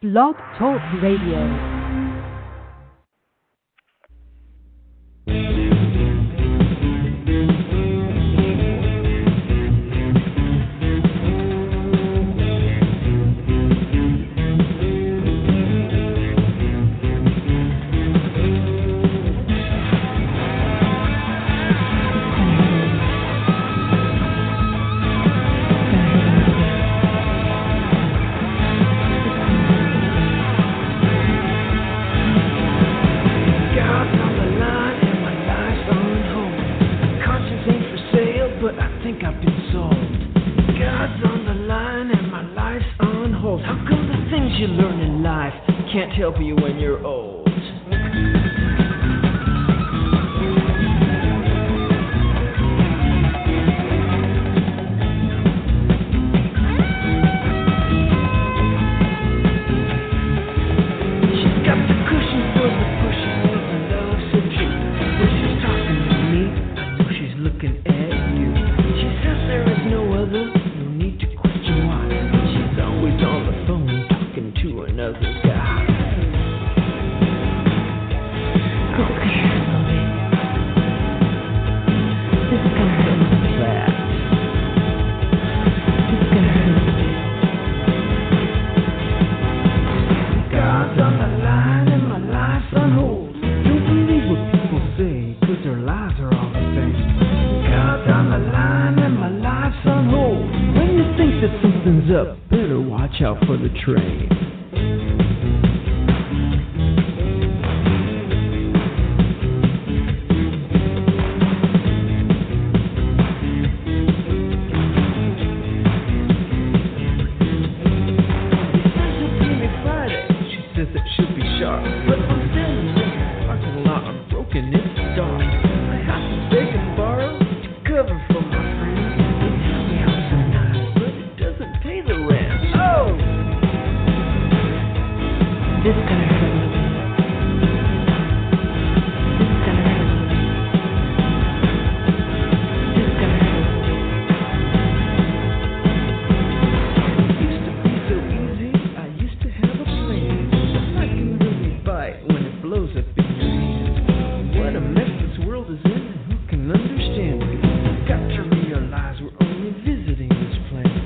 Blog Talk Radio. Help you when you're old. She's got the cushion for the pushing of the love so true. When she's talking to me, I know she's looking at you. She says there is no other, no need to question why. She's always on the phone talking to another guy. Something's up, better watch out for the train. She says it should be sharp, but I'm standing in the parking lot, I'm broken, it's dark. I have to beg and borrow to cover for my friends. They tell me I'm so nice, but it doesn't pay the rent. Oh! This is gonna hurt a little bit. This is gonna hurt a little bit. This is gonna hurt a little bit. It used to be so easy, I used to have a plan. I can really bite when it blows up in your hand. What a mess this world is in, and who can understand it? You've got to realize we're only visiting this planet.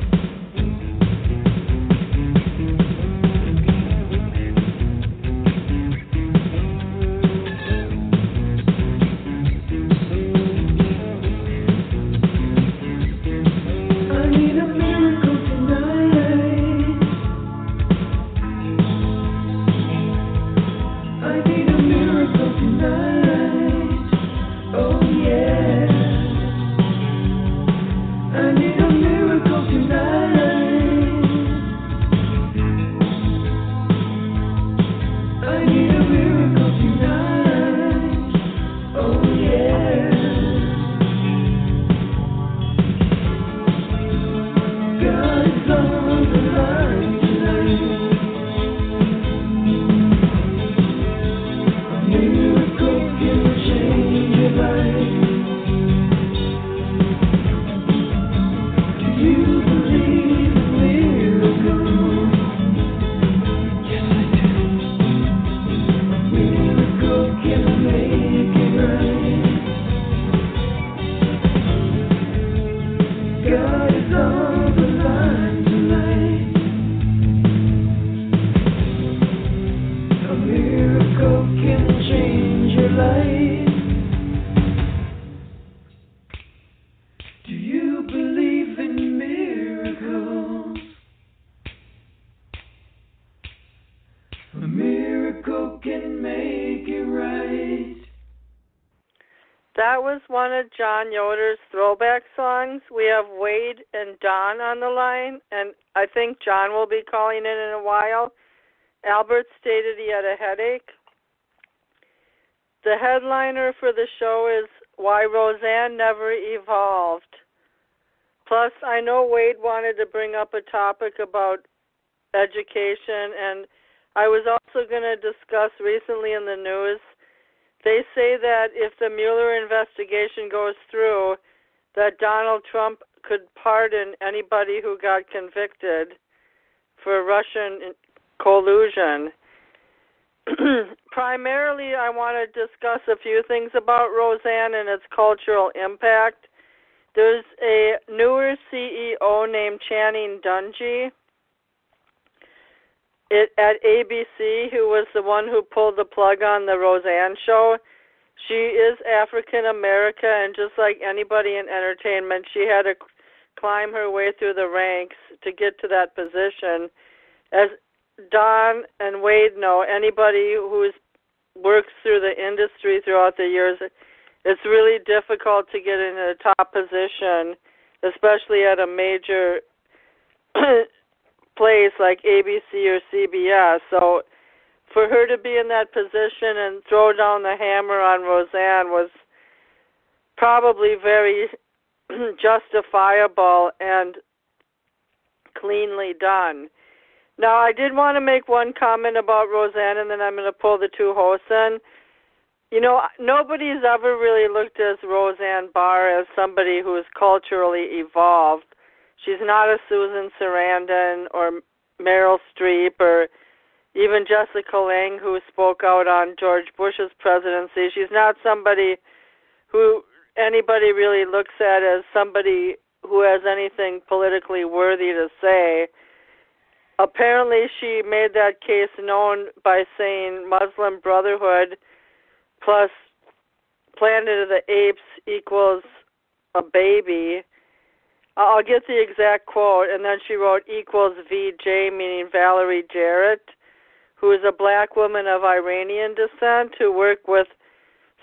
I need a miracle tonight. I need a miracle tonight. Oh yeah. I need a miracle tonight. I need a miracle tonight. Oh yeah. God is on the line tonight. A miracle can change your life. Do you believe in miracles? Yes, I do. A miracle can make it right. God is on the line tonight. A miracle can change your life. Do you believe in miracles? A miracle can make it right. That was one of John Yoder's throwback songs. We have Wade and Don on the line, and I think John will be calling in a while. Albert stated he had a headache. The headliner for the show is Why Roseanne Never Evolved. Plus, I know Wade wanted to bring up a topic about education, and I was also going to discuss recently in the news, they say that if the Mueller investigation goes through, that Donald Trump could pardon anybody who got convicted for Russian collusion. Primarily, I want to discuss a few things about Roseanne and its cultural impact. There's a newer CEO named Channing Dungey at ABC who was the one who pulled the plug on the Roseanne show. She is African American, and just like anybody in entertainment, she had to climb her way through the ranks to get to that position. As Don and Wade know, anybody who's works through the industry throughout the years, it's really difficult to get in a top position, especially at a major place like ABC or CBS. So for her to be in that position and throw down the hammer on Roseanne was probably very justifiable and cleanly done. Now, I did want to make one comment about Roseanne, and then I'm going to pull the two hosts in. You know, nobody's ever really looked at Roseanne Barr as somebody who's culturally evolved. She's not a Susan Sarandon or Meryl Streep or even Jessica Lange, who spoke out on George Bush's presidency. She's not somebody who anybody really looks at as somebody who has anything politically worthy to say. Apparently, she made that case known by saying Muslim Brotherhood plus Planet of the Apes equals a baby. I'll get the exact quote, and then she wrote equals VJ, meaning Valerie Jarrett, who is a black woman of Iranian descent who worked with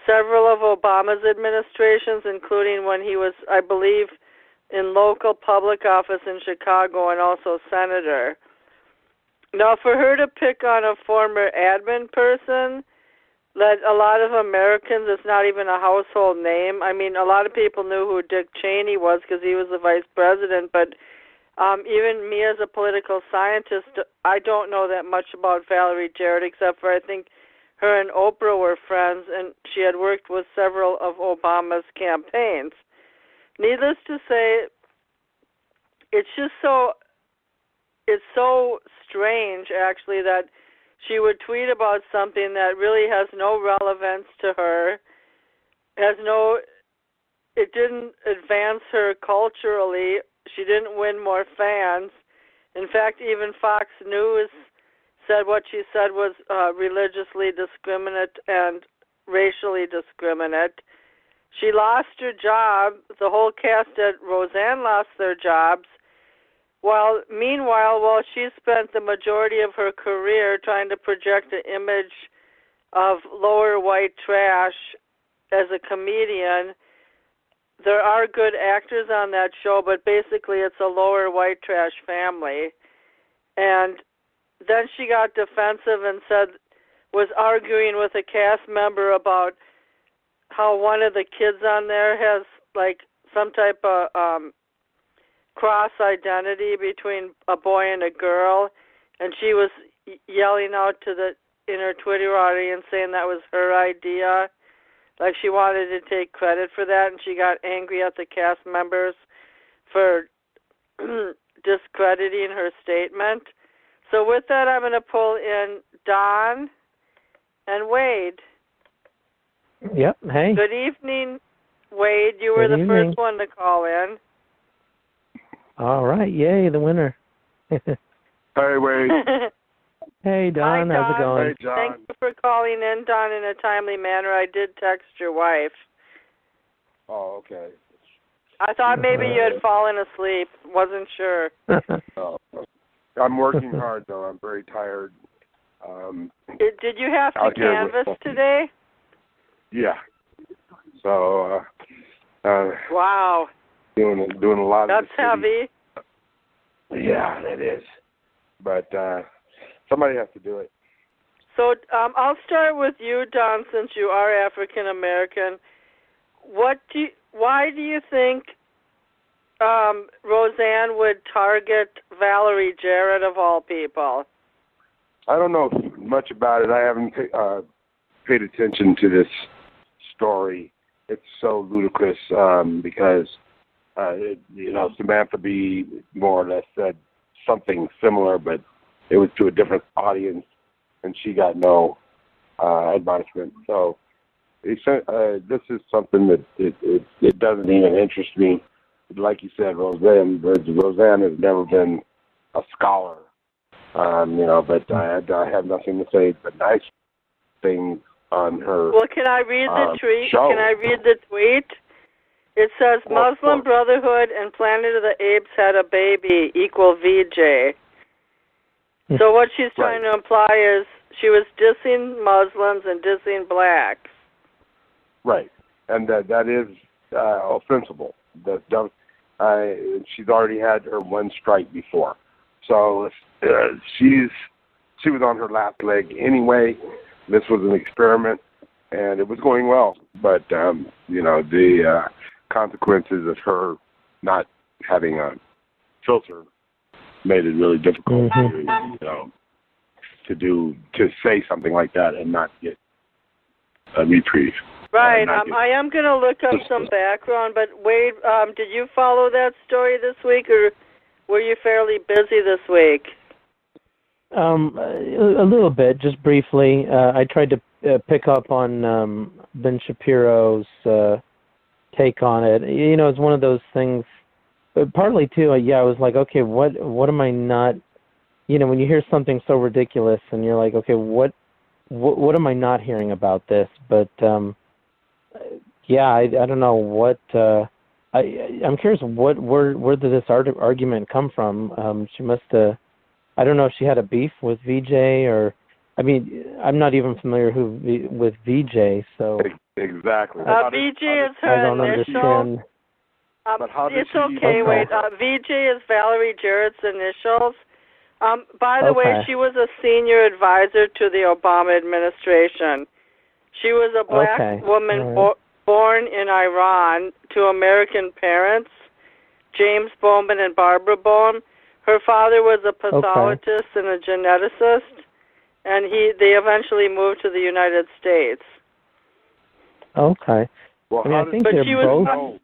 several of Obama's administrations, including when he was, I believe, in local public office in Chicago and also senator. Now, for her to pick on a former admin person that a lot of Americans, it's not even a household name. I mean, a lot of people knew who Dick Cheney was because he was the vice president, but even me as a political scientist, I don't know that much about Valerie Jarrett except for I think her and Oprah were friends, and she had worked with several of Obama's campaigns. Needless to say, it's so strange, actually, that she would tweet about something that really has no relevance to her, it didn't advance her culturally. She didn't win more fans. In fact, even Fox News said what she said was religiously discriminate and racially discriminate. She lost her job. The whole cast at Roseanne lost their jobs. Meanwhile, while she spent the majority of her career trying to project an image of lower white trash as a comedian, there are good actors on that show, but basically it's a lower white trash family. And then she got defensive and was arguing with a cast member about how one of the kids on there has like some type of cross identity between a boy and a girl, and she was yelling out in her Twitter audience saying that was her idea, like she wanted to take credit for that, and she got angry at the cast members for discrediting her statement. So with that, I'm going to pull in Don and Wade. Yep, hey. Good evening, Wade. You were the first one to call in. All right, yay, the winner. Hey, Wade. Hey, Don. Hi, Don. How's it going? Hey, John. Thank you for calling in, Don, in a timely manner. I did text your wife. Oh, okay. I thought maybe you had fallen asleep. Wasn't sure. Oh, I'm working hard, though. I'm very tired. Did you have to canvass today? Yeah. So, wow. Doing a lot That's of the heavy. Yeah, it is. But somebody has to do it. So I'll start with you, Don, since you are African American. Why do you think Roseanne would target Valerie Jarrett of all people? I don't know much about it. I haven't paid attention to this story. It's so ludicrous because, Samantha B. more or less said something similar, but it was to a different audience, and she got no admonishment. So this is something that it doesn't even interest me. Like you said, Roseanne has never been a scholar, but I have nothing to say but nice things on her. Well, can I read the tweet? Show. Can I read the tweet? It says Muslim Brotherhood and Planet of the Apes had a baby equal VJ. So what she's trying to imply is she was dissing Muslims and dissing blacks. Right, and that is offensible. She's already had her one strike before, so she was on her last leg anyway. This was an experiment, and it was going well. But the consequences of her not having a filter made it really difficult to say something like that and not get a reprieve. Right. I am going to look up some background, but Wade, did you follow that story this week, or were you fairly busy this week? A little bit, just briefly. I tried to pick up on Ben Shapiro's take on it. It's one of those things. Partly too, I was like, okay, what am I not? When you hear something so ridiculous, and you're like, okay, what am I not hearing about this? But I don't know what. I'm curious where did this argument come from? She must have. I don't know if she had a beef with VJ or. I mean, I'm not even familiar with VJ, so. Exactly. VJ is her initials. It's okay. Wait. VJ is Valerie Jarrett's initials. By the way, she was a senior advisor to the Obama administration. She was a black woman born in Iran to American parents, James Bowman and Barbara Bowman. Her father was a pathologist and a geneticist, and they eventually moved to the United States. Okay. Well, I think they're both.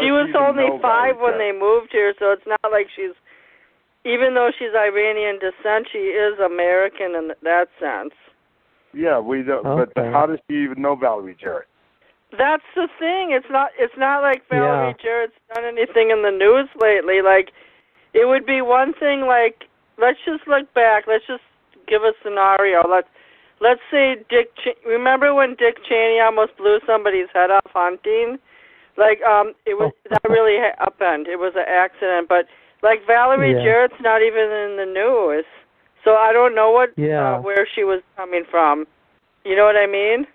She was only 5 when they moved here, so it's not like even though she's Iranian descent, she is American in that sense. Yeah, we don't. Okay. But how does she even know Valerie Jarrett? That's the thing. It's not like Valerie Jarrett's done anything in the news lately. Like, it would be one thing. Like, let's just look back. Let's just give a scenario. Let's say remember when Dick Cheney almost blew somebody's head off hunting? Like, it was that really happened. It was an accident, but like Valerie Jarrett's not even in the news, so I don't know where she was coming from. You know what I mean?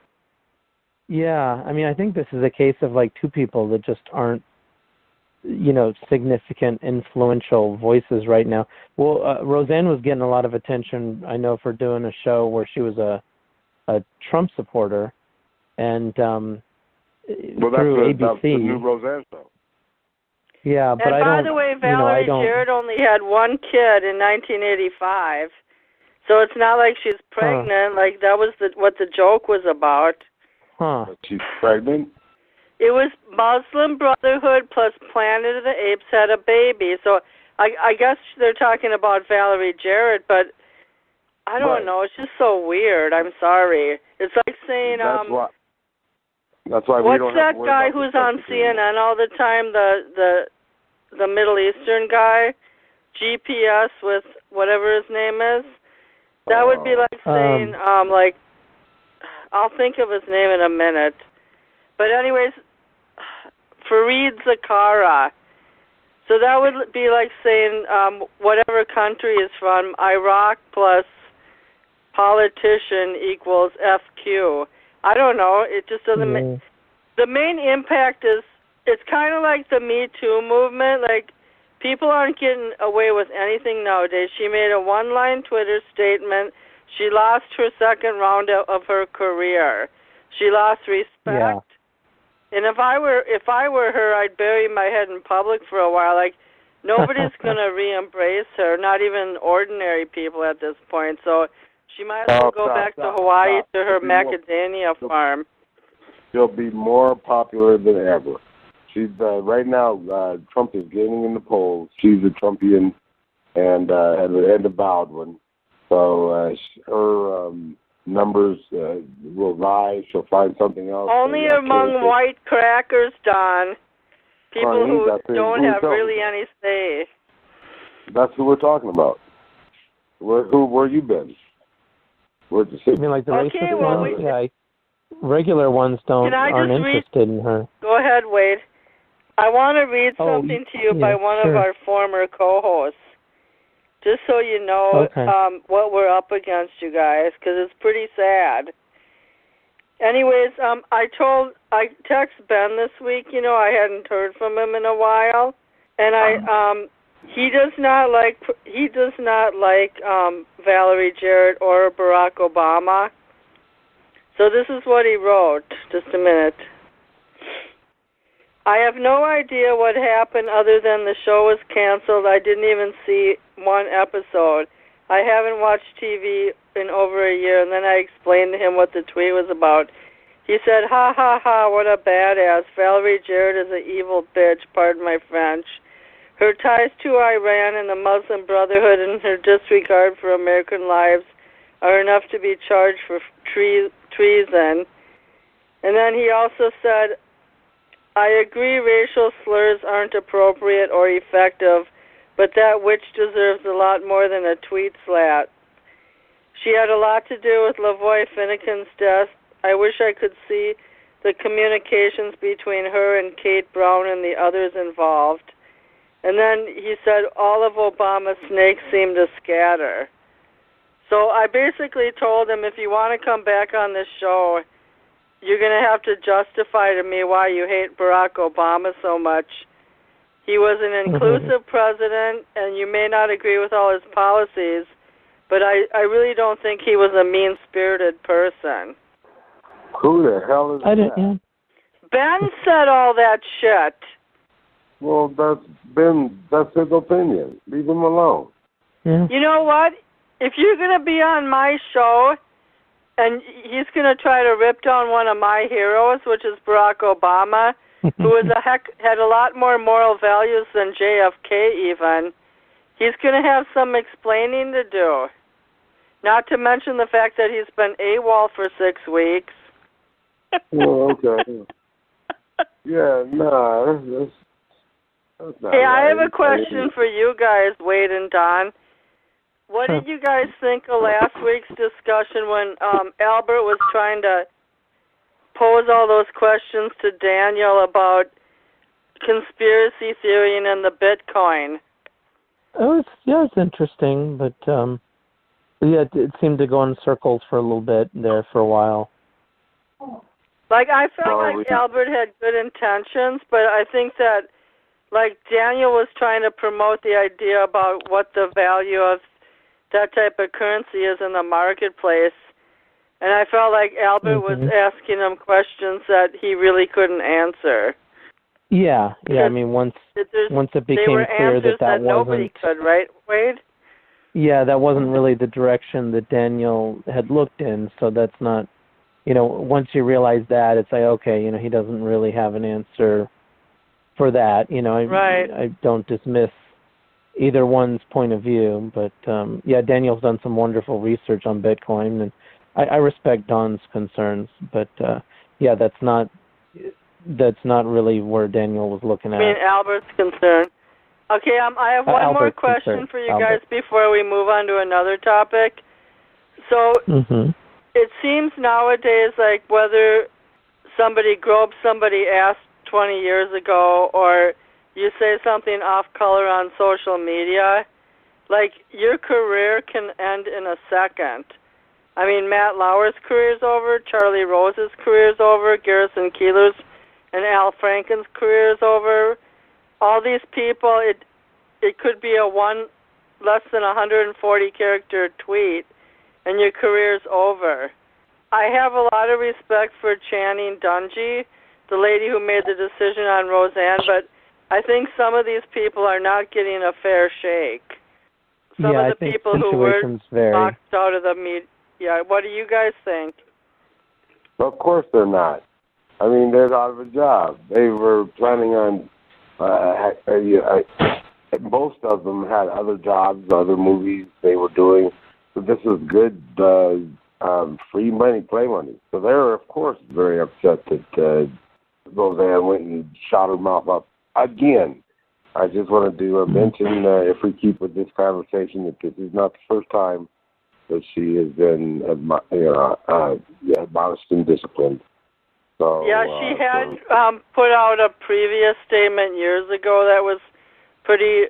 Yeah, I mean, I think this is a case of like two people that just aren't, significant, influential voices right now. Well, Roseanne was getting a lot of attention, I know, for doing a show where she was a Trump supporter, and through ABC. That's the new Roseanne show. Yeah, but and by the way, Valerie Jarrett only had one kid in 1985, so it's not like she's pregnant. Like that was what the joke was about. But she's pregnant? It was Muslim Brotherhood plus Planet of the Apes had a baby. So I guess they're talking about Valerie Jarrett, but I don't know. It's just so weird. I'm sorry. It's like saying That's why we don't have to worry guy who's on CNN all the time, the Middle Eastern guy, GPS with whatever his name is? That would be like saying, I'll think of his name in a minute. But anyways, Fareed Zakaria. So that would be like saying whatever country is from, Iraq plus politician equals FQ. I don't know. It just doesn't make... The main impact is, it's kind of like the Me Too movement. Like, people aren't getting away with anything nowadays. She made a one-line Twitter statement. She lost her second round of her career. She lost respect. Yeah. And if I were her, I'd bury my head in public for a while. Like, nobody's going to re-embrace her, not even ordinary people at this point. So she might as well go back to Hawaii to her macadamia farm. She'll be more popular than ever. She's right now. Trump is gaining in the polls. She's a Trumpian and a Baldwin. So her numbers will rise. She'll find something else. Only among white crackers, Don. People who don't have really any say. That's who we're talking about. Where you been? You mean like the racist ones? Yeah, regular ones aren't interested in her. Go ahead, Wade. I want to read something to you by one of our former co-hosts, just so you know what we're up against, you guys, because it's pretty sad. Anyways, I texted Ben this week. You know, I hadn't heard from him in a while, and he does not like Valerie, Jarrett, or Barack Obama. So this is what he wrote. Just a minute. I have no idea what happened other than the show was canceled. I didn't even see one episode. I haven't watched TV in over a year, and then I explained to him what the tweet was about. He said, ha, ha, ha, what a badass. Valerie Jarrett is an evil bitch, pardon my French. Her ties to Iran and the Muslim Brotherhood and her disregard for American lives are enough to be charged for treason. And then he also said, I agree racial slurs aren't appropriate or effective, but that witch deserves a lot more than a tweet slat. She had a lot to do with Lavoy Finnegan's death. I wish I could see the communications between her and Kate Brown and the others involved. And then he said all of Obama's snakes seem to scatter. So I basically told him, if you want to come back on this show, you're going to have to justify to me why you hate Barack Obama so much. He was an inclusive president, and you may not agree with all his policies, but I really don't think he was a mean-spirited person. Who the hell is that? Ben said all that shit. Well, that's his opinion. Leave him alone. Yeah. You know what? If you're going to be on my show and he's going to try to rip down one of my heroes, which is Barack Obama, who had a lot more moral values than JFK even, he's going to have some explaining to do. Not to mention the fact that he's been AWOL for 6 weeks. Well, okay. Yeah, that's not hey, right. I have a question for you guys, Wade and Don. What did you guys think of last week's discussion when Albert was trying to pose all those questions to Daniel about conspiracy theory and the Bitcoin? It's interesting, but it seemed to go in circles for a little bit there for a while. Like, I felt like Albert had good intentions, but I think that, like, Daniel was trying to promote the idea about what the value of that type of currency is in the marketplace. And I felt like Albert was asking him questions that he really couldn't answer. Yeah. I mean, once it became clear that wasn't... nobody could, right, Wade? Yeah, that wasn't really the direction that Daniel had looked in, so that's not... once you realize that, it's like, okay, he doesn't really have an answer for that. I don't dismiss either one's point of view, but Daniel's done some wonderful research on Bitcoin, and I respect Don's concerns, but that's not really where Daniel was looking at. I mean, Albert's concern. Okay, I have one more question for you guys before we move on to another topic. So, it seems nowadays like whether somebody groped somebody ass 20 years ago or you say something off color on social media, like your career can end in a second. I mean, Matt Lauer's career's over, Charlie Rose's career's over, Garrison Keillor's and Al Franken's career's over. All these people, it could be a less than 140 character tweet and your career's over. I have a lot of respect for Channing Dungey, the lady who made the decision on Roseanne, but I think some of these people are not getting a fair shake. Some of the people who were knocked out of the meet. Yeah, what do you guys think? Of course they're not. I mean, they're out of a job. They were planning on most of them had other jobs, other movies they were doing. So this was good free money, play money. So they were, of course, very upset that Roseanne went and shot her mouth up again. I just want to mention, if we keep with this conversation, that this is not the first time that she has been admonished and disciplined. So, yeah, she had put out a previous statement years ago that was pretty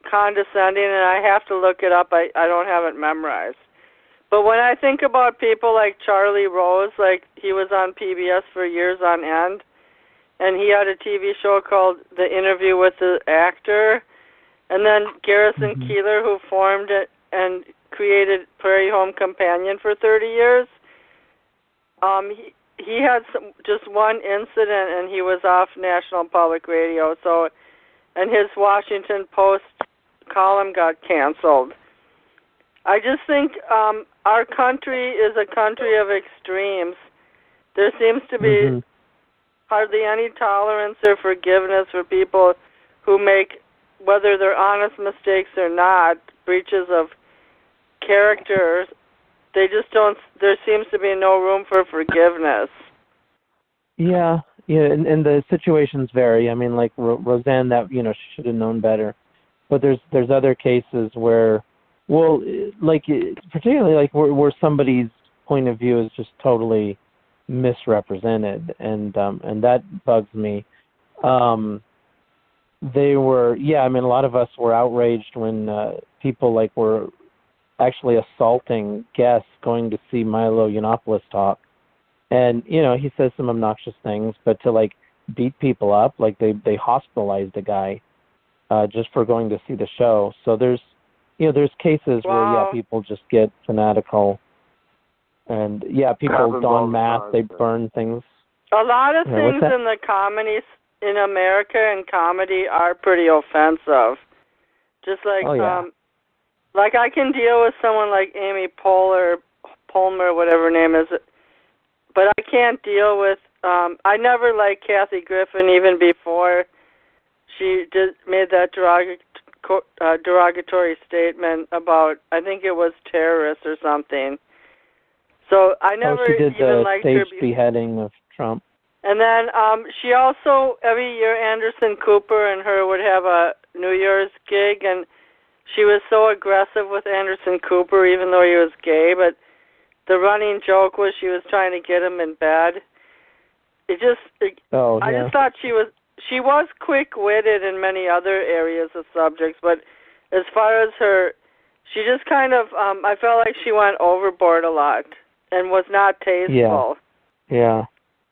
condescending, and I have to look it up. I don't have it memorized. But when I think about people like Charlie Rose, like he was on PBS for years on end, and he had a TV show called The Interview with the Actor, and then Garrison Keillor, who formed it and created Prairie Home Companion for 30 years. He had just one incident, and he was off National Public Radio. So, and his Washington Post column got canceled. I just think our country is a country of extremes. There seems to be hardly any tolerance or forgiveness for people who make, whether they're honest mistakes or not, breaches of character. They just don't. There seems to be no room for forgiveness. Yeah, and the situations vary. I mean, like Roseanne, that she should have known better. But there's other cases where, well, like particularly like where somebody's point of view is just totally misrepresented, and that bugs me. They were, I mean, a lot of us were outraged when people like were actually assaulting guests going to see Milo Yiannopoulos talk. And, he says some obnoxious things, but to, like, beat people up, like they hospitalized a guy just for going to see the show. So there's cases where, people just get fanatical. And, people don masks, they burn things. A lot of things in the comedies in America and comedy are pretty offensive. Just like, like I can deal with someone like Amy Poehler, whatever her name is, but I can't deal with, I never liked Kathy Griffin even before she made that derogatory statement about, I think it was terrorists or something. So I never she did even liked her. The staged beheading of Trump. And then she also, every year, Anderson Cooper and her would have a New Year's gig, and she was so aggressive with Anderson Cooper, even though he was gay, but the running joke was she was trying to get him in bed. I just thought she was quick-witted in many other areas of subjects, but as far as her, she just kind of, I felt like she went overboard a lot and was not tasteful. Yeah.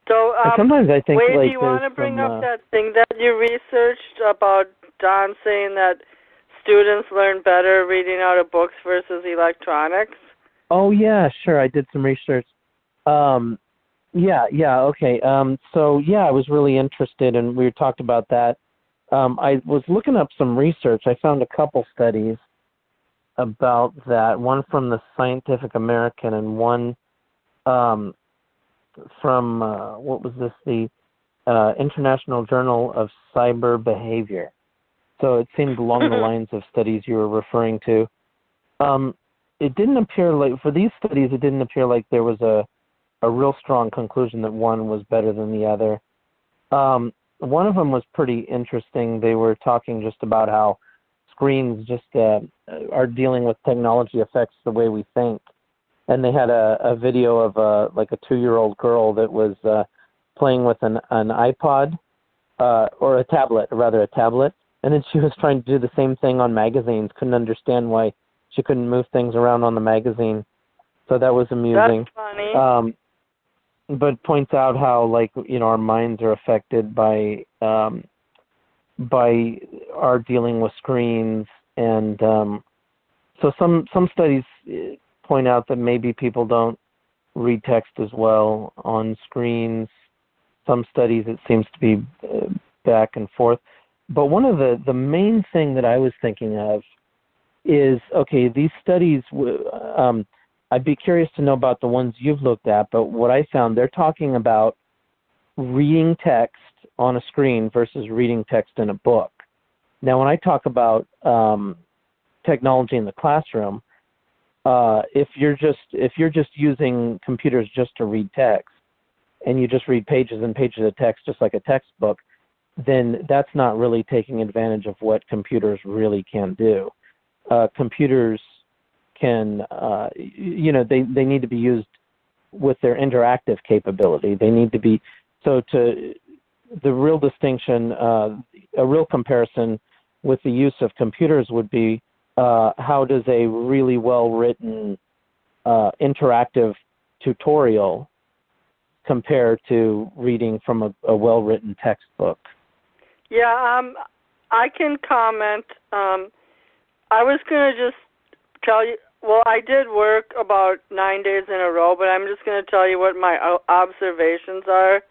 So, sometimes I think, Wade, like, do you want to bring up that thing that you researched about Don saying that students learn better reading out of books versus electronics? Oh, yeah, sure. I did some research. Okay. So, I was really interested, and we talked about that. I was looking up some research. I found a couple studies about that, one from the Scientific American and one from, the International Journal of Cyber Behavior. So it seemed along the lines of studies you were referring to. It didn't appear like, for these studies, it didn't appear like there was a real strong conclusion that one was better than the other. One of them was pretty interesting. They were talking just about how screens just are dealing with technology affects the way we think. And they had a video of a 2-year-old girl that was playing with an iPod or a tablet, and then she was trying to do the same thing on magazines. Couldn't understand why she couldn't move things around on the magazine. So that was amusing. That's funny. But points out how our minds are affected by our dealing with screens, and so some studies point out that maybe people don't read text as well on screens. Some studies it seems to be back and forth. But one of the main thing that I was thinking of is, okay, these studies, I'd be curious to know about the ones you've looked at, but what I found, they're talking about reading text on a screen versus reading text in a book. Now, when I talk about technology in the classroom, if you're just using computers just to read text, and you just read pages and pages of text just like a textbook, then that's not really taking advantage of what computers really can do. Computers can, they need to be used with their interactive capability. They need to be, the real distinction, a real comparison with the use of computers would be how does a really well-written interactive tutorial compare to reading from a well-written textbook? Yeah, I can comment. I was going to just tell you, well, I did work about 9 days in a row, but I'm just going to tell you what my observations are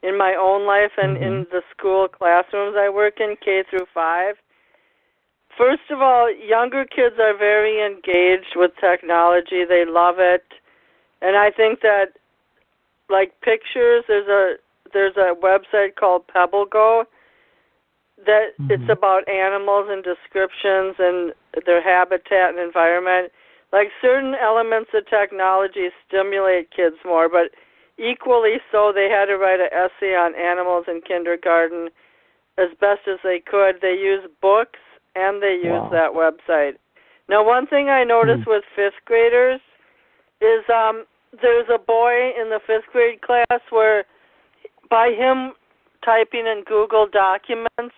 in my own life and in the school classrooms I work in, K through 5. First of all, younger kids are very engaged with technology. They love it. And I think that, like pictures, there's a website called PebbleGo that it's about animals and descriptions and their habitat and environment. Like certain elements of technology stimulate kids more, but equally so, they had to write an essay on animals in kindergarten as best as they could. They use books and they use that website. Now, one thing I noticed with 5th graders is there's a boy in the 5th grade class where by him typing in Google Documents,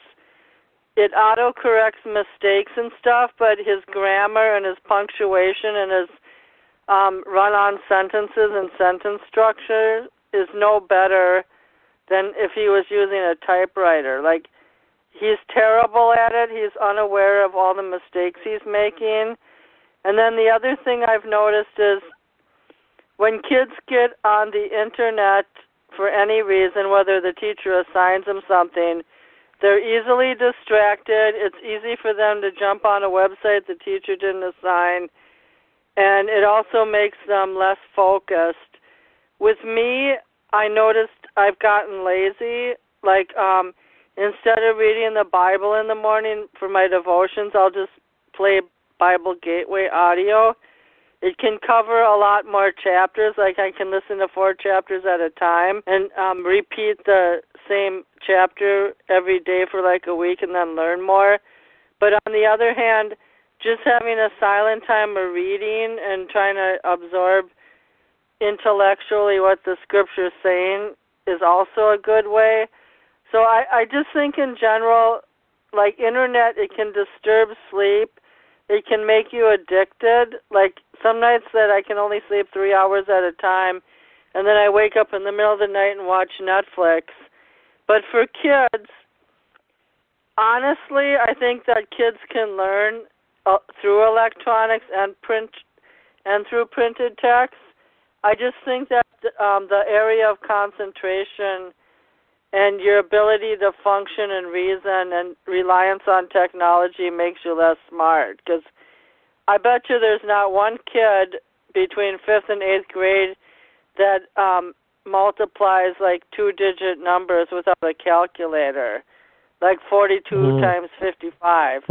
it autocorrects mistakes and stuff, but his grammar and his punctuation and his run-on sentences and sentence structure is no better than if he was using a typewriter. Like, he's terrible at it. He's unaware of all the mistakes he's making. And then the other thing I've noticed is when kids get on the internet for any reason, whether the teacher assigns them something, they're easily distracted. It's easy for them to jump on a website the teacher didn't assign, and it also makes them less focused. With me, I noticed I've gotten lazy. Like, instead of reading the Bible in the morning for my devotions, I'll just play Bible Gateway audio. It can cover a lot more chapters. Like, I can listen to 4 chapters at a time and repeat the same chapter every day for like a week and then learn more. But on the other hand, just having a silent time of reading and trying to absorb intellectually what the scripture is saying is also a good way. So I just think in general, like internet, it can disturb sleep. It can make you addicted. Like some nights that I can only sleep 3 hours at a time, and then I wake up in the middle of the night and watch Netflix. But for kids, honestly, I think that kids can learn through electronics and print and through printed text. I just think that the area of concentration and your ability to function and reason and reliance on technology makes you less smart. Because I bet you there's not one kid between 5th and 8th grade that multiplies like 2-digit numbers without a calculator, like 42 times 55.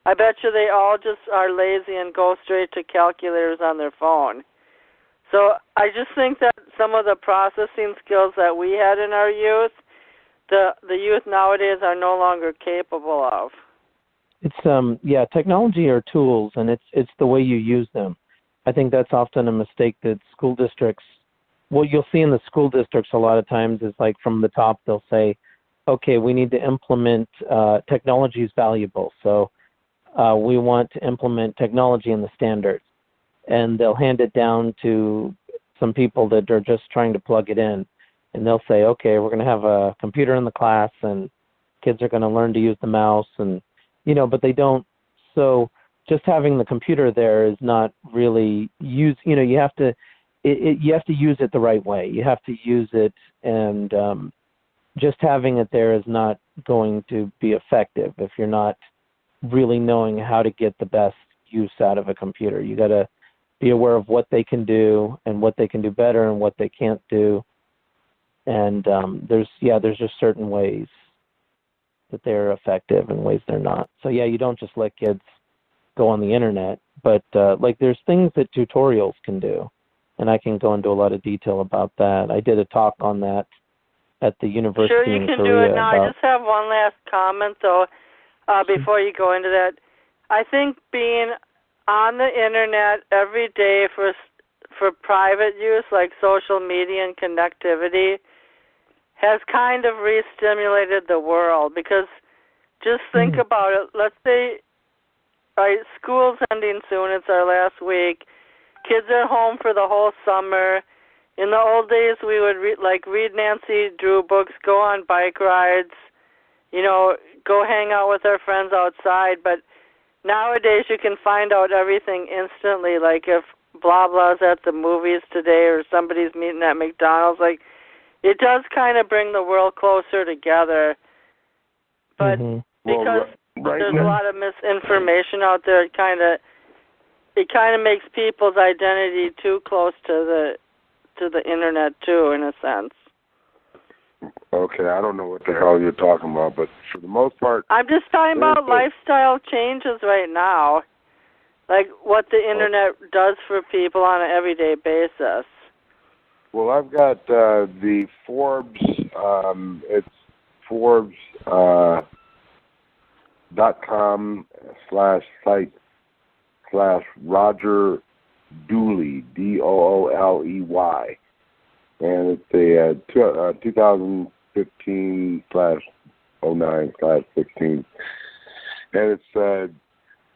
I bet you they all just are lazy and go straight to calculators on their phone. So I just think that some of the processing skills that we had in our youth, the youth nowadays are no longer capable of. It's technology are tools, and it's the way you use them. I think that's often a mistake that school districts, what you'll see in the school districts a lot of times is like from the top they'll say, okay, we need to implement technology is valuable, so we want to implement technology in the standards. And they'll hand it down to some people that are just trying to plug it in. And they'll say, okay, we're going to have a computer in the class and kids are going to learn to use the mouse. And, but they don't. So just having the computer there is not really you have to use it the right way. You have to use it, and just having it there is not going to be effective if you're not really knowing how to get the best use out of a computer. You got to be aware of what they can do and what they can do better and what they can't do. And there's just certain ways. that they're effective and ways they're not. So yeah, you don't just let kids go on the internet, but like there's things that tutorials can do, and I can go into a lot of detail about that. I did a talk on that at the university Sure, you in can Korea. do it now. I just have one last comment, though, before you go into that. I think being on the internet every day for private use, like social media and connectivity, has kind of re-stimulated the world. Because just think about it. Let's say school's ending soon. It's our last week. Kids are home for the whole summer. In the old days, we would read Nancy Drew books, go on bike rides, go hang out with our friends outside. But nowadays, you can find out everything instantly. Like if blah blah's at the movies today, or somebody's meeting at McDonald's. Like it does kind of bring the world closer together. But because there's a lot of misinformation out there, it kind of makes people's identity too close to the internet too, in a sense. Okay, I don't know what the hell you're talking about, but for the most part, I'm just talking about lifestyle changes right now, like what the internet does for people on an everyday basis. Well, I've got the Forbes. It's Forbes.com/site/Roger Dooley, Dooley, and it's a 2015/09/16, and it's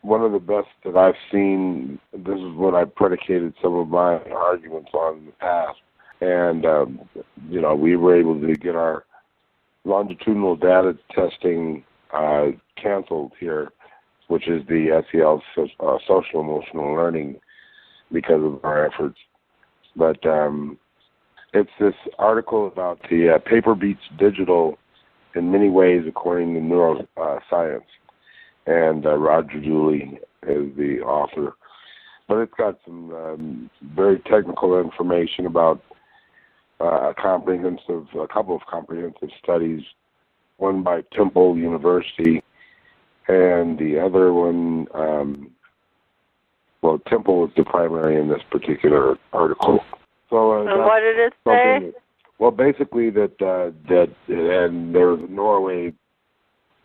one of the best that I've seen. This is what I predicated some of my arguments on in the past, and we were able to get our longitudinal data testing canceled here, which is the SEL, social emotional learning, because of our efforts. But it's this article about the paper beats digital in many ways according to neuroscience, and Roger Dooley is the author. But it's got some very technical information about a couple of comprehensive studies, one by Temple University, and the other one, Temple was the primary in this particular article. So, and what did it say? Well, basically that and there was a Norway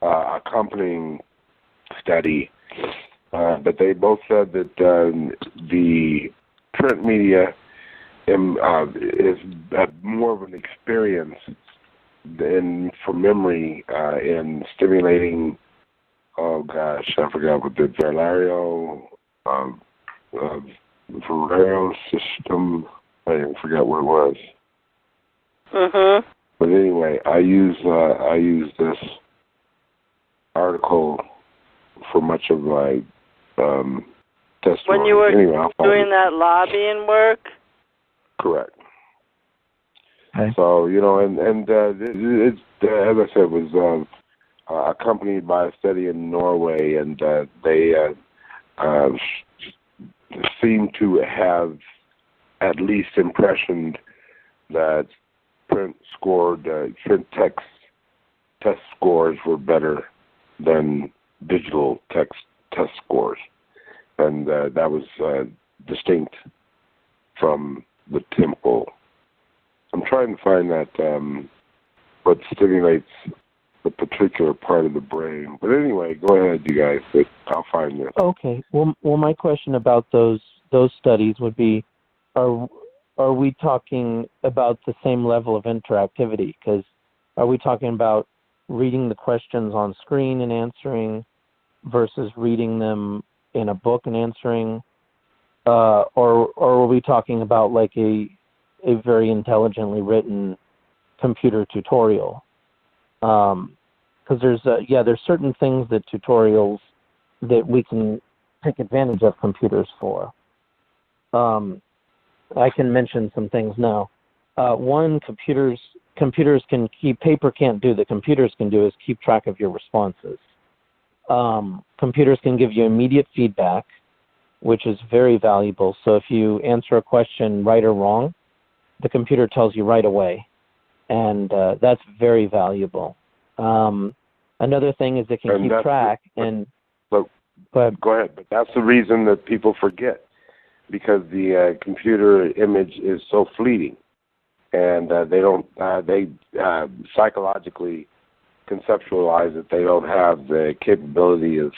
accompanying study, but they both said that the print media is more of an experience for memory in stimulating. Oh gosh, I forgot what the Valerio system. I forgot what it was. But anyway, I use this article for much of my testimony. When you were doing that lobbying work? Correct. Okay. So, it's as I said, was accompanied by a study in Norway, and they seem to have at least impressioned that print text test scores were better than digital text test scores, and that was distinct from the Temple. I'm trying to find that what stimulates the particular part of the brain. But anyway, go ahead, you guys. I'll find this. Okay. Well, my question about those studies would be, are we talking about the same level of interactivity? Because are we talking about reading the questions on screen and answering versus reading them in a book and answering, or are we talking about like a very intelligently written computer tutorial? Because there's certain things that tutorials that we can take advantage of computers for. I can mention some things now. One, computers can keep, paper can't do, that computers can do is keep track of your responses. Computers can give you immediate feedback, which is very valuable. So if you answer a question right or wrong, the computer tells you right away, and that's very valuable. Another thing is it can keep track. Go ahead. But that's the reason that people forget, because the computer image is so fleeting, and they psychologically conceptualize that they don't have the capability of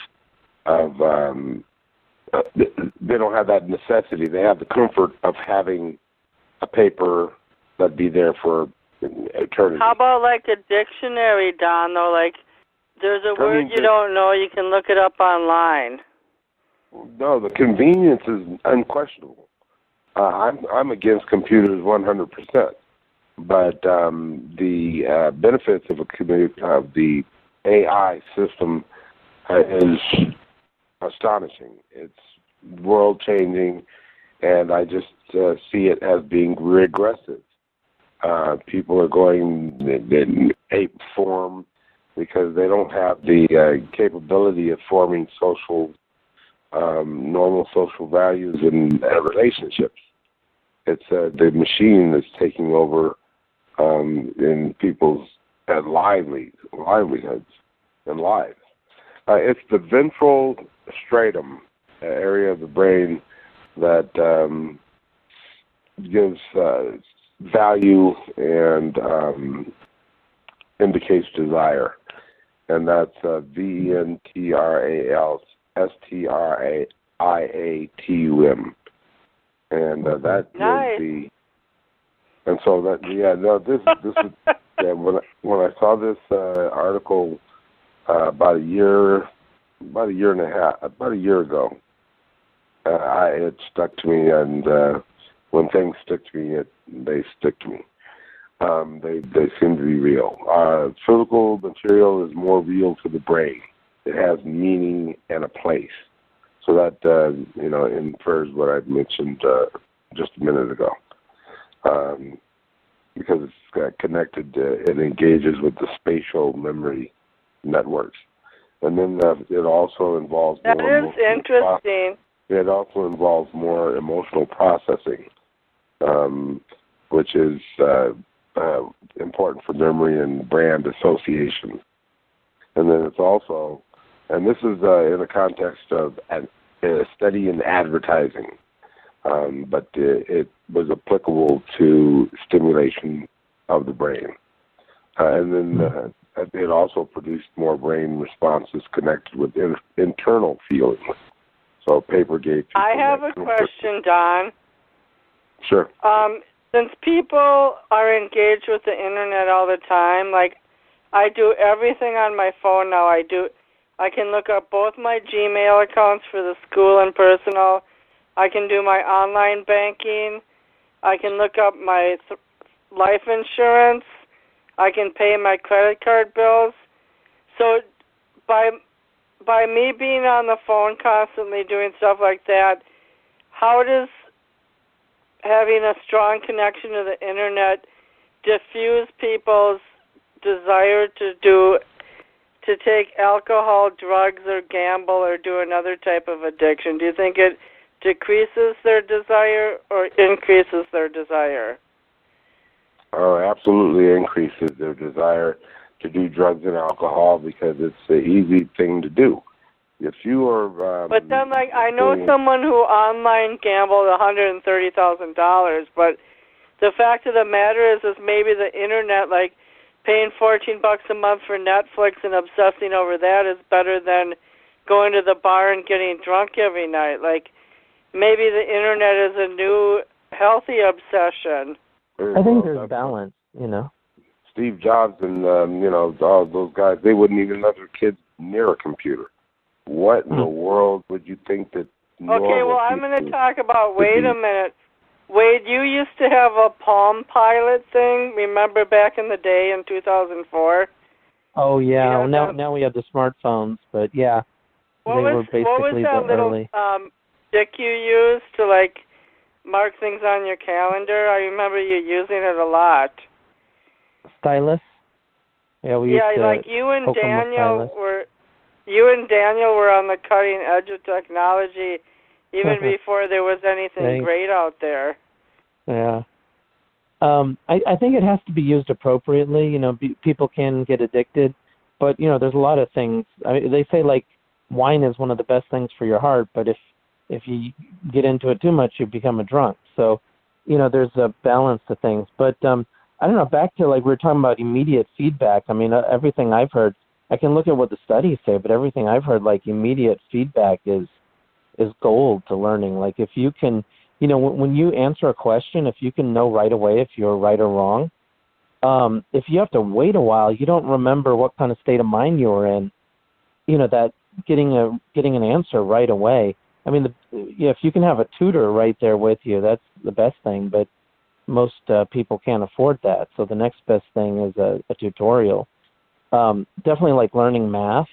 they don't have that necessity. They have the comfort of having a paper that'd be there for eternity. How about like a dictionary, Don, though? Like, there's a word you don't know, you can look it up online. No, the convenience is unquestionable. I'm against computers 100%, but the benefits of the AI system is astonishing. It's world-changing, and I just see it as being regressive. People are going in ape form because they don't have the capability of forming normal social values and relationships. It's the machine that's taking over in people's livelihoods and lives. It's the ventral stratum area of the brain that gives value and indicates desire, and that's VENTRALSTRIATUM, and that nice. is the. And so that this is when I saw this article about a year ago, it stuck to me, and when things stick to me, they stick to me. They seem to be real. Physical material is more real to the brain. It has meaning and a place. So that infers what I mentioned just a minute ago. Because it's connected, it engages with the spatial memory networks. And then it also involves that is interesting. It also involves more emotional processing, which is important for memory and brand association. And then it's also, and this is in the context of a study in advertising, but it was applicable to stimulation of the brain. And then it also produced more brain responses connected with internal feelings. So Papergate. I have a question, Don. Sure. Since people are engaged with the internet all the time, like I do everything on my phone now. I can look up both my Gmail accounts for the school and personal. I can do my online banking. I can look up my life insurance. I can pay my credit card bills. So by me being on the phone constantly doing stuff like that, how does having a strong connection to the internet diffuse people's desire to take alcohol, drugs, or gamble, or do another type of addiction? Do you think it decreases their desire or increases their desire? Oh, absolutely increases their desire to do drugs and alcohol because it's the easy thing to do. If you are, but then, like, I know someone who online gambled $130,000, but the fact of the matter is maybe the internet, like, paying $14 a month for Netflix and obsessing over that is better than going to the bar and getting drunk every night. Like, maybe the internet is a new healthy obsession. I think there's balance, Steve Jobs and, all those guys, they wouldn't even let their kids near a computer. What in the world would you think that Okay, well, I'm going to talk about, wait a minute. Wade, you used to have a Palm Pilot thing, remember back in the day in 2004? Oh, yeah. Well, now we have the smartphones, but yeah. What was that little stick you used to, like, mark things on your calendar? I remember you using it a lot. Stylus? Yeah, we used to like you and Daniel were on the cutting edge of technology even before there was anything great out there. Yeah. I think it has to be used appropriately. People can get addicted. But, you know, there's a lot of things. I mean, they say, like, wine is one of the best things for your heart, but if you get into it too much, you become a drunk. So, you know, there's a balance to things. But I don't know, back to, like, we were talking about immediate feedback. I mean, everything I've heard, I can look at what the studies say, but everything I've heard, like, immediate feedback is gold to learning. Like, if you can, you know, when you answer a question, if you can know right away if you're right or wrong, if you have to wait a while, you don't remember what kind of state of mind you were in. You know, that getting an answer right away. I mean, if you can have a tutor right there with you, that's the best thing. But most people can't afford that. So the next best thing is a tutorial. Definitely like learning math.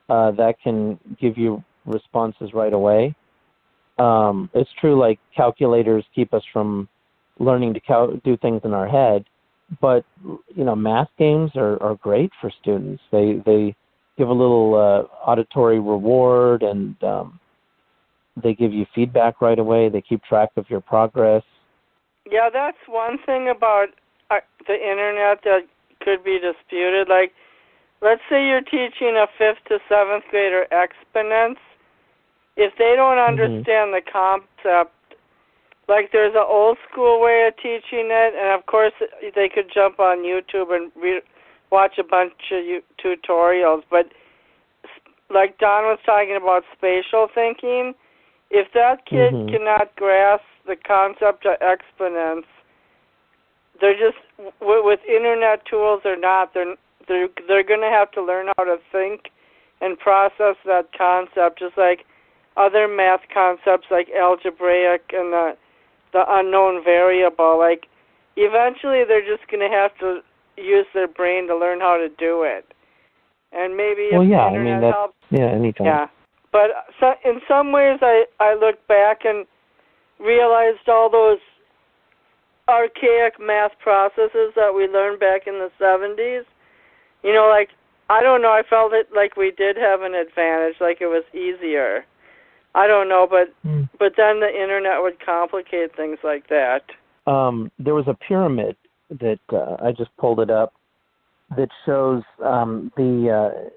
That can give you responses right away. It's true, like calculators keep us from learning to do things in our head. But, you know, math games are great for students. They give a little auditory reward, and they give you feedback right away. They keep track of your progress. Yeah, that's one thing about the internet that could be disputed. Like, let's say you're teaching a 5th to 7th grader exponents. If they don't understand the concept, like there's an old school way of teaching it, and of course they could jump on YouTube and watch a bunch of tutorials. But like Don was talking about spatial thinking, if that kid cannot grasp the concept of exponents, they're just, with internet tools or not, they're going to have to learn how to think and process that concept, just like other math concepts like algebraic and the unknown variable. Like, eventually they're just going to have to use their brain to learn how to do it. And maybe if the internet helps. Yeah, anytime. Yeah. But in some ways I look back and realized all those archaic math processes that we learned back in the 70s. You know, like, I don't know, I felt it like we did have an advantage, like it was easier. I don't know, but then the internet would complicate things like that. There was a pyramid that I just pulled it up that shows the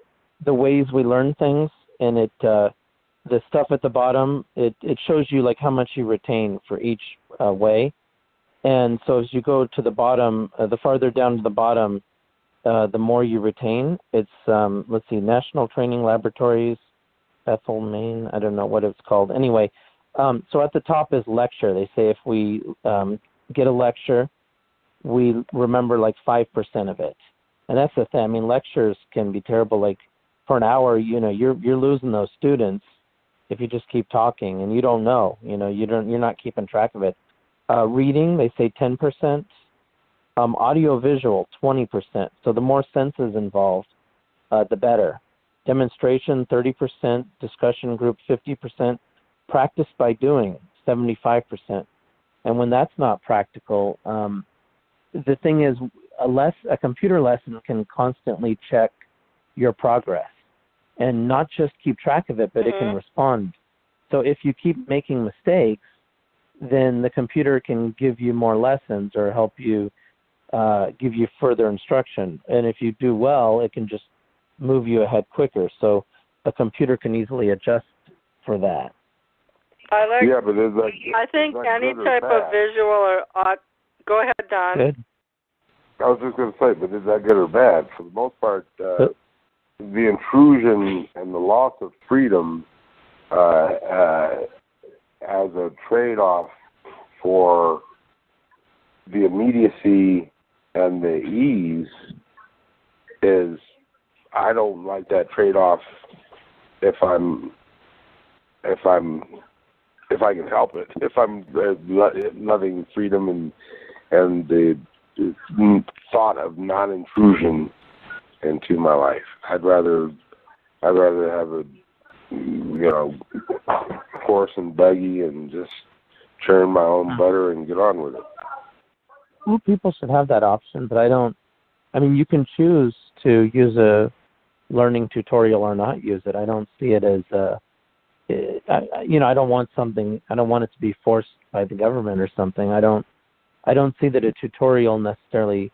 ways we learn things, and the stuff at the bottom, it shows you like how much you retain for each way. And so as you go to the bottom, the farther down to the bottom, the more you retain. It's let's see, National Training Laboratories, Bethel, Maine. I don't know what it's called. Anyway, so at the top is lecture. They say if we get a lecture, we remember like 5% of it. And that's the thing. I mean, lectures can be terrible. Like for an hour, you know, you're losing those students if you just keep talking and you don't know. You know, you're not keeping track of it. Reading, they say 10%. Audio visual, 20%. So the more senses involved, the better. Demonstration, 30%. Discussion group, 50%. Practice by doing, 75%. And when that's not practical, the thing is, a computer lesson can constantly check your progress and not just keep track of it, but it can respond. So if you keep making mistakes, then the computer can give you more lessons or help you give you further instruction. And if you do well, it can just move you ahead quicker. So a computer can easily adjust for that. I think any type of visual or go ahead, Don. Good. I was just going to say, but is that good or bad? For the most part, the intrusion and the loss of freedom as a trade-off for the immediacy and the ease is, I don't like that trade-off if I can help it. If I'm loving freedom and the thought of non-intrusion into my life, I'd rather have a horse and buggy and just churn my own butter and get on with it. Well, people should have that option, but I mean, you can choose to use a learning tutorial or not use it. I don't see it as I don't want it to be forced by the government or something. I don't see that a tutorial necessarily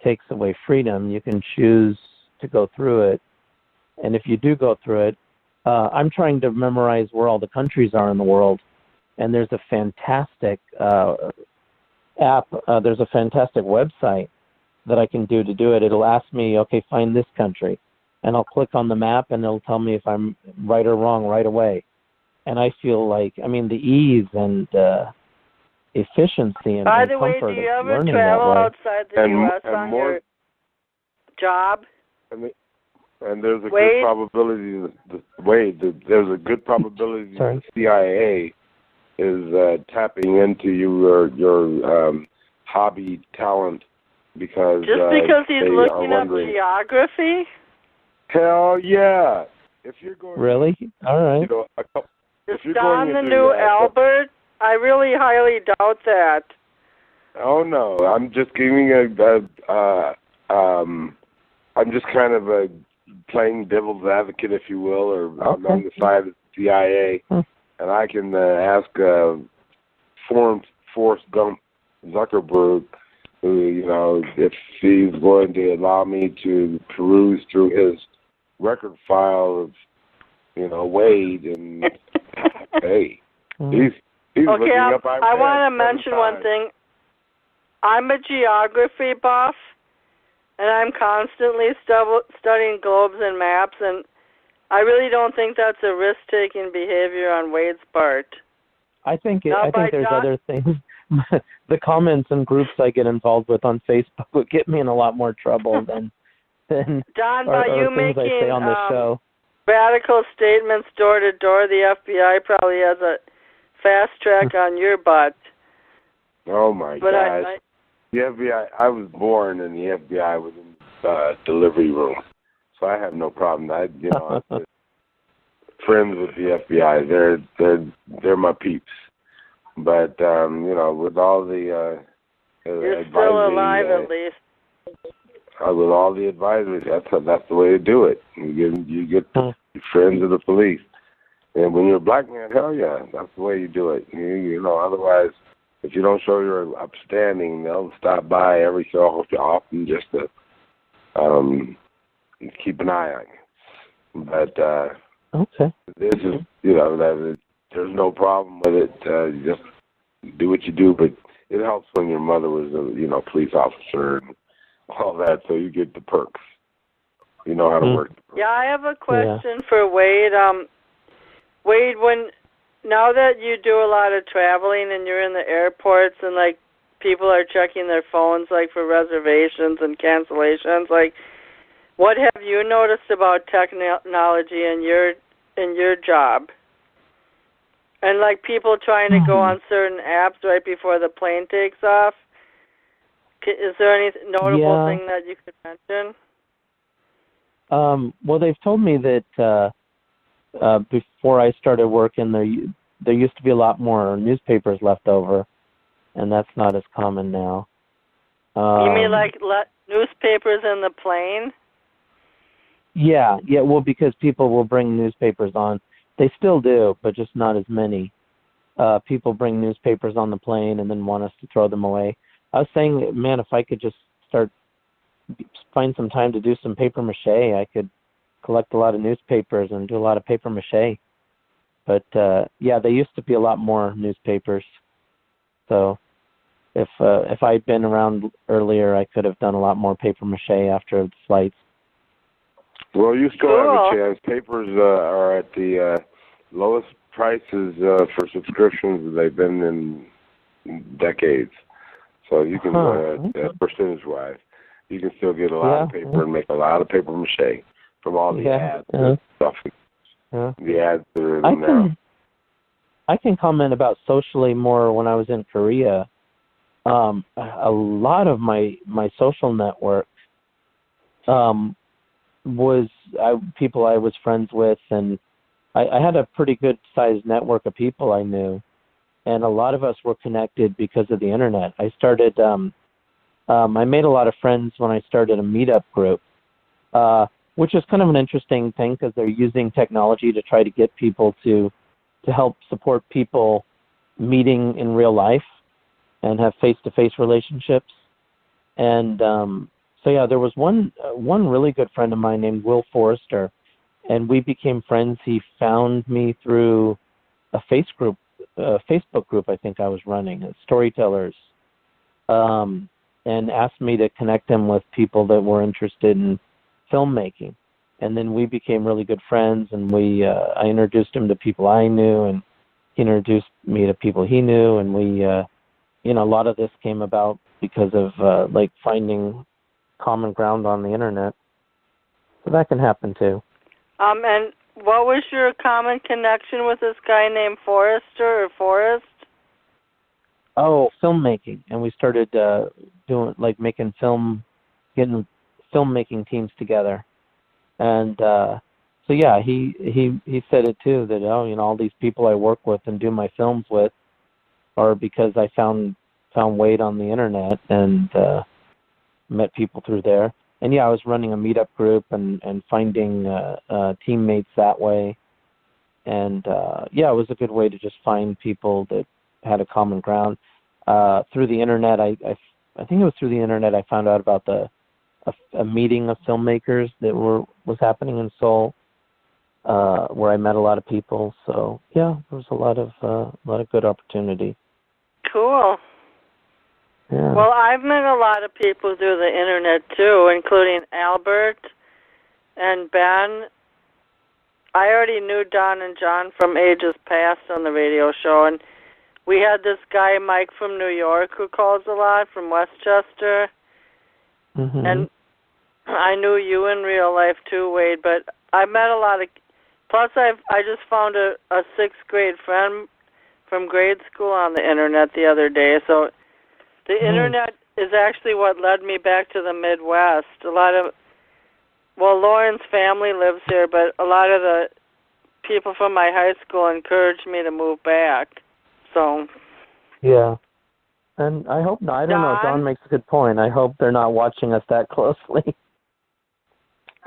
takes away freedom. You can choose to go through it. And if you do go through it, I'm trying to memorize where all the countries are in the world. And there's a fantastic app. There's a fantastic website that I can do it. It'll ask me, okay, find this country. And I'll click on the map, and it'll tell me if I'm right or wrong right away. And I feel like, I mean, the ease and efficiency and By the way, comfort do you of ever learning travel that way. outside the U.S. on your job? And there's a good probability there's a good probability the CIA is tapping into your hobby talent because because he's looking up geography. Hell yeah! If you're going, really, all right. You know, is Don the new Albert? I really highly doubt that. Oh no, I'm just giving I'm just kind of playing devil's advocate, if you will, or I'm on the side of the CIA, and I can ask Forrest Gump Zuckerberg, who, you know, if he's going to allow me to peruse through his record file of, you know, Wade, and hey, he's looking up. I want to mention one thing. I'm a geography buff, and I'm constantly studying globes and maps, and I really don't think that's a risk-taking behavior on Wade's part. I think there's other things. The comments and groups I get involved with on Facebook would get me in a lot more trouble than Don, or by you things I say on the show. Radical statements door to door, the FBI probably has a fast track on your butt. Oh my gosh. The FBI, I was born and the FBI was in the delivery room. So I have no problem. I'm friends with the FBI. They're my peeps. But you know, with all the you're still alive at least. With all the advisories, that's the way to do it. You get friends of the police. And when you're a black man, hell yeah, that's the way you do it. You know, otherwise, if you don't show you're upstanding, they'll stop by every so often just to keep an eye on you. But this is, you know, there's no problem with it. You just do what you do, but it helps when your mother was a, you know, police officer and all that, so you get the perks. You know how to work the perks. Yeah, I have a question for Wade. Wade, now that you do a lot of traveling and you're in the airports and, like, people are checking their phones, like, for reservations and cancellations, like, what have you noticed about technology in your job? And, like, people trying to go on certain apps right before the plane takes off? Is there any notable thing that you could mention? Well, they've told me that before I started working, there used to be a lot more newspapers left over, and that's not as common now. You mean like newspapers in the plane? Yeah. Well, because people will bring newspapers on. They still do, but just not as many. People bring newspapers on the plane and then want us to throw them away. I was saying, man, if I could just find some time to do some paper mache, I could collect a lot of newspapers and do a lot of paper mache. But yeah, there used to be a lot more newspapers. So if I'd been around earlier, I could have done a lot more paper mache after the flights. Well, you still have a chance. Papers are at the lowest prices for subscriptions they've been in decades. So you can, percentage-wise, you can still get a lot of paper and make a lot of paper mache from all the ads and stuff. The ads that are in there. I can comment about socially more when I was in Korea. A lot of my social network was people I was friends with, and I had a pretty good sized network of people I knew, and a lot of us were connected because of the internet. I started, I made a lot of friends when I started a Meetup group, which is kind of an interesting thing because they're using technology to try to get people to help support people meeting in real life and have face-to-face relationships. And So yeah, there was one really good friend of mine named Will Forrester, and we became friends. He found me through a Facebook group I think I was running, storytellers, and asked me to connect him with people that were interested in filmmaking. And then we became really good friends, and I introduced him to people I knew, and he introduced me to people he knew, and we, a lot of this came about because of like finding common ground on the internet. So that can happen too. And what was your common connection with this guy named Forrester or Forrest? Oh, filmmaking, and we started making film, getting filmmaking teams together, and so yeah, he said it too, that all these people I work with and do my films with are because I found Wade on the internet and met people through there. And yeah, I was running a Meetup group and finding teammates that way, and yeah, it was a good way to just find people that had a common ground. Through the internet, I think it was through the internet I found out about a meeting of filmmakers that was happening in Seoul, where I met a lot of people. So yeah, there was a lot of good opportunity. Cool. Yeah. Well, I've met a lot of people through the internet too, including Albert and Ben. I already knew Don and John from ages past on the radio show, and we had this guy, Mike, from New York, who calls a lot, from Westchester. Mm-hmm. And I knew you in real life too, Wade, but I met a lot of... Plus, I just found a sixth grade friend from grade school on the internet the other day. So the internet is actually what led me back to the Midwest. Lauren's family lives here, but a lot of the people from my high school encouraged me to move back. So. Yeah. And I hope not. I don't know. Don makes a good point. I hope they're not watching us that closely.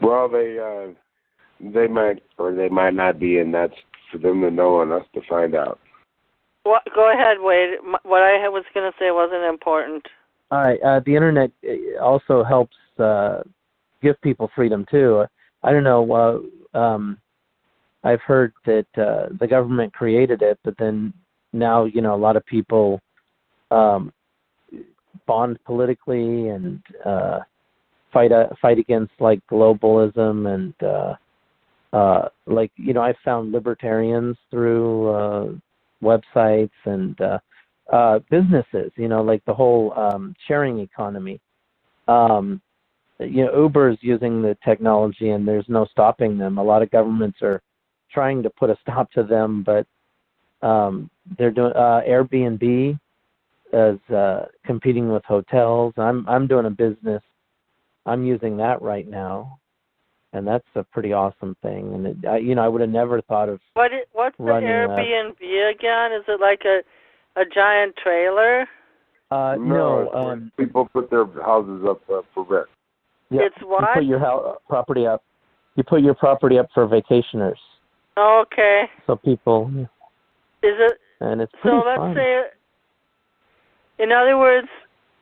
Well, they might or they might not be, and that's for them to know and us to find out. Well, go ahead, Wade. What I was going to say wasn't important. All right. The internet also helps give people freedom too. I don't know. I've heard that the government created it, but then now a lot of people bond politically and fight against like globalism and I found libertarians through websites and businesses, like the whole sharing economy. Uber's using the technology and there's no stopping them. A lot of governments are trying to put a stop to them, but they're doing Airbnb is competing with hotels. I'm doing a business. I'm using that right now, and that's a pretty awesome thing. And I would have never thought of what's the Airbnb again? Is it like a giant trailer? No. People put their houses up for rent. Yeah, it's what? You put your property up. You put your property up for vacationers. Oh, okay. So people. Is it? And it's pretty fun. So let's say, in other words,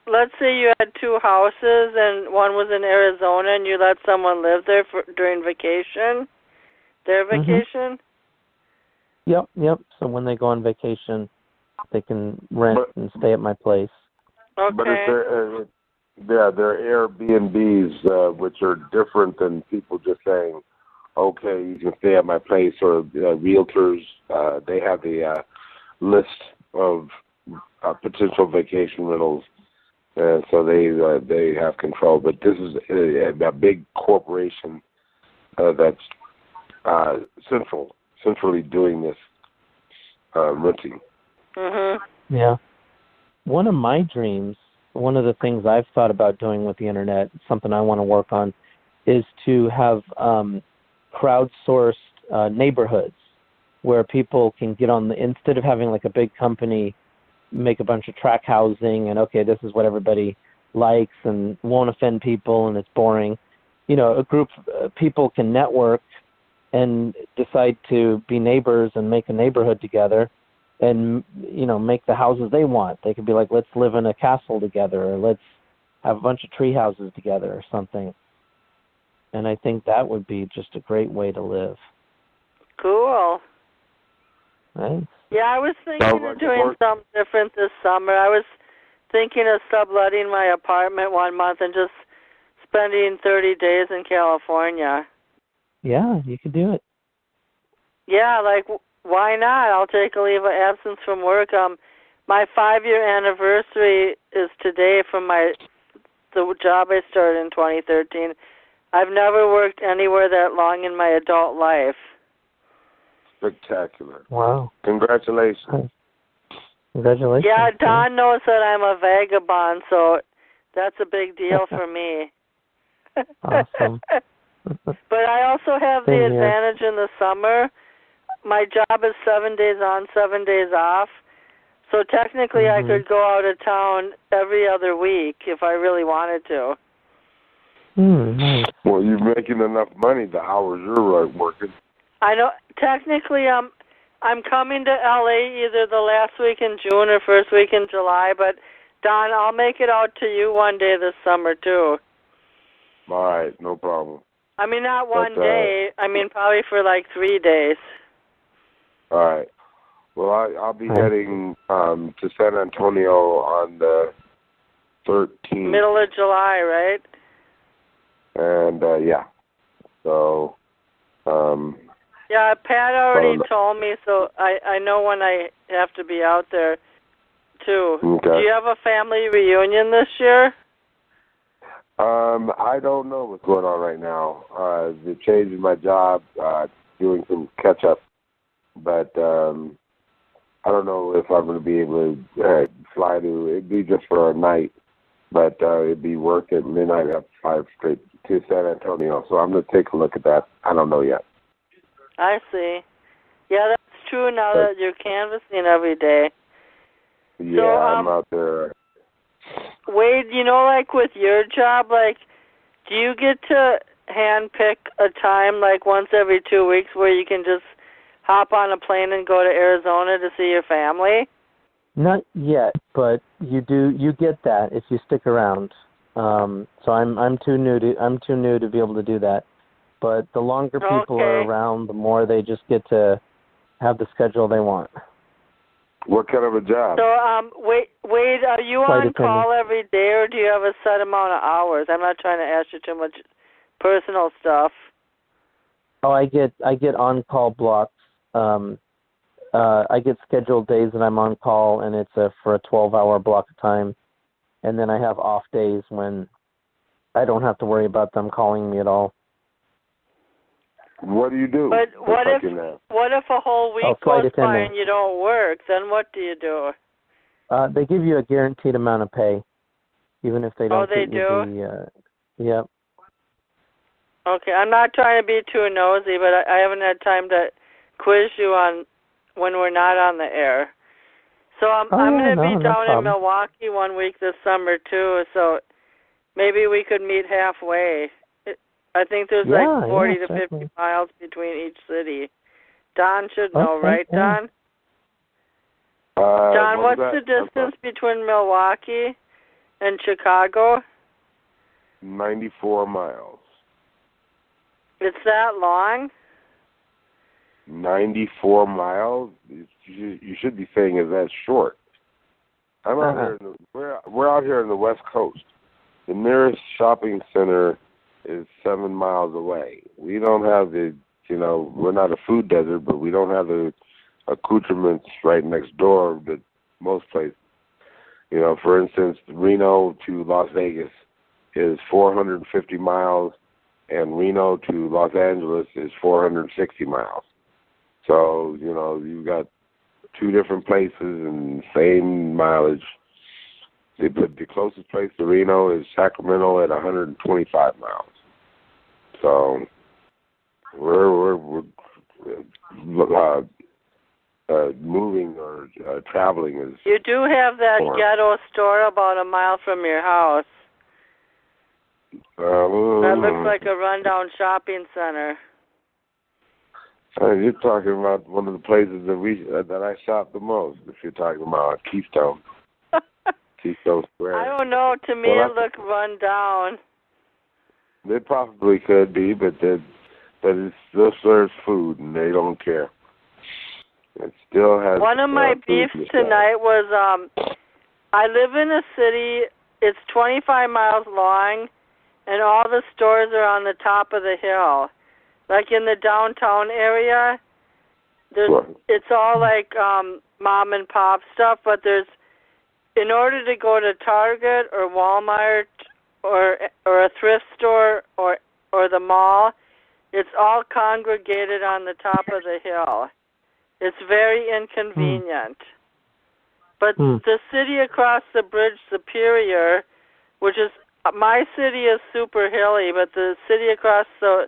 let's say you had two houses and one was in Arizona and you let someone live there during vacation, their vacation? Mm-hmm. Yep. So when they go on vacation, they can rent and stay at my place. Okay. But there are Airbnbs, which are different than people just saying, okay, you can stay at my place, or realtors, they have the list of potential vacation rentals, so they have control. But this is a big corporation that's centrally doing this renting. Mm-hmm. Yeah. One of my dreams, one of the things I've thought about doing with the internet, something I want to work on, is to have crowdsourced neighborhoods where people can get on instead of having like a big company make a bunch of track housing and okay, this is what everybody likes and won't offend people and it's boring. A group of people can network and decide to be neighbors and make a neighborhood together and make the houses they want. They could be like, let's live in a castle together, or let's have a bunch of tree houses together or something. And I think that would be just a great way to live. Cool. Right? Yeah, I was thinking of doing something different this summer. I was thinking of subletting my apartment 1 month and just spending 30 days in California. Yeah, you could do it. Yeah, like, why not? I'll take a leave of absence from work. My 5-year anniversary is today from the job I started in 2013. I've never worked anywhere that long in my adult life. Spectacular. Wow. Congratulations. Congratulations. Yeah, Don knows that I'm a vagabond, so that's a big deal for me. Awesome. But I also have the advantage in the summer. My job is 7 days on, 7 days off. So technically I could go out of town every other week if I really wanted to. Nice. Well, you're making enough money the hours you're working. I know. Technically, I'm coming to LA either the last week in June or first week in July. But Don, I'll make it out to you one day this summer too. All right, no problem. I mean, not one day. I mean, probably for like 3 days. All right. Well, I'll be heading to San Antonio on the 13th. Middle of July, right? And yeah, so. Yeah, Pat already told me, so I know when I have to be out there too. Okay. Do you have a family reunion this year? I don't know what's going on right now. The change in my job, doing some catch up, but I don't know if I'm going to be able to fly to. It'd be just for a night, but it'd be work at midnight at 5 straight to San Antonio. So I'm going to take a look at that. I don't know yet. I see. Yeah, that's true now that you're canvassing every day. Yeah, so, I'm out there. Wade, like with your job, like, do you get to hand pick a time, like once every 2 weeks, where you can just hop on a plane and go to Arizona to see your family? Not yet, but you get that if you stick around. So I'm too new to be able to do that. But the longer people are around, the more they just get to have the schedule they want. What kind of a job? So, Wade, are you on call every day, or do you have a set amount of hours? I'm not trying to ask you too much personal stuff. Oh, I get on call blocks. I get scheduled days that I'm on call, and it's for a 12-hour block of time. And then I have off days when I don't have to worry about them calling me at all. What do you do? But what if a whole week goes by and you don't work? Then what do you do? They give you a guaranteed amount of pay, even if they don't. Oh, they do? Yep. Okay, I'm not trying to be too nosy, but I haven't had time to quiz you on when we're not on the air. So I'm going to be down in Milwaukee 1 week this summer too, so maybe we could meet halfway. I think there's 40 to 50 miles between each city. Don should know, right, Don? Don, what's the distance between Milwaukee and Chicago? 94 miles. It's that long? 94 miles? You should be saying is that short. I'm out here. We're out here in the West Coast. The nearest shopping center is 7 miles away. We don't have we're not a food desert, but we don't have the accoutrements right next door that most places. For instance, Reno to Las Vegas is 450 miles, and Reno to Los Angeles is 460 miles. So, you've got two different places and same mileage. The closest place to Reno is Sacramento at 125 miles. So we're moving or traveling is. You do have that ghetto store about a mile from your house. That looks like a rundown shopping center. You're talking about one of the places that I shop the most. If you're talking about Keystone. Seashell Square. I don't know. To me, it looked run down. They probably could be, but it still serves food, and they don't care. It still has. One of my beefs tonight was I live in a city. It's 25 miles long, and all the stores are on the top of the hill. Like in the downtown area, it's all like mom and pop stuff, but in order to go to Target or Walmart or a thrift store or the mall, it's all congregated on the top of the hill. It's very inconvenient. But the city across the bridge, Superior, which is, my city is super hilly, but the city across the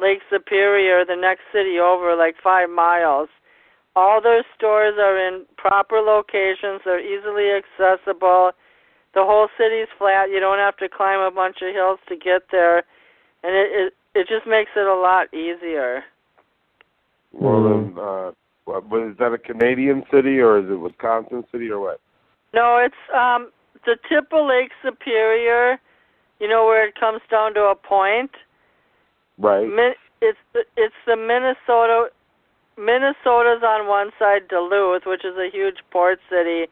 Lake Superior, the next city over, like 5 miles, all their stores are in proper locations. They're easily accessible. The whole city's flat. You don't have to climb a bunch of hills to get there. And it just makes it a lot easier. Well, then, is that a Canadian city, or is it Wisconsin city, or what? No, it's the tip of Lake Superior, where it comes down to a point. Right. It's the Minnesota. Minnesota's on one side, Duluth, which is a huge port city,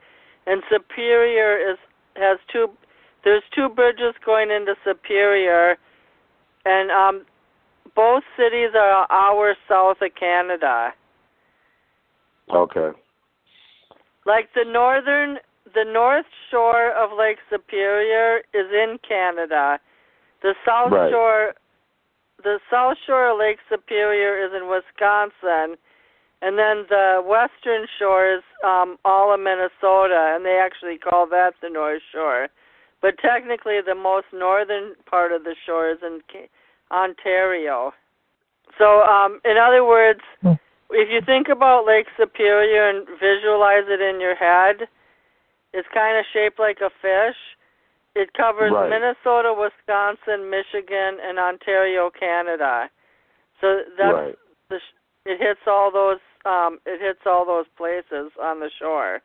and Superior has two. There's 2 bridges going into Superior, and both cities are an hour south of Canada. Okay. Like the north shore of Lake Superior is in Canada. The south shore of Lake Superior is in Wisconsin, and then the western shore is all of Minnesota, and they actually call that the North Shore. But technically, the most northern part of the shore is in Ontario. So, in other words, if you think about Lake Superior and visualize it in your head, it's kind of shaped like a fish. It covers Minnesota, Wisconsin, Michigan, and Ontario, Canada. So that's it hits all those. It hits all those places on the shore.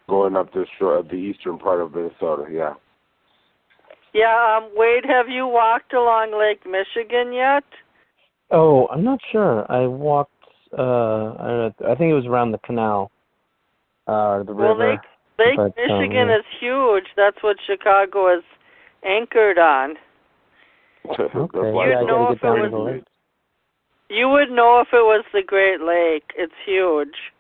Going up the shore, the eastern part of Minnesota, yeah. Yeah, Wade, have you walked along Lake Michigan yet? Oh, I'm not sure. I walked. I think it was around the canal, the river. Well, Lake Michigan is huge. That's what Chicago is anchored on. Okay. You would know if it was the Great Lake. It's huge.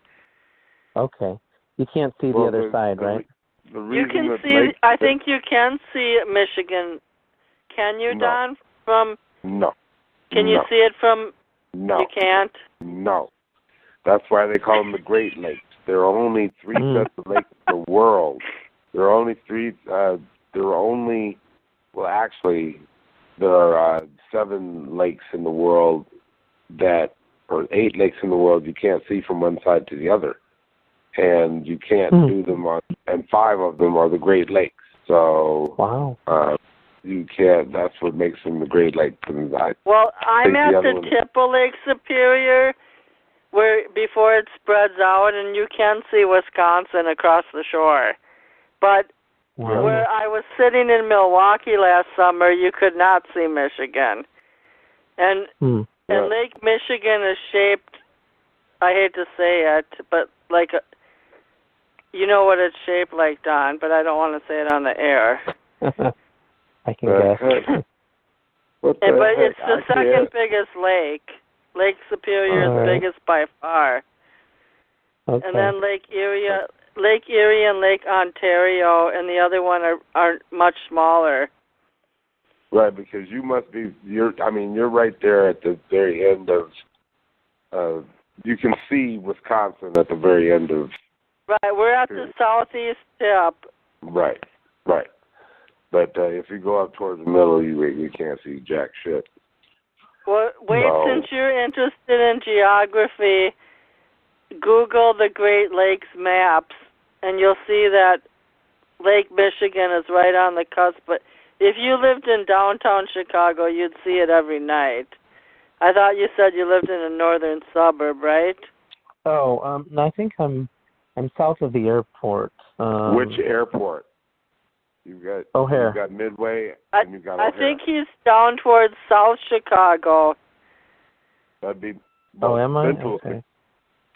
Okay. You can't see the other side, right? You can see. I think you can see Michigan. Can you, Don? No. Can you see it from? No. You can't. No. That's why they call them the Great Lakes. There are only 3 sets of lakes in the world. There are only 3. Well, actually, there are 7 lakes in the world or 8 lakes in the world you can't see from one side to the other, and you can't do them and 5 of them are the Great Lakes. So, you can't. That's what makes them the Great Lakes. Well, I'm at the tip of Lake Superior, where before it spreads out, and you can see Wisconsin across the shore. But where I was sitting in Milwaukee last summer, you could not see Michigan. And Lake Michigan is shaped, I hate to say it, but like you know what it's shaped like, Don, but I don't want to say it on the air. I can guess. But it's the second biggest lake. Lake Superior is biggest by far. Okay. And then Lake Erie and Lake Ontario and the other one are much smaller. Right, because you're right there at the very end of you can see Wisconsin at the very end of. Right, we're at the southeast tip. Right. But if you go up towards the middle, you can't see jack shit. Well, since you're interested in geography, Google the Great Lakes maps, and you'll see that Lake Michigan is right on the cusp. But if you lived in downtown Chicago, you'd see it every night. I thought you said you lived in a northern suburb, right? Oh, I think I'm south of the airport. Which airport? You've got O'Hare. You've got Midway, and you've got O'Hare. I think he's down towards South Chicago. That'd be am I? Central, Okay.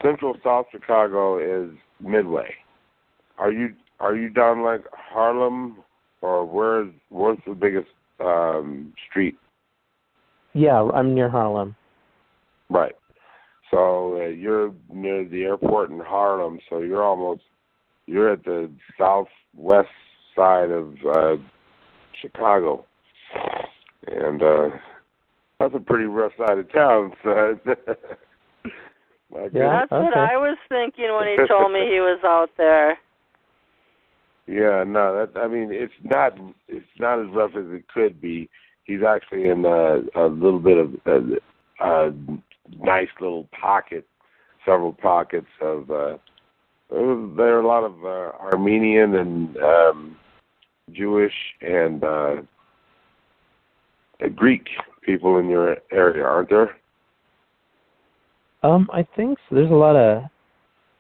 Central South Chicago is Midway. Are you down like Harlem, or where's the biggest street? Yeah, I'm near Harlem. Right. So you're near the airport in Harlem, so you're at the southwest side of Chicago, and that's a pretty rough side of town. So Yeah, that's what I was thinking when he told me he was out there. Yeah, no, it's not as rough as it could be. He's actually in a little bit of a nice little pocket, several pockets of. There are a lot of Armenian and Jewish and Greek people in your area, aren't there? I think so. There's a lot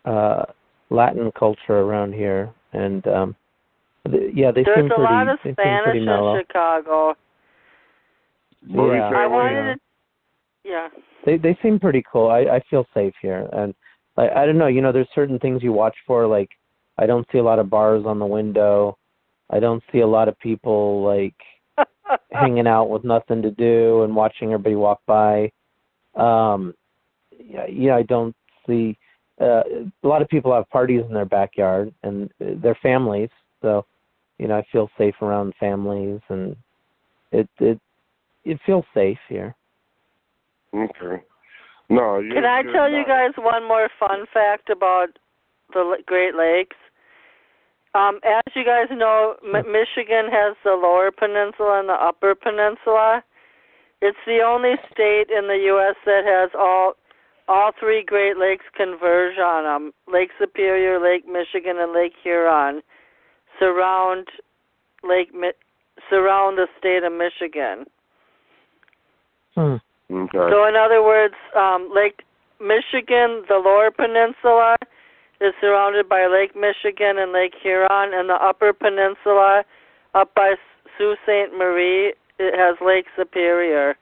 of Latin culture around here, and they There's seem pretty. a lot of they seem Spanish pretty mellow. in Chicago. Yeah. I wanted to. Yeah. They seem pretty cool. I feel safe here, and I don't know. There's certain things you watch for. Like, I don't see a lot of bars on the window. I don't see a lot of people like hanging out with nothing to do and watching everybody walk by. I don't see a lot of people have parties in their backyard and their families. So, I feel safe around families, and it feels safe here. Okay. No. Can I tell you guys one more fun fact about the Great Lakes? As you guys know, Michigan has the Lower Peninsula and the Upper Peninsula. It's the only state in the U.S. that has all three Great Lakes converge on them. Lake Superior, Lake Michigan, and Lake Huron surround the state of Michigan. Okay. So in other words, Lake Michigan, the Lower Peninsula, is surrounded by Lake Michigan and Lake Huron, and the Upper Peninsula, up by Sault Ste. Marie, it has Lake Superior.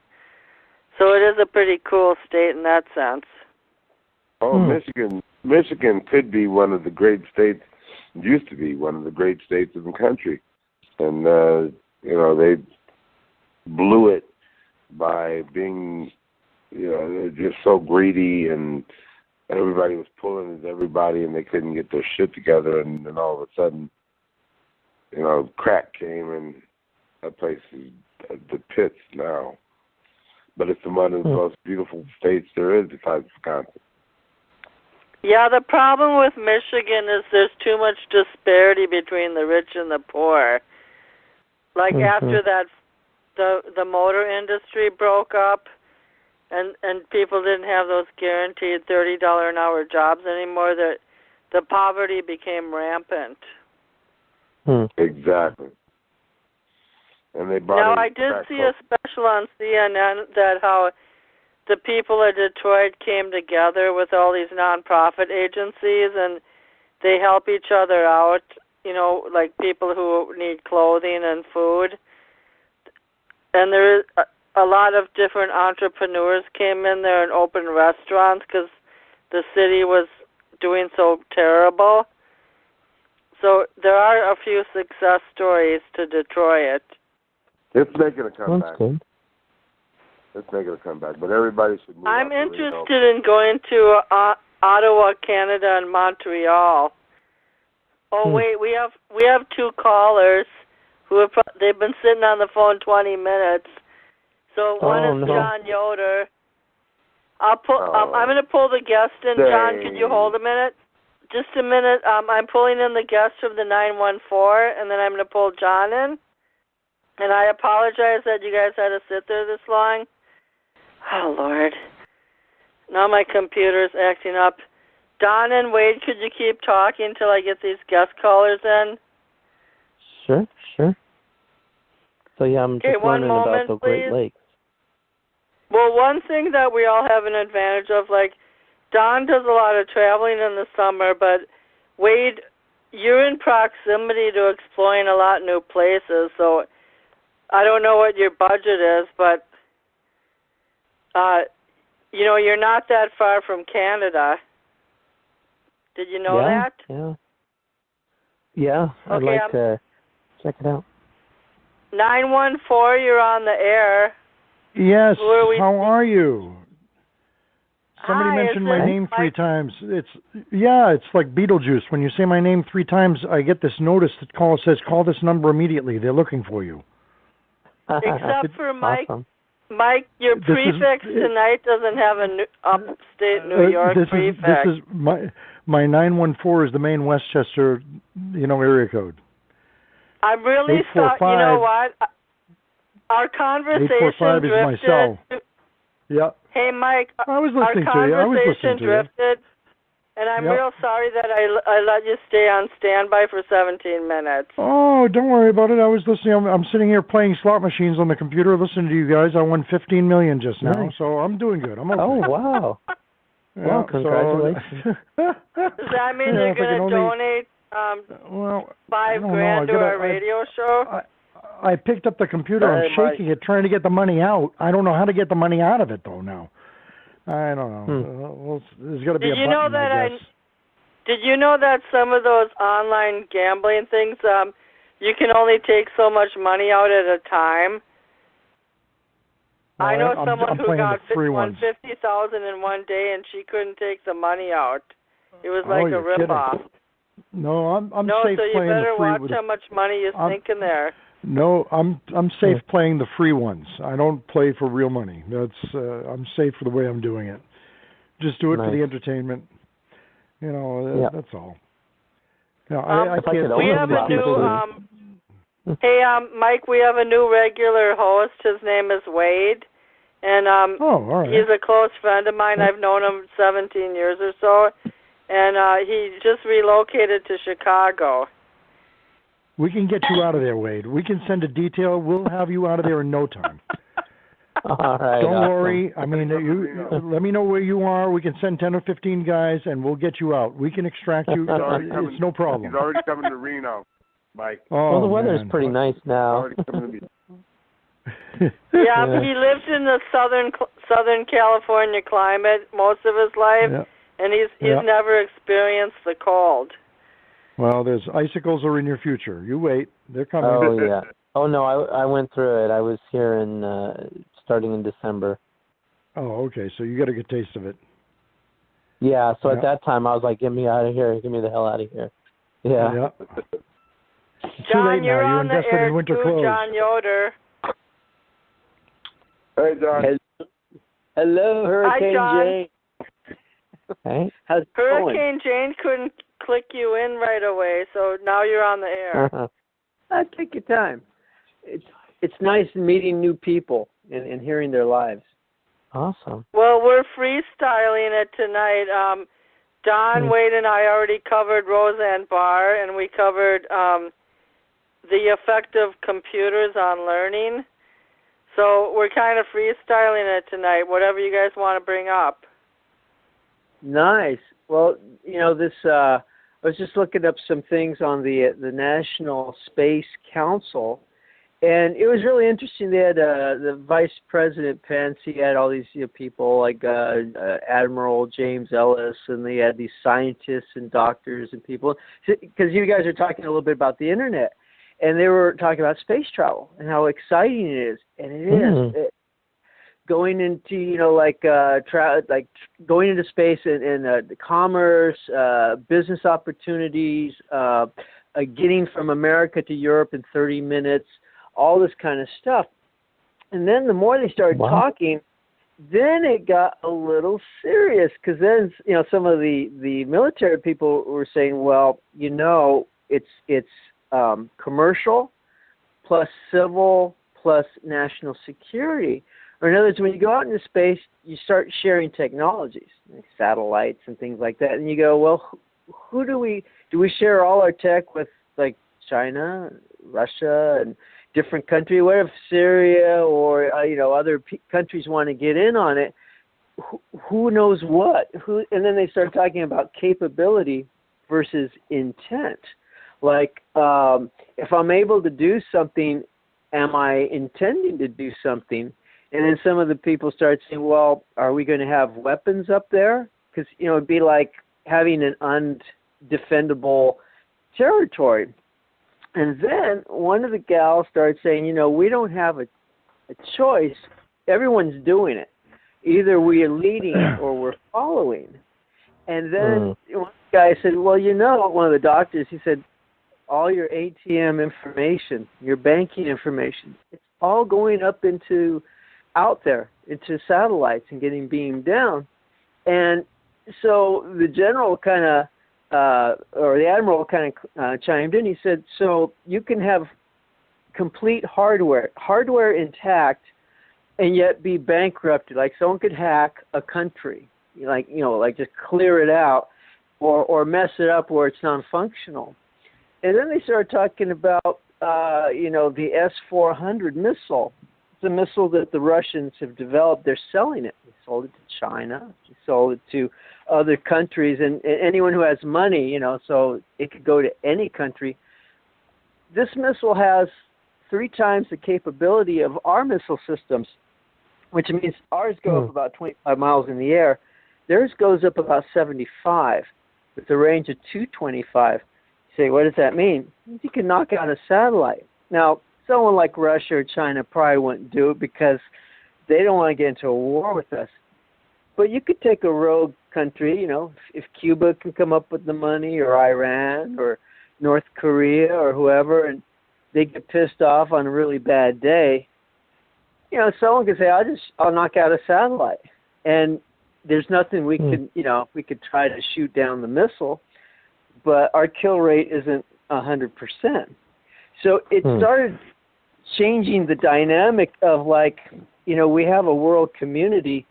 So it is a pretty cool state in that sense. Oh, Michigan could be one of the great states. Used to be one of the great states in the country, and they blew it by being, they're just so greedy, and everybody was pulling at everybody, and they couldn't get their shit together, and then all of a sudden, crack came, and that place is the pits now. But it's one of the most beautiful states there is besides Wisconsin. Yeah, the problem with Michigan is there's too much disparity between the rich and the poor. Like after that, the motor industry broke up, and people didn't have those guaranteed $30 an hour jobs anymore. The poverty became rampant. Exactly. And they brought. Now I did see a special on CNN that how the people of Detroit came together with all these nonprofit agencies, and they help each other out. Like people who need clothing and food. And there is a lot of different entrepreneurs came in there and opened restaurants because the city was doing so terrible. So there are a few success stories to Detroit. It's making a comeback. That's good. It's making a comeback, but everybody should move. I'm interested in going to Ottawa, Canada, and Montreal. Oh wait, we have two callers who they've been sitting on the phone 20 minutes. So one is John Yoder. I'm going to pull the guest in. Dang. John, could you hold a minute? Just a minute. I'm pulling in the guest from the 914, and then I'm going to pull John in. And I apologize that you guys had to sit there this long. Oh, Lord. Now my computer's acting up. Don and Wade, could you keep talking till I get these guest callers in? Sure. So, yeah, I'm just learning about the Great Lakes. Well, one thing that we all have an advantage of, like, Don does a lot of traveling in the summer, but Wade you're in proximity to exploring a lot of new places, so I don't know what your budget is, but you're not that far from Canada. Did you know that? Yeah, I'd like to check it out. 914, you're on the air. Yes, how are you? Somebody mentioned my name three Mike? times. It's like Beetlejuice. When you say my name three times, I get this notice that says, call this number immediately. They're looking for you. Except for Mike. Awesome. Mike, your prefix tonight doesn't have a upstate New York prefix. This is my 914 is the main Westchester, area code. I'm really sorry. You know what? Our conversation 845 is my cell. Yep. Hey, Mike, I was listening our to you. conversation drifted, and I'm real sorry that I let you stay on standby for 17 minutes. Oh, don't worry about it. I was listening. I'm sitting here playing slot machines on the computer, listening to you guys. I won $15 million just now, so I'm doing good. I'm okay. Oh, wow. Well, congratulations. Does that mean you're going to donate $5,000 to our radio show? I picked up the computer. I'm shaking it, trying to get the money out. I don't know how to get the money out of it, though, now. I don't know. There's got to be a button, I guess. Did you know that some of those online gambling things, you can only take so much money out at a time? I know someone who got won $50,000 in one day, and she couldn't take the money out. It was like a rip-off. No, I'm safe so you playing the better free watch how much money you sink in there. No, I'm safe playing the free ones. I don't play for real money. That's I'm safe for the way I'm doing it. Just do it for the entertainment. That's all. I can't. We have a new. Hey, Mike, we have a new regular host. His name is Wade, and all right. He's a close friend of mine. I've known him 17 years or so, and he just relocated to Chicago. We can get you out of there, Wade. We can send a detail. We'll have you out of there in no time. All right. Don't worry. I mean, let me know where you are. We can send 10 or 15 guys, and we'll get you out. We can extract you. It's no problem. He's already coming to Reno, Mike. Well, the weather's pretty nice now. He lived in the Southern California climate most of his life, and he's never experienced the cold. Well, there's icicles are in your future. You wait. They're coming. Oh, yeah. Oh, no, I went through it. I was here starting in December. Oh, okay. So you got a good taste of it. Yeah, so at that time I was like, get me out of here. Get me the hell out of here. Yeah. John, you're on the air too, John Yoder. Hey, John. Hello, Hurricane Jane. Hey. How's it going? Hurricane Jane couldn't click you in right away, so now you're on the air. Take your time. It's nice meeting new people and hearing their lives. Awesome. Well, we're freestyling it tonight. Don, Wade, and I already covered Roseanne Barr, and we covered the effect of computers on learning. So we're kind of freestyling it tonight, whatever you guys want to bring up. Nice. Well, this I was just looking up some things on the National Space Council, and it was really interesting. They had the Vice President Pence. He had all these people like Admiral James Ellis, and they had these scientists and doctors and people. Because you guys are talking a little bit about the internet, and they were talking about space travel and how exciting it is, and it is. Going into going into space and commerce, business opportunities, getting from America to Europe in 30 minutes, all this kind of stuff. And then the more they started talking, then it got a little serious, because then some of the military people were saying, well, it's commercial plus civil plus national security. Or in other words, when you go out into space, you start sharing technologies, like satellites and things like that. And you go, well, who do we share all our tech with, like China, Russia, and different countries? What if Syria or other countries want to get in on it? Who knows what? And then they start talking about capability versus intent. Like, if I'm able to do something, am I intending to do something? And then some of the people start saying, well, are we going to have weapons up there? Because, it'd be like having an undefendable territory. And then one of the gals started saying, we don't have a choice. Everyone's doing it. Either we are leading or we're following. And then one guy said, well, one of the doctors, he said, all your ATM information, your banking information, it's all going up out there into satellites and getting beamed down. And so the general kind of, or the admiral kind of chimed in. He said, so you can have complete hardware intact, and yet be bankrupted. Like someone could hack a country, like just clear it out, or mess it up where it's non-functional. And then they started talking about, the S-400 missile. It's a missile that the Russians have developed. They're selling it. They sold it to China. They sold it to other countries, and anyone who has money, so it could go to any country. This missile has 3 times the capability of our missile systems, which means ours go up about 25 miles in the air. Theirs goes up about 75 with a range of 225. Say, what does that mean? It means you can knock out a satellite. Now, someone like Russia or China probably wouldn't do it because they don't want to get into a war with us. But you could take a rogue country, if Cuba can come up with the money, or Iran, or North Korea, or whoever, and they get pissed off on a really bad day, someone could say, I'll knock out a satellite. And there's nothing we can, we could try to shoot down the missile, but our kill rate isn't 100%. So it started changing the dynamic of we have a world community,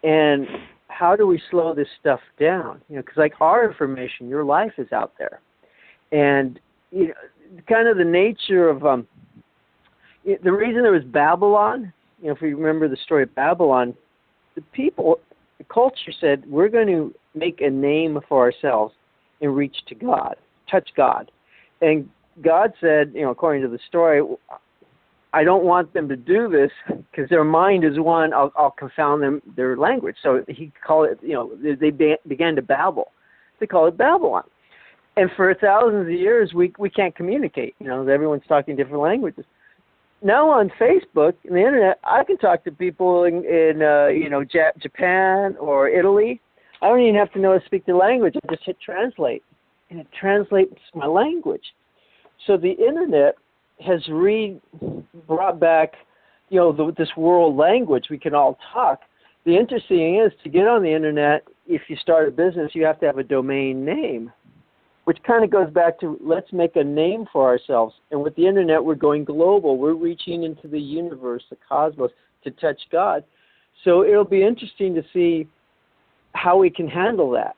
and how do we slow this stuff down? Because our information, your life is out there. And, kind of the nature of, the reason there was Babylon, if you remember the story of Babylon, the culture said, we're going to make a name for ourselves and reach to God, touch God. And God said, according to the story, I don't want them to do this because their mind is one. I'll confound their language. So he called it, they began to babble. They call it Babylon. And for thousands of years, we can't communicate. Everyone's talking different languages. Now on Facebook and the internet, I can talk to people in Japan or Italy. I don't even have to know how to speak the language. I just hit translate, and it translates my language. So the internet has brought back, this world language. We can all talk. The interesting thing is, to get on the internet, if you start a business, you have to have a domain name, which kind of goes back to let's make a name for ourselves. And with the internet, we're going global. We're reaching into the universe, the cosmos, to touch God. So it'll be interesting to see how we can handle that.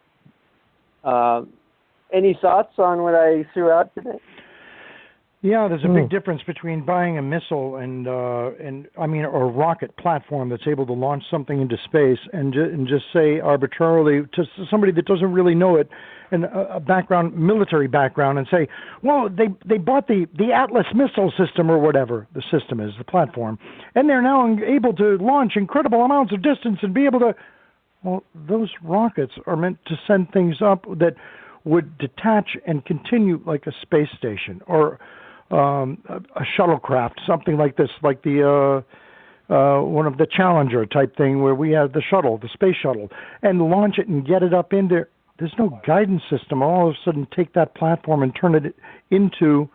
Any thoughts on what I threw out today? Yeah, there's a big difference between buying a missile and or a rocket platform that's able to launch something into space and just say arbitrarily to somebody that doesn't really know it, and a military background, and say, well, they bought the Atlas missile system or whatever the system is, the platform, and they're now able to launch incredible amounts of distance and be able to. Well, those rockets are meant to send things up that would detach and continue like a space station or a shuttlecraft, something like this, like the one of the Challenger type thing where we have the shuttle, the space shuttle, and launch it and get it up in there. There's no guidance system. All of a sudden take that platform and turn it into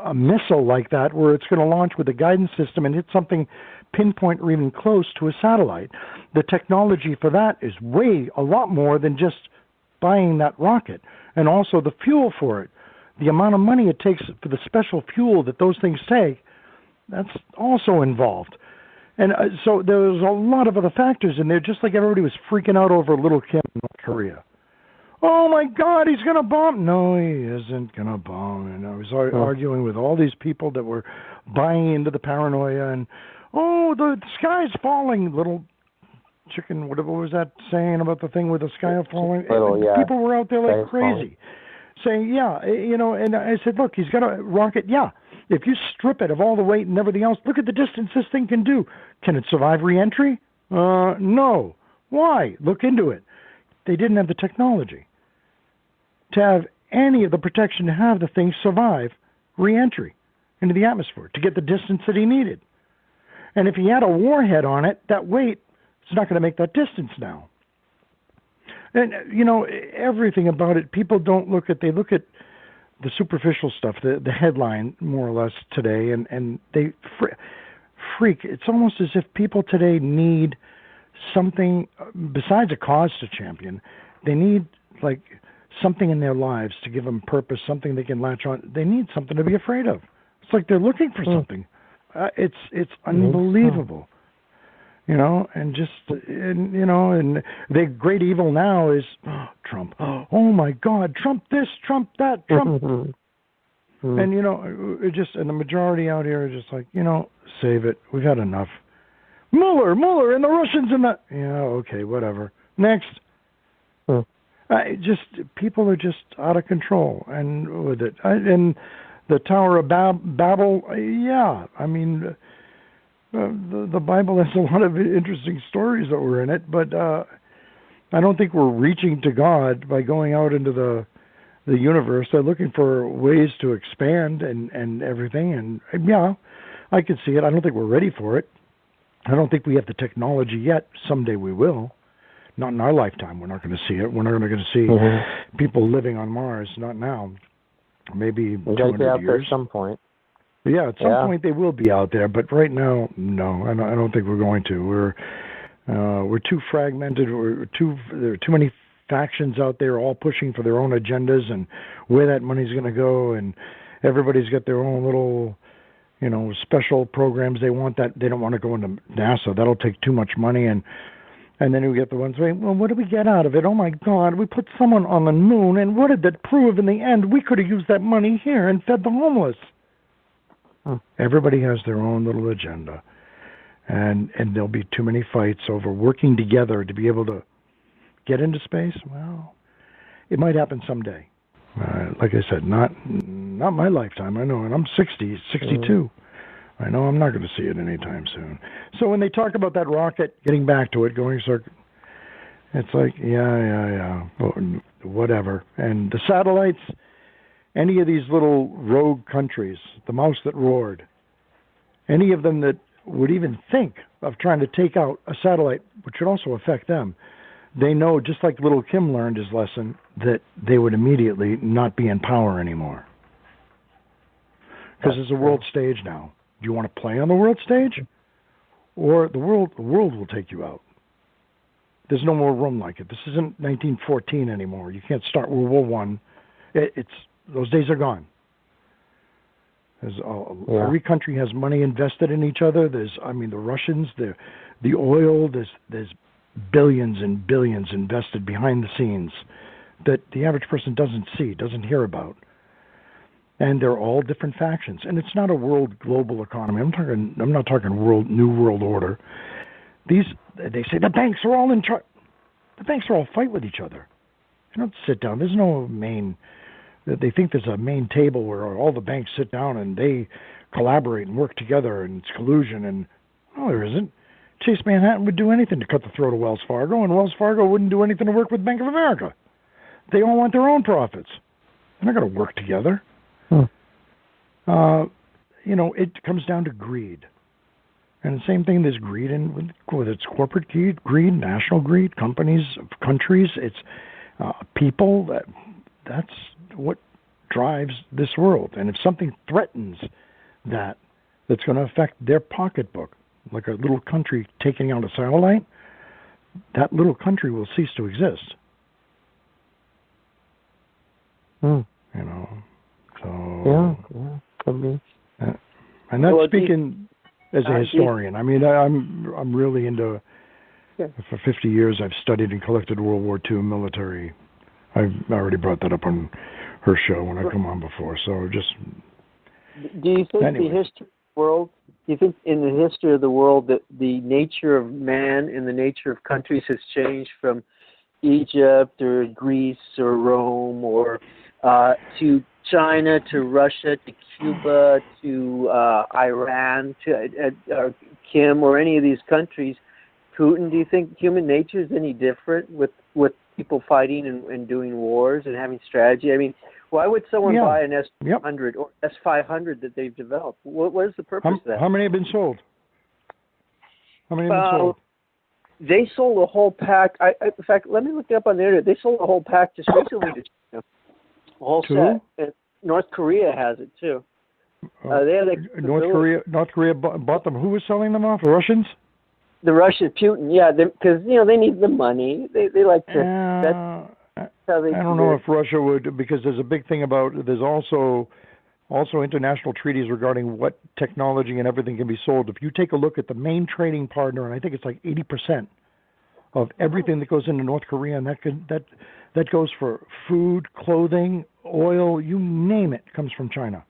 a missile like that where it's going to launch with a guidance system and hit something pinpoint or even close to a satellite. The technology for that is a lot more than just buying that rocket, and also the fuel for it. The amount of money it takes for the special fuel that those things take, that's also involved. And so there's a lot of other factors in there, just like everybody was freaking out over little Kim in North Korea. Oh, my God, he's going to bomb. No, he isn't going to bomb. And I was arguing with all these people that were buying into the paranoia and, the sky's falling. Little chicken, whatever was that saying about the thing with the sky falling? Yeah. People were out there like crazy saying, and I said, look, he's got a rocket. Yeah. If you strip it of all the weight and everything else, look at the distance this thing can do. Can it survive re-entry? No. Why? Look into it. They didn't have the technology to have any of the protection to have the thing survive re-entry into the atmosphere to get the distance that he needed. And if he had a warhead on it, that weight is not going to make that distance now. And, everything about it, people don't look at, they look at the superficial stuff, the headline, more or less, today, and they freak. It's almost as if people today need something, besides a cause to champion, they need, like, something in their lives to give them purpose, something they can latch on. They need something to be afraid of. It's like they're looking for something. It's unbelievable, and the great evil now is Trump. Oh my God, Trump this, Trump that, Trump. And and the majority out here are just like, save it. We've had enough. Mueller, and the Russians and the okay, whatever. Next. People are just out of control, and with it, and the Tower of Babel. I mean, the Bible has a lot of interesting stories that were in it, but I don't think we're reaching to God by going out into the universe. They're looking for ways to expand and everything, and I can see it. I don't think we're ready for it. I don't think we have the technology yet. Someday we will. Not in our lifetime. We're not going to see it. We're not going to see people living on Mars. Not now. Maybe 200 be out years. There at some point. Yeah, at some point they will be out there. But right now, no. I don't think we're going to. We're too fragmented. There are too many factions out there, all pushing for their own agendas and where that money's going to go. And everybody's got their own little, special programs they want. That they don't want to go into NASA. That'll take too much money. And then we get the ones saying, well, what do we get out of it? Oh, my God, we put someone on the moon, and what did that prove in the end? We could have used that money here and fed the homeless. Everybody has their own little agenda, and there'll be too many fights over working together to be able to get into space. Well, it might happen someday. Like I said, not my lifetime, I know, and I'm 62. I know I'm not going to see it anytime soon. So when they talk about that rocket, getting back to it, going circuit, it's like, whatever. And the satellites, any of these little rogue countries, the mouse that roared, any of them that would even think of trying to take out a satellite, which would also affect them, they know, just like little Kim learned his lesson, that they would immediately not be in power anymore. Because there's a world stage now. Do you want to play on the world stage, or the world will take you out? There's no more room like it. This isn't 1914 anymore. You can't start World War I. It's those days are gone. Every country has money invested in each other. The Russians, the oil. There's billions and billions invested behind the scenes that the average person doesn't see, doesn't hear about. And they're all different factions. And it's not a world global economy. I'm not talking new world order. They say the banks are all in charge. The banks are all fight with each other. They don't sit down. There's no main. They think there's a main table where all the banks sit down and they collaborate and work together and it's collusion. And no, there isn't. Chase Manhattan would do anything to cut the throat of Wells Fargo, and Wells Fargo wouldn't do anything to work with Bank of America. They all want their own profits. They're not going to work together. It comes down to greed. And the same thing, there's greed whether it's corporate greed, national greed, companies, countries, it's people. That's what drives this world. And if something threatens that's going to affect their pocketbook, like a little country taking out a satellite, that little country will cease to exist. So could be. And that's speaking as a historian. I'm really into. For 50 years, I've studied and collected World War II military. I've already brought that up on her show when I come on before. So just. Do you think the history of the world you think in the history of the world that the nature of man and the nature of countries has changed from Egypt or Greece or Rome or to China to Russia to Cuba to Iran to Kim or any of these countries? Putin, do you think human nature is any different with people fighting and doing wars and having strategy? I mean, why would someone buy an S-100 or S-500 that they've developed? What is the purpose of that? How many have been sold? They sold a whole pack. In fact, let me look it up on the internet. They sold a whole pack just recently to China. A whole set. And North Korea has it too. They have North Korea bought them. Who was selling them off? The Russians? The Russian Putin, because they need the money. They like to. That's how they. I don't know if Russia would, because there's a big thing about. There's also international treaties regarding what technology and everything can be sold. If you take a look at the main trading partner, and I think it's like 80% of everything that goes into North Korea, and that goes for food, clothing, oil, you name it, comes from China.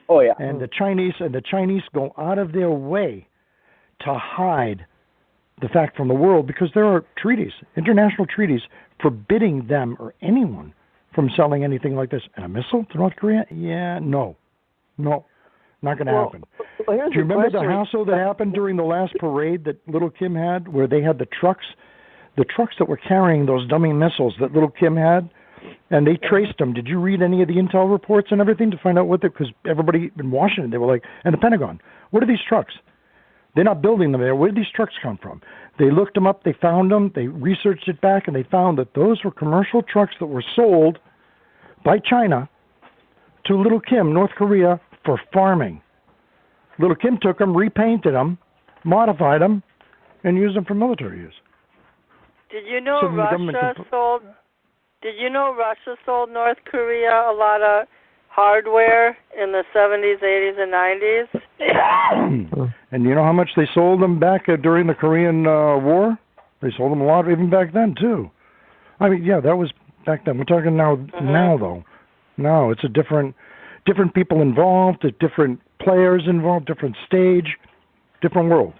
Oh yeah. And the Chinese go out of their way to hide the fact from the world, because there are treaties, international treaties, forbidding them or anyone from selling anything like this. And a missile to North Korea? Yeah, no, not going to happen. Well, do you remember the hassle that happened during the last parade that Little Kim had, where they had the trucks that were carrying those dummy missiles that Little Kim had, and they traced them? Did you read any of the intel reports and everything to find out because everybody in Washington, they were like, and the Pentagon, what are these trucks? They're not building them there. Where did these trucks come from? They looked them up. They found them. They researched it back, and they found that those were commercial trucks that were sold by China to Little Kim, North Korea, for farming. Little Kim took them, repainted them, modified them, and used them for military use. Did you know Russia sold North Korea a lot of hardware in the 70s, 80s, and 90s? And you know how much they sold them back during the Korean War? They sold them a lot even back then, too. I mean, yeah, that was back then. We're talking now, though. Now it's a different people involved, different players involved, different stage, different world.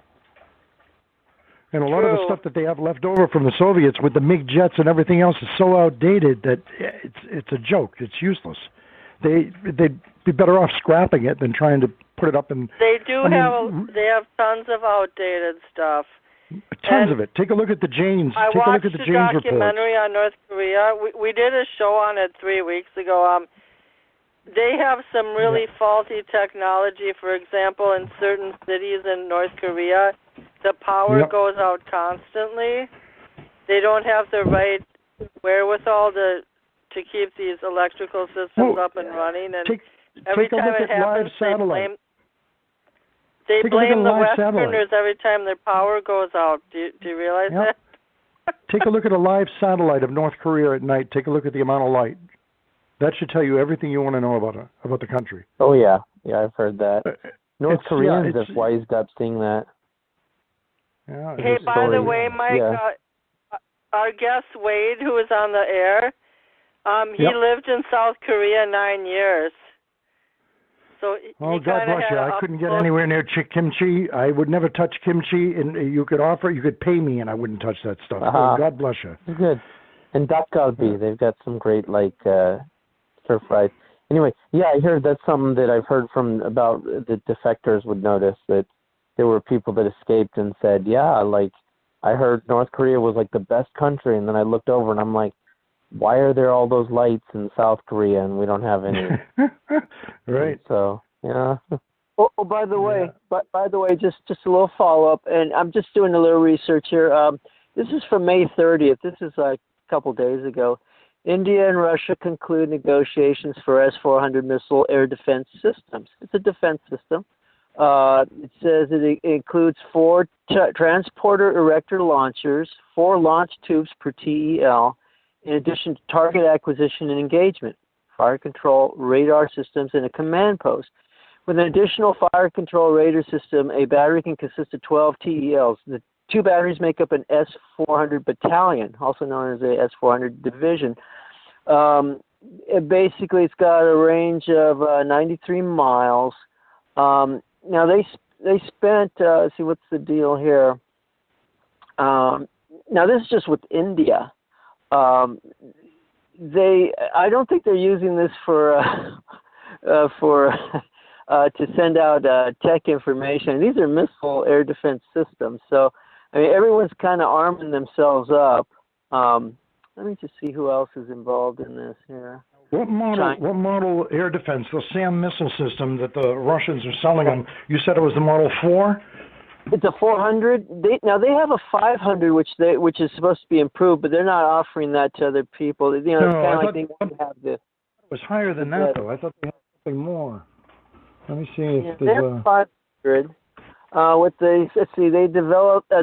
And a lot of the stuff that they have left over from the Soviets with the MiG jets and everything else is so outdated that it's a joke. It's useless. They'd be better off scrapping it than trying to put it up in. They have tons of outdated stuff. Tons of it. Take a look at the Janes. Take a look at the Janes report. I watched a documentary on North Korea. We did a show on it 3 weeks ago. They have some really faulty technology. For example, in certain cities in North Korea, the power goes out constantly. They don't have the right wherewithal to keep these electrical systems up and running. And every time it happens, they blame the Westerners every time their power goes out. Do you realize that? Take a look at a live satellite of North Korea at night. Take a look at the amount of light. That should tell you everything you want to know about the country. Oh, yeah. Yeah, I've heard that. North Koreans have wised up seeing that. Yeah, hey, by the way, Mike, our guest Wade, who was on the air, he lived in South Korea 9 years. So God bless you. I couldn't get anywhere near kimchi. I would never touch kimchi, and you could pay me, and I wouldn't touch that stuff. God bless you. Good. And dakgalbi, they've got some great stir fries. Anyway, I heard that's something that I've heard about the defectors would notice, that there were people that escaped and said, I heard North Korea was like the best country, and then I looked over and I'm like, why are there all those lights in South Korea and we don't have any? Right. So, yeah. Oh, by the way, just a little follow-up, and I'm just doing a little research here. This is from May 30th. This is like a couple days ago. India and Russia conclude negotiations for S-400 missile air defense systems. It's a defense system. It says it includes 4 transporter erector launchers, 4 launch tubes per TEL, in addition to target acquisition and engagement, fire control, radar systems, and a command post. With an additional fire control radar system, a battery can consist of 12 TELs. The 2 batteries make up an S-400 battalion, also known as a S-400 division. Basically, it's got a range of 93 miles. now they spent. Let's see, what's the deal here? Now this is just with India. I don't think they're using this for to send out tech information. These are missile air defense systems. So, I mean, everyone's kind of arming themselves up. Let me just see who else is involved in this here. What model air defense, the SAM missile system that the Russians are selling them, you said it was the Model 4? It's a 400. They have a 500, which is supposed to be improved, but they're not offering that to other people. You know, it's kind of like they want to have this. It was higher than that, though. I thought they had something more. Let me see if they have 500.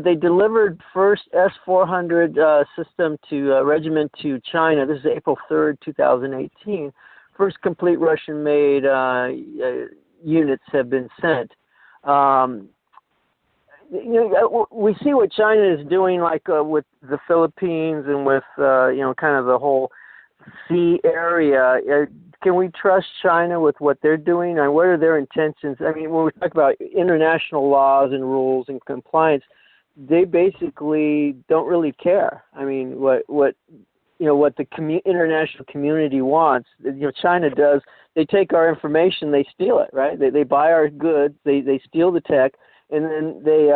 They delivered first S-400 system to regiment to China. This is April 3rd, 2018. First complete Russian-made units have been sent. We see what China is doing, like with the Philippines and with kind of the whole sea area. Can we trust China with what they're doing, and what are their intentions? I mean, when we talk about international laws and rules and compliance, they basically don't really care. I mean, what the international community wants. China does. They take our information, they steal it, right? They buy our goods, they steal the tech, and then they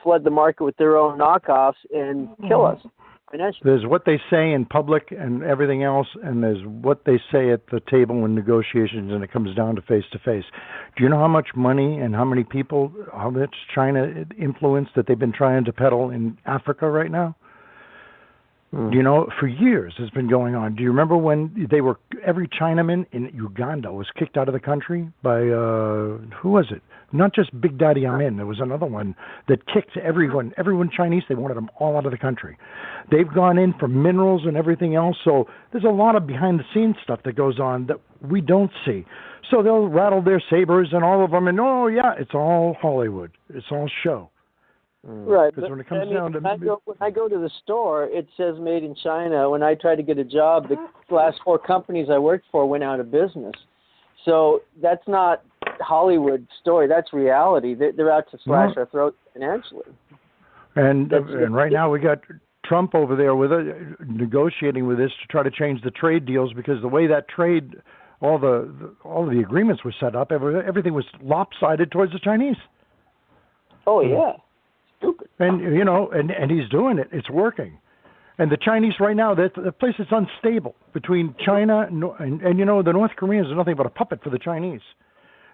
flood the market with their own knockoffs and kill us. There's what they say in public and everything else, and there's what they say at the table in negotiations, and it comes down to face-to-face. Do you know how much money and how many people, how much China influence that they've been trying to peddle in Africa right now? You know, for years it's been going on. Do you remember when every Chinaman in Uganda was kicked out of the country by, who was it? Not just Big Daddy Amin. There was another one that kicked everyone Chinese. They wanted them all out of the country. They've gone in for minerals and everything else. So there's a lot of behind-the-scenes stuff that goes on that we don't see. So they'll rattle their sabers and all of them, and oh yeah, it's all Hollywood. It's all show. Right. Because when it comes down to when I go to the store, it says made in China. When I tried to get a job, the last 4 companies I worked for went out of business. So that's not Hollywood story. That's reality. They're out to slash our throats financially. And right now we got Trump over there with negotiating with this to try to change the trade deals, because the way that trade, all the agreements were set up, everything was lopsided towards the Chinese. Oh yeah. Stupid. And and he's doing it. It's working. And the Chinese right now, the place is unstable between China and the North Koreans are nothing but a puppet for the Chinese.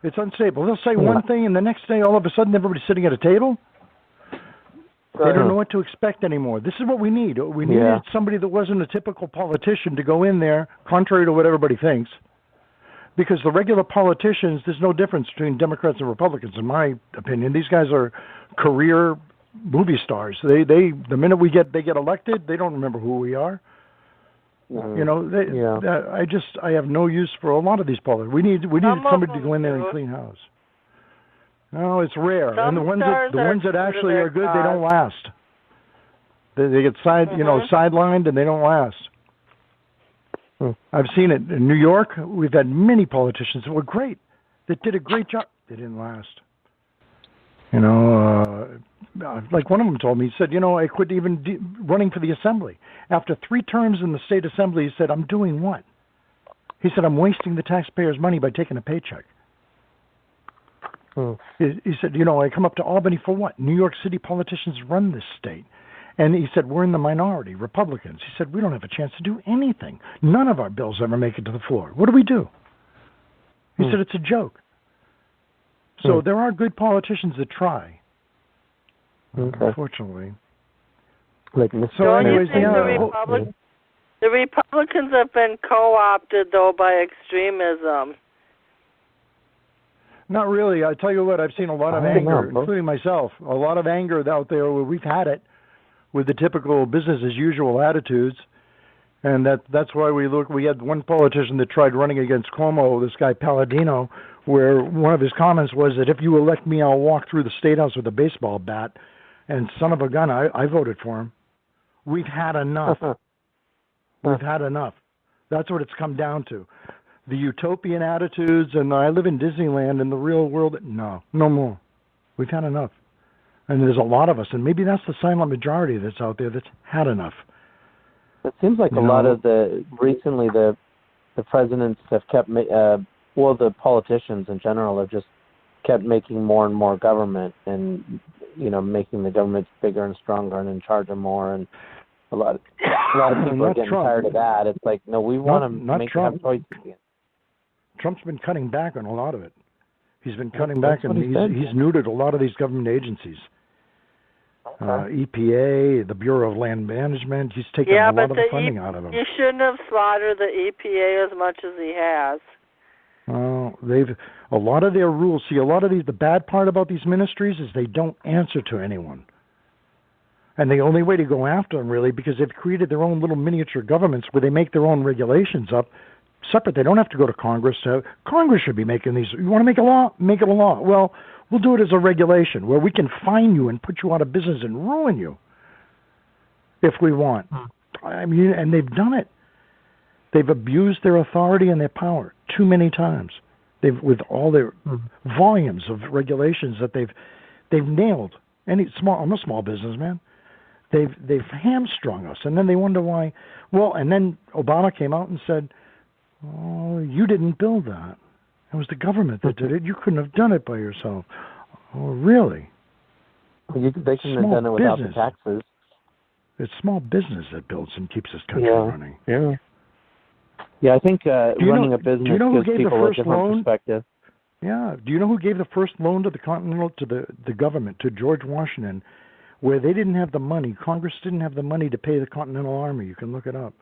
It's unstable. They'll say one thing, and the next day, all of a sudden, everybody's sitting at a table. They don't know what to expect anymore. This is what we need. We needed somebody that wasn't a typical politician to go in there, contrary to what everybody thinks. Because the regular politicians, there's no difference between Democrats and Republicans, in my opinion. These guys are career movie stars. They the minute they get elected, they don't remember who we are. I have no use for a lot of these politicians. We need somebody to go in there and clean house. No, it's rare. And the ones that actually are good, they don't last. They get sidelined and they don't last. I've seen it in New York. We've had many politicians that were great, that did a great job. They didn't last. Like one of them told me, he said, I quit even running for the assembly. After 3 terms in the state assembly, he said, I'm doing what? He said, I'm wasting the taxpayers' money by taking a paycheck. He said, I come up to Albany for what? New York City politicians run this state. And he said, we're in the minority, Republicans. He said, we don't have a chance to do anything. None of our bills ever make it to the floor. What do we do? He said, it's a joke. So there are good politicians that try. Unfortunately. The Republicans have been co-opted, though, by extremism. Not really. I tell you what, I've seen a lot of anger, including myself. A lot of anger out there where we've had it with the typical business as usual attitudes. And that's why we had one politician that tried running against Cuomo, this guy Palladino, where one of his comments was that if you elect me, I'll walk through the State House with a baseball bat. And son of a gun, I voted for him. We've had enough. We've had enough. That's what it's come down to. the utopian attitudes, and I live in Disneyland in the real world. No more. We've had enough. And there's a lot of us, and maybe that's the silent majority that's out there that's had enough. It seems like lot of recently the presidents have kept, the politicians in general have just kept making more and more government and, making the government bigger and stronger and in charge of more. And a lot of people are getting tired of that. It's like, no, we want to have choices again. Trump's been cutting back on a lot of it. He's been cutting back, and he's neutered a lot of these government agencies. EPA, the Bureau of Land Management. He's taken a lot of the funding out of them. You shouldn't have slaughtered the EPA as much as he has. They've a lot of their rules. See, a lot of the bad part about these ministries is they don't answer to anyone. And the only way to go after them, really, because they've created their own little miniature governments where they make their own regulations up separate. They don't have to go to Congress. Congress should be making these. You want to make a law? Make it a law. Well, we'll do it as a regulation where we can fine you and put you out of business and ruin you if we want. I mean, and they've done it. They've abused their authority and their power too many times. With all their volumes of regulations that they've nailed. I'm a small businessman. They've hamstrung us, and then they wonder why. Well, and then Obama came out and said, "Oh, you didn't build that. It was the government that did it. You couldn't have done it by yourself." Oh, really? They couldn't have done it without the taxes. It's small business that builds and keeps this country running. Yeah, I think running a business gives people a different perspective. Yeah. Do you know who gave the first loan to the government, to George Washington, where they didn't have the money? Congress didn't have the money to pay the Continental Army. You can look it up.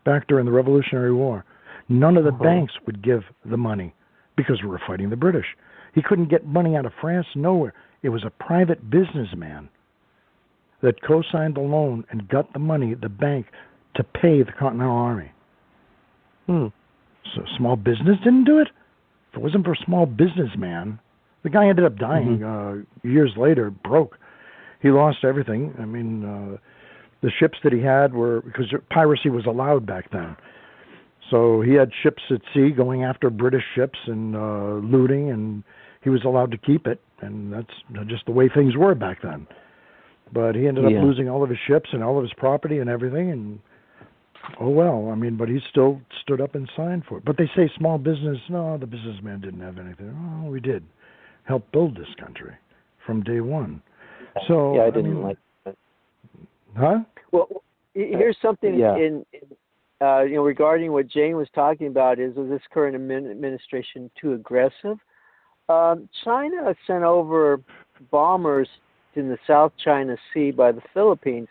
Back during the Revolutionary War. None of the banks would give the money because we were fighting the British. He couldn't get money out of France, nowhere. It was a private businessman that co-signed the loan and got the money, the bank, to pay the Continental Army. So small business didn't do it? If it wasn't for a small businessman, the guy ended up dying years later, broke. He lost everything. I mean, the ships that he had were, because piracy was allowed back then. So he had ships at sea going after British ships and looting, and he was allowed to keep it. And that's just the way things were back then. But he ended up losing all of his ships and all of his property and everything, and but he still stood up and signed for it. But they say small business, no, the businessman didn't have anything. Oh, we did. Help build this country from day one. So I didn't like that. Huh? Well, here's something regarding what Jane was talking about is this current administration too aggressive? China sent over bombers in the South China Sea by the Philippines.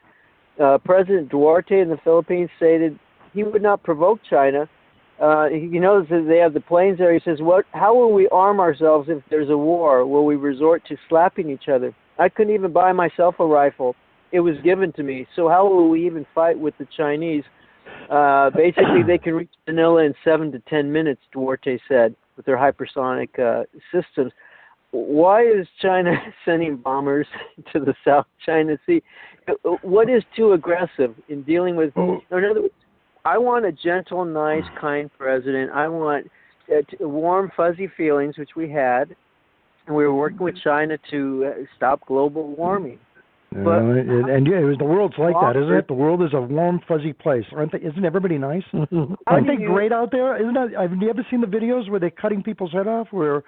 President Duarte in the Philippines stated he would not provoke China. He knows that they have the planes there. He says, how will we arm ourselves if there's a war? Will we resort to slapping each other? I couldn't even buy myself a rifle. It was given to me. So how will we even fight with the Chinese? Basically, they can reach Manila in 7 to 10 minutes, Duarte said, with their hypersonic systems. Why is China sending bombers to the South China Sea? What is too aggressive in dealing with? In other words, I want a gentle, nice, kind president. I want warm, fuzzy feelings, which we had, and we were working with China to stop global warming. But the world's like that, isn't it? The world is a warm, fuzzy place, aren't they? Isn't everybody nice? Aren't they great out there? Have you ever seen the videos where they're cutting people's head off? Where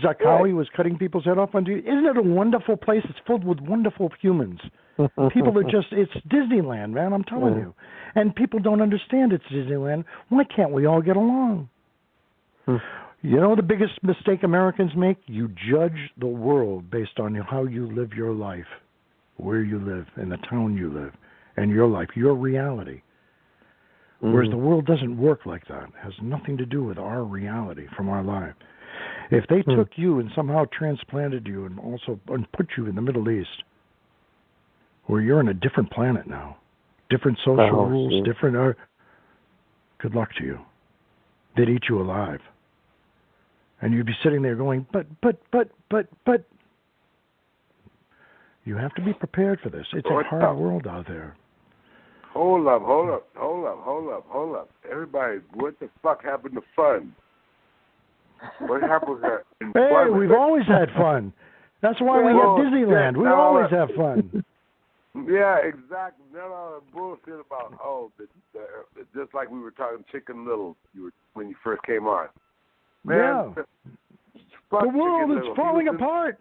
Zakawi was cutting people's head off on TV? Isn't it a wonderful place? It's filled with wonderful humans. People are it's Disneyland, man, I'm telling you. And people don't understand it's Disneyland. Why can't we all get along? You know the biggest mistake Americans make? You judge the world based on how you live your life, where you live, in the town you live, and your life, your reality. Whereas the world doesn't work like that. It has nothing to do with our reality from our life. If they took you and somehow transplanted you and put you in the Middle East, where you're on a different planet now, different social rules, different good luck to you. They'd eat you alive. And you'd be sitting there going, but. You have to be prepared for this. It's a hard world out there. Hold up. Everybody, what the fuck happened to fun? What happens there? Hey, we've always had fun. That's why we have Disneyland. We always have fun. Yeah, exactly. No bullshit about just like we were talking Chicken Little. When you first came on. Man, yeah. The world is falling apart.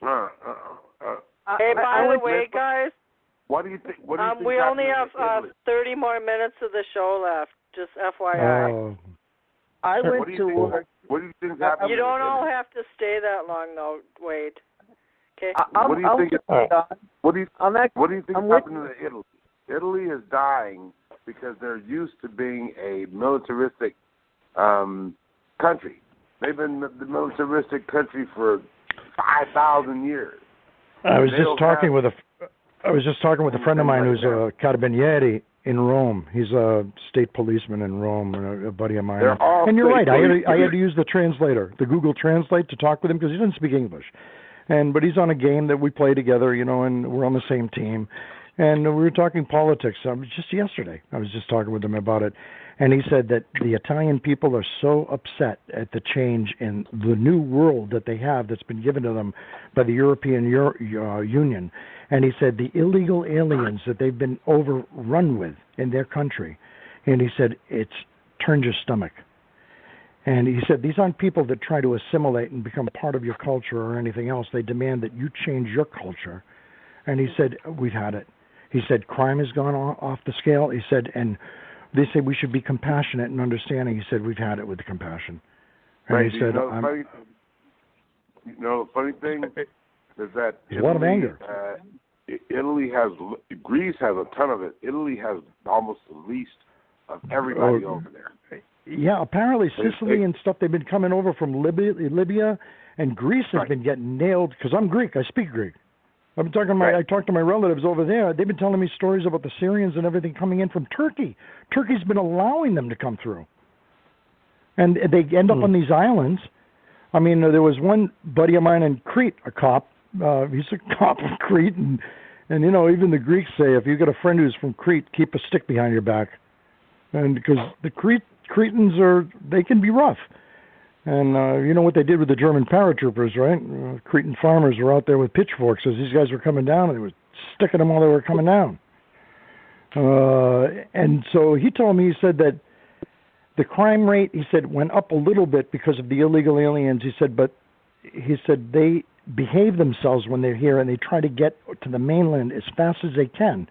Hey, by the way, guys. What do you think? We only have 30 more minutes of the show left. Just FYI. I went to work. What do you think happened? You don't all have to stay that long, though, Wade. Okay. What do you think happened to Italy? Italy is dying because they're used to being a militaristic country. They've been the militaristic country for 5,000 years. I was just talking with a friend of mine who's a carabinieri in Rome. He's a state policeman in Rome, a buddy of mine. And you're right. I had to use the translator, the Google Translate, to talk with him because he doesn't speak English. But he's on a game that we play together, and we're on the same team. And we were talking politics just yesterday. I was just talking with him about it. And he said that the Italian people are so upset at the change in the new world that they have that's been given to them by the European Union. And he said the illegal aliens that they've been overrun with in their country. And he said it's turned your stomach. And he said these aren't people that try to assimilate and become part of your culture or anything else. They demand that you change your culture. And he said, we've had it. He said crime has gone off the scale. He said, and they say we should be compassionate and understanding. He said, we've had it with the compassion. And right. He said, the funny thing is that there's a lot of anger. Greece has a ton of it. Italy has almost the least of everybody over there. Yeah, apparently Sicily and stuff, they've been coming over from Libya, and Greece has been getting nailed, because I'm Greek, I speak Greek. I talked to my relatives over there. They've been telling me stories about the Syrians and everything coming in from Turkey. Turkey's been allowing them to come through. And they end up on these islands. I mean, there was one buddy of mine in Crete, a cop. He's a cop in Crete. And even the Greeks say, if you got a friend who's from Crete, keep a stick behind your back. And because the Cretans they can be rough. And you know what they did with the German paratroopers, right? Cretan farmers were out there with pitchforks as these guys were coming down, and they were sticking them while they were coming down. And so he told me, he said that the crime rate, he said, went up a little bit because of the illegal aliens. He said they behave themselves when they're here, and they try to get to the mainland as fast as they can.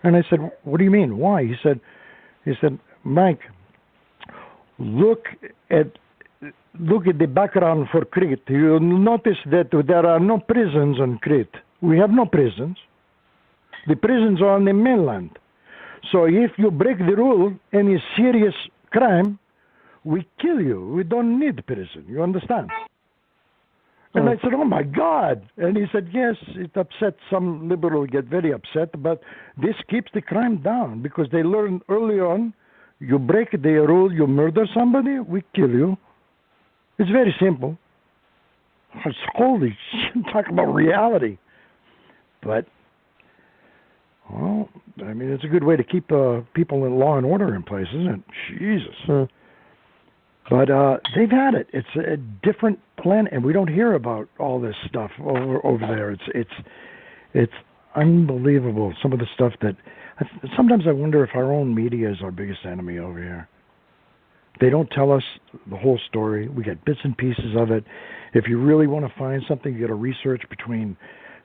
And I said, what do you mean? Why? He said, Mike, look at the background for Crete. You'll notice that there are no prisons on Crete. We have no prisons. The prisons are on the mainland. So if you break the rule, any serious crime, we kill you. We don't need prison. You understand? And I said, oh, my God. And he said, yes, it upsets some liberals, get very upset, but this keeps the crime down because they learn early on, you break the rule, you murder somebody, we kill you. It's very simple. It's holy shit, talk about reality. But, well, I mean, it's a good way to keep people in law and order in place, isn't it? Jesus. But they've had it. It's a different planet, and we don't hear about all this stuff over there. It's unbelievable, some of the stuff that... Sometimes I wonder if our own media is our biggest enemy over here. They don't tell us the whole story. We get bits and pieces of it. If you really want to find something, you got to research between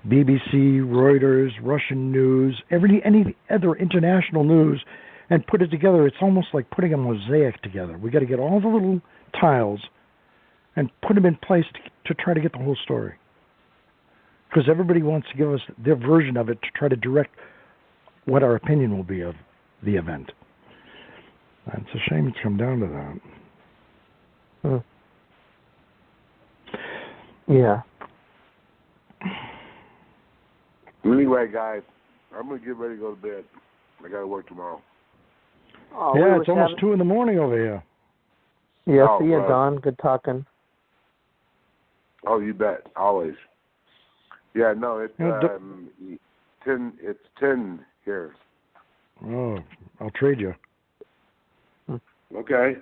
BBC, Reuters, Russian news, any other international news, and put it together. It's almost like putting a mosaic together. We got to get all the little tiles and put them in place to try to get the whole story. Because everybody wants to give us their version of it to try to direct what our opinion will be of the event. It's a shame it's come down to that. Yeah. Anyway, guys, I'm going to get ready to go to bed. I got to work tomorrow. Oh, yeah, it's almost 2 a.m. over here. Yeah, see you, Don. Good talking. Oh, you bet. Always. Yeah, no, it's 10. It's 10 here. Oh, I'll trade you. Okay.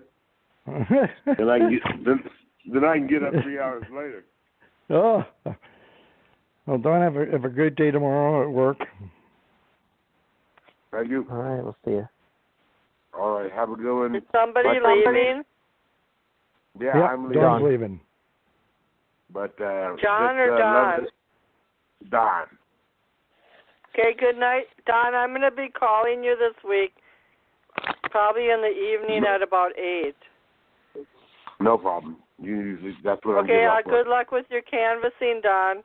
then I can get up 3 hours later. Oh. Well, Don, have a great day tomorrow at work. Thank you. All right, we'll see you. All right, have a good one. Is somebody leaving? Yeah, I'm leaving. Don's leaving. But John or Don? Don. Okay, good night. Don, I'm going to be calling you this week, probably in the evening at about 8. No problem. That's what I'm okay, getting good luck with your canvassing, Don.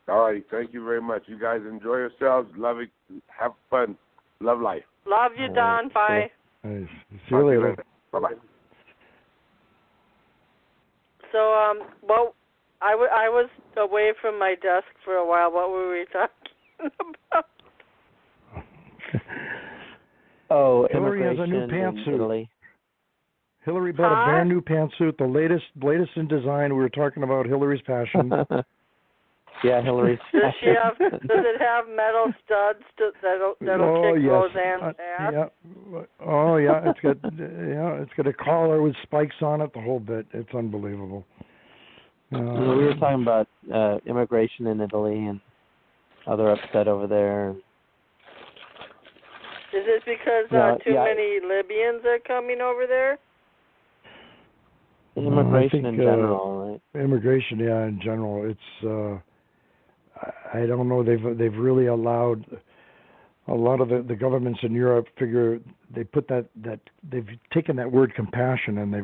All right, thank you very much. You guys enjoy yourselves. Love it. Have fun. Love life. Love you, Don. Bye. Nice. See you later. Bye-bye. So, well, I was away from my desk for a while. What were we talking about? Oh, Hillary has a new immigration in Italy. Hillary bought a brand new pantsuit, the latest in design. We were talking about Hillary's passion. Yeah, Hillary's Does it have metal studs that'll kick yes. Roseanne's ass? Yeah. Oh yeah, it's got a collar with spikes on it, the whole bit. It's unbelievable. We were talking about immigration in Italy and how they're upset over there. Is it because too many Libyans are coming over there? Immigration in general, right? Immigration, yeah, in general. It's I don't know. They've really allowed a lot of the governments in Europe figure they put that they've taken that word compassion and they've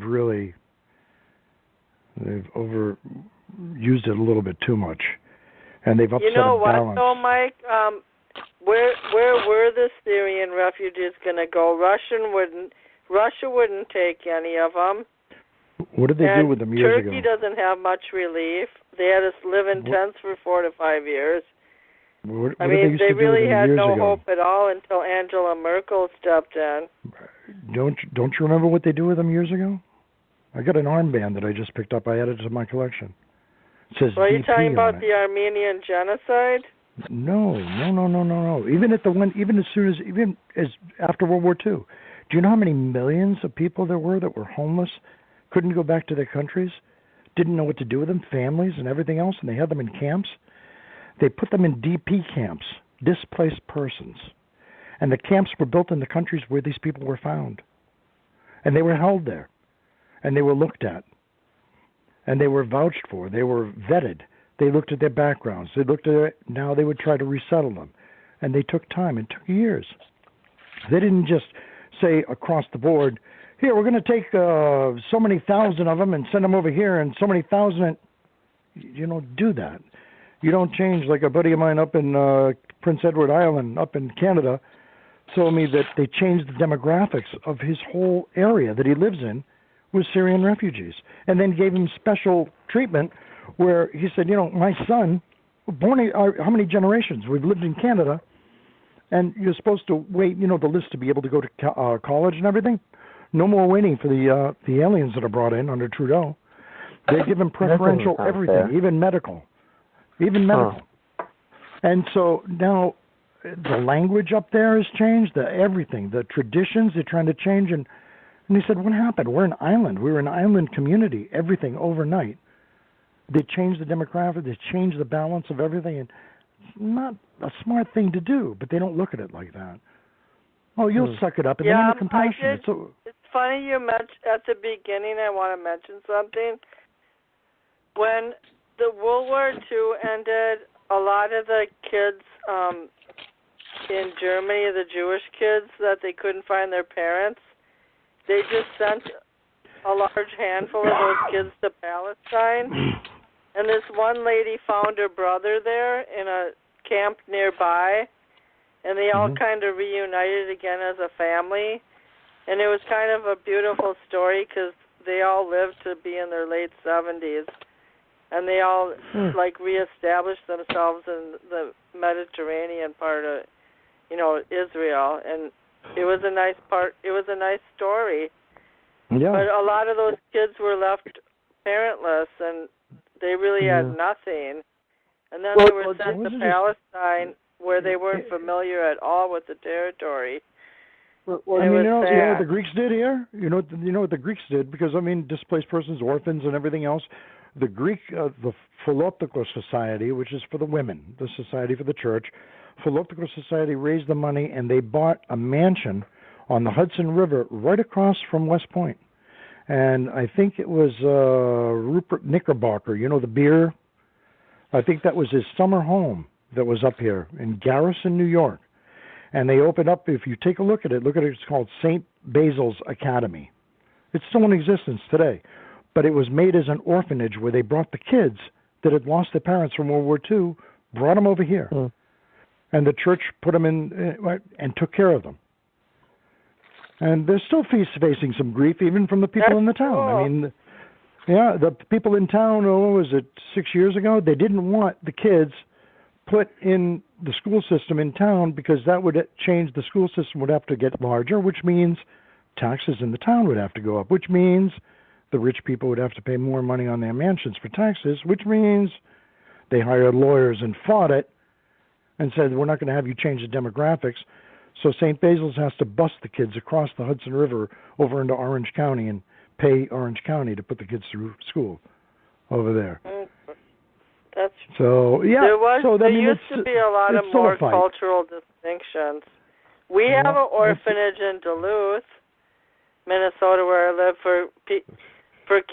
overused it a little bit too much, and they've upset You know a what, balance. though, Mike? Where were the Syrian refugees going to go? Russia wouldn't take any of them. What did they do with them years ago? Turkey doesn't have much relief. They had us live in tents for 4 to 5 years. What I mean, they really had no ago? hope at all until Angela Merkel stepped in. Don't you remember what they do with them years ago? I got an armband that I just picked up. I added it to my collection. It says Are you DP talking about on the Armenian genocide? No. Even as after World War II. Do you know how many millions of people there were that were homeless, couldn't go back to their countries, didn't know what to do with them, families and everything else, and they had them in camps? They put them in DP camps, displaced persons. And the camps were built in the countries where these people were found. And they were held there. And they were looked at. And they were vouched for. They were vetted. They looked at their backgrounds. Now they would try to resettle them. And they took time. It took years. They didn't just say across the board, here, we're going to take so many thousand of them and send them over here, and so many thousand. You don't do that. You don't change. Like a buddy of mine up in Prince Edward Island, up in Canada, told me that they changed the demographics of his whole area that he lives in with Syrian refugees, and then gave him special treatment where he said, my son, born how many generations? We've lived in Canada, and you're supposed to wait, the list to be able to go to college and everything. No more waiting for the aliens that are brought in under Trudeau. They give them preferential everything, even medical. And so now the language up there has changed, everything, the traditions they're trying to change. And he said, what happened? We're an island. We're an island community, everything overnight. They changed the demographic. They changed the balance of everything. And it's not a smart thing to do, but they don't look at it like that. Oh, you'll suck it up in the name of compassion. It's funny you mentioned at the beginning. I want to mention something. When the World War II ended, a lot of the kids in Germany, the Jewish kids, that they couldn't find their parents, they just sent a large handful of those kids to Palestine. And this one lady found her brother there in a camp nearby. And they all kind of reunited again as a family. And it was kind of a beautiful story because they all lived to be in their late 70s. And they all, reestablished themselves in the Mediterranean part of, Israel. And it was a nice part. It was a nice story. Yeah. But a lot of those kids were left parentless, and they really had nothing. And then they were sent to Palestine, where they weren't familiar at all with the territory. Well, I mean, you know what the Greeks did here? You know what the Greeks did? Because, I mean, displaced persons, orphans, and everything else. The Greek, the Philoptical Society, which is for the women, the society for the church, Philoptical Society raised the money, and they bought a mansion on the Hudson River right across from West Point. And I think it was Rupert Knickerbocker, you know, the beer. I think that was his summer home that was up here in Garrison, New York. And they opened up, if you take a look at it, it's called St. Basil's Academy. It's still in existence today. But it was made as an orphanage where they brought the kids that had lost their parents from World War II, brought them over here. Mm. And the church put them in and took care of them. And they're still facing some grief, even from the people in the town. Cool. I mean, yeah, the people in town, what was it, 6 years ago? They didn't want the kids put in the school system in town because that would change. The school system would have to get larger, which means taxes in the town would have to go up, which means the rich people would have to pay more money on their mansions for taxes, which means they hired lawyers and fought it and said, we're not going to have you change the demographics. So St. Basil's has to bus the kids across the Hudson River over into Orange County and pay Orange County to put the kids through school over there. That's so yeah. There used to be a lot of more cultural distinctions. We have an orphanage in Duluth, Minnesota, where I live for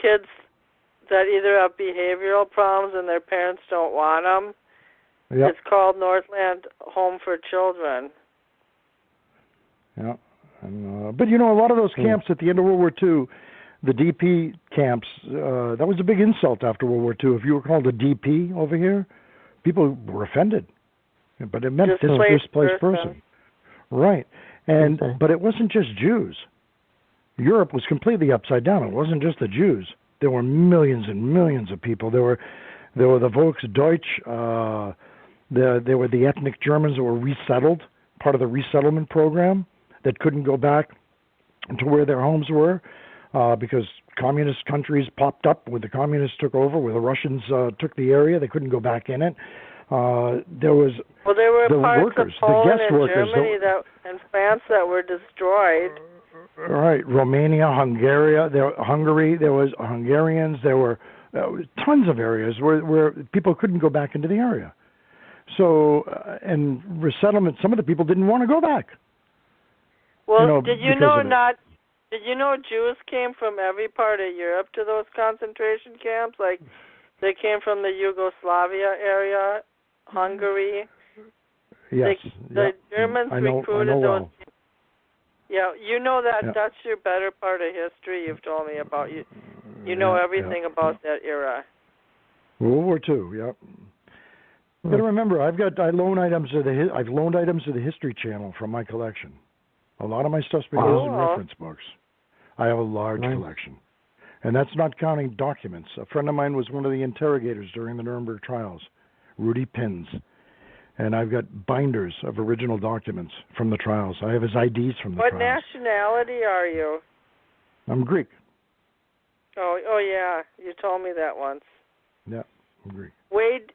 kids that either have behavioral problems and their parents don't want them. Yep. It's called Northland Home for Children. Yeah, but you know, a lot of those camps at the end of World War II. The DP camps, that was a big insult after World War II. If you were called a DP over here, people were offended. But it meant displaced person. Right. But it wasn't just Jews. Europe was completely upside down. It wasn't just the Jews. There were millions and millions of people. There were the Volksdeutsch. There were the ethnic Germans that were resettled, part of the resettlement program, that couldn't go back to where their homes were. Because communist countries popped up when the communists took over, where the Russians took the area. They couldn't go back in it. There were parts workers, of Poland the guest and workers, Germany and France that were destroyed. Right, Romania, Hungary. There was Hungarians. There were tons of areas where people couldn't go back into the area. So, and resettlement. Some of the people didn't want to go back. Well, did you know Jews came from every part of Europe to those concentration camps? Like, they came from the Yugoslavia area, Hungary. Yes. The Germans recruited those. Well. Yeah, you know that. Yeah. That's your better part of history you've told me about. You know everything about that era. World War II, yep. You got to remember, I've loaned items to the History Channel from my collection. A lot of my stuff's been used in reference books. I have a large collection. And that's not counting documents. A friend of mine was one of the interrogators during the Nuremberg trials, Rudy Pins. And I've got binders of original documents from the trials. I have his IDs from the trials. What nationality are you? I'm Greek. Oh yeah, you told me that once. Yeah, I'm Greek. Wade,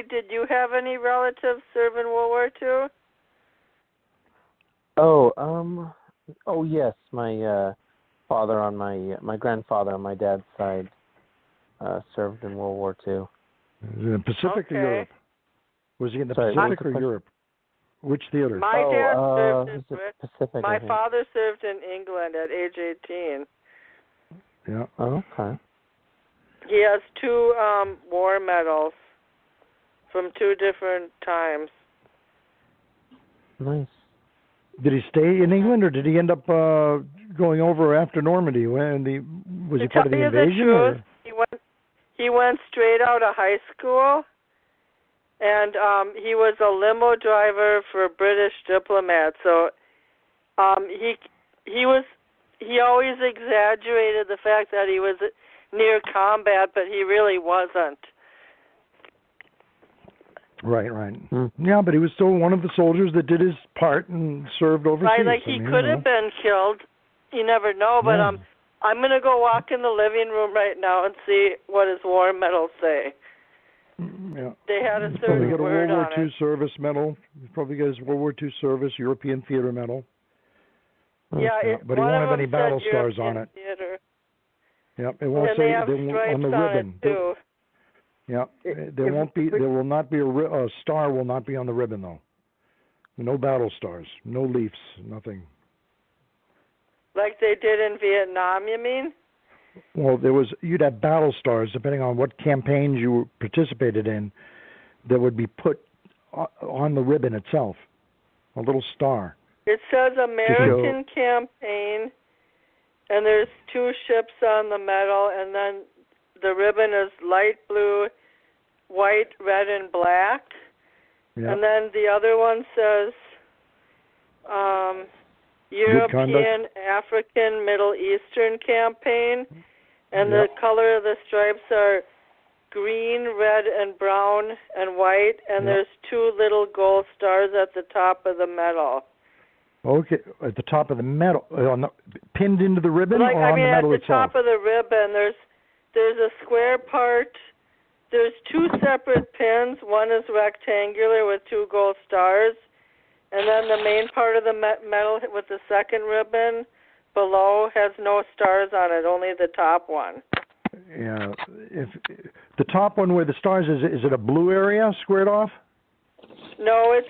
did you have any relatives serve in World War II? Oh yes, my father on my grandfather on my dad's side served in World War II. In the Pacific or Europe? Was he in the Pacific or Europe? Which theater? My dad served in Pacific. My father served in England at age 18. Yeah. Oh, okay. He has 2 war medals from 2 different times. Nice. Did he stay in England, or did he end up going over after Normandy? Was he part of the invasion? Or? He went straight out of high school, and he was a limo driver for British diplomats. So he always exaggerated the fact that he was near combat, but he really wasn't. Right. Yeah, but he was still one of the soldiers that did his part and served overseas. Right, like he could have been killed. You never know, but I'm going to go walk in the living room right now and see what his war medals say. Yeah. They had a certain word on it. He's probably got a World War II service medal. He's probably got his World War II service, European theater medal. Yeah, but he won't have any battle stars on it. Theater. Yep, it won't and say they have on the ribbon. Too. Yep, there will not be a star. Will not be on the ribbon though. No battle stars, no Leafs, nothing. Like they did in Vietnam, you mean? Well, you'd have battle stars depending on what campaigns you participated in. That would be put on the ribbon itself, a little star. It says American campaign, and there's 2 ships on the medal, and then the ribbon is light blue, white, red, and black. Yep. And then the other one says European, African, Middle Eastern campaign, and the color of the stripes are green, red, and brown, and white, and there's 2 little gold stars at the top of the medal. Okay, at the top of the medal, pinned into the ribbon, or on the medal itself? At the top of the ribbon, there's a square part. There's 2 separate pins. One is rectangular with 2 gold stars, and then the main part of the medal with the second ribbon below has no stars on it, only the top one. Yeah, if the top one where the stars is it a blue area squared off? No, it's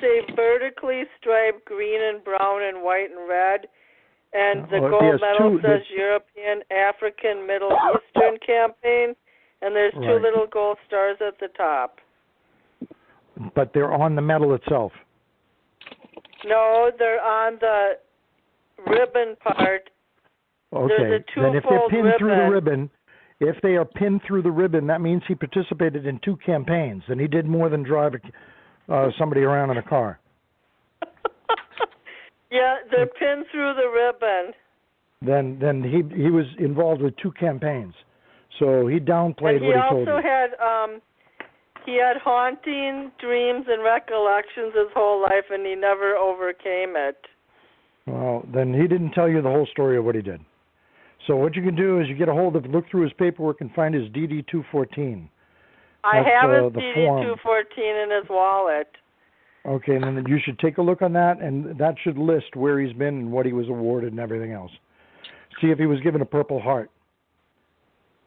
a vertically striped green and brown and white and red, and the gold medal says European, African, Middle Eastern campaign, and there's 2 little gold stars at the top. But they're on the medal itself. No, they're on the ribbon part. Okay, then if they're pinned through the ribbon, if they are pinned through the ribbon, that means he participated in 2 campaigns, and he did more than drive somebody around in a car. Yeah, they're pinned through the ribbon. Then he was involved with 2 campaigns, so he downplayed what he told you. He had haunting dreams and recollections his whole life, and he never overcame it. Well, then he didn't tell you the whole story of what he did. So what you can do is you get a hold of, look through his paperwork and find his DD-214. I have his DD-214 in his wallet. Okay, and then you should take a look on that, and that should list where he's been and what he was awarded and everything else. See if he was given a Purple Heart.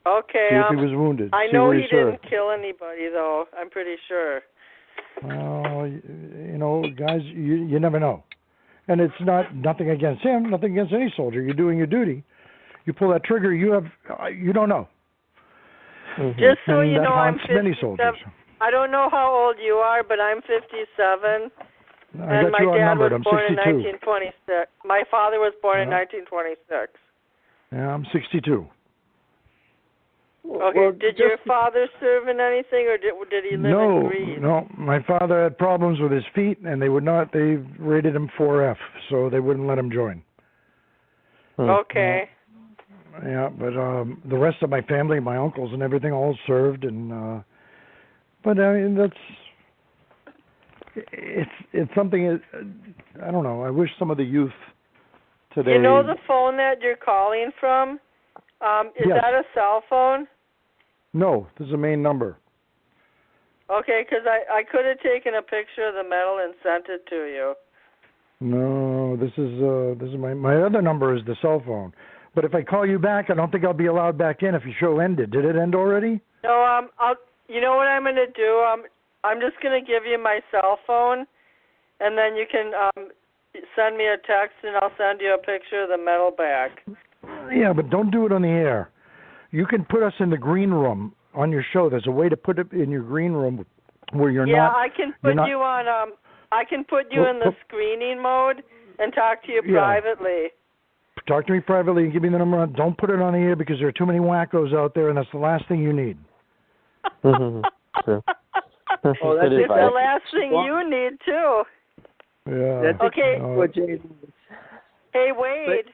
Okay. See if he was wounded. I know he didn't kill anybody, though. I'm pretty sure. Well, guys, you never know. And it's nothing against him, nothing against any soldier. You're doing your duty. You pull that trigger, you don't know. Mm-hmm. Just so you know, I'm 57. Many soldiers. I don't know how old you are, but I'm 57. And my dad was born in 1926. My father was born in 1926. Yeah, I'm 62. Okay, did your father serve in anything, or did he live in Greece? No, my father had problems with his feet, and they rated him 4F, so they wouldn't let him join. Okay. Yeah, but the rest of my family, my uncles and everything, all served, and but I mean it's something. I don't know. I wish some of the youth today. You know the phone that you're calling from? Is that a cell phone? No, this is a main number. Okay, because I could have taken a picture of the medal and sent it to you. No, this is my other number is the cell phone. But if I call you back, I don't think I'll be allowed back in if your show ended. Did it end already? No, you know what I'm going to do? I'm just going to give you my cell phone, and then you can send me a text, and I'll send you a picture of the medal back. Yeah, but don't do it on the air. You can put us in the green room on your show. There's a way to put it in your green room where you're not. Yeah, I can put you on. I can put you in the screening mode and talk to you privately. Talk to me privately and give me the number. Don't put it on the air because there are too many wackos out there, and that's the last thing you need. Sure. It's the last thing you need too. Yeah. Okay. Hey, Wade.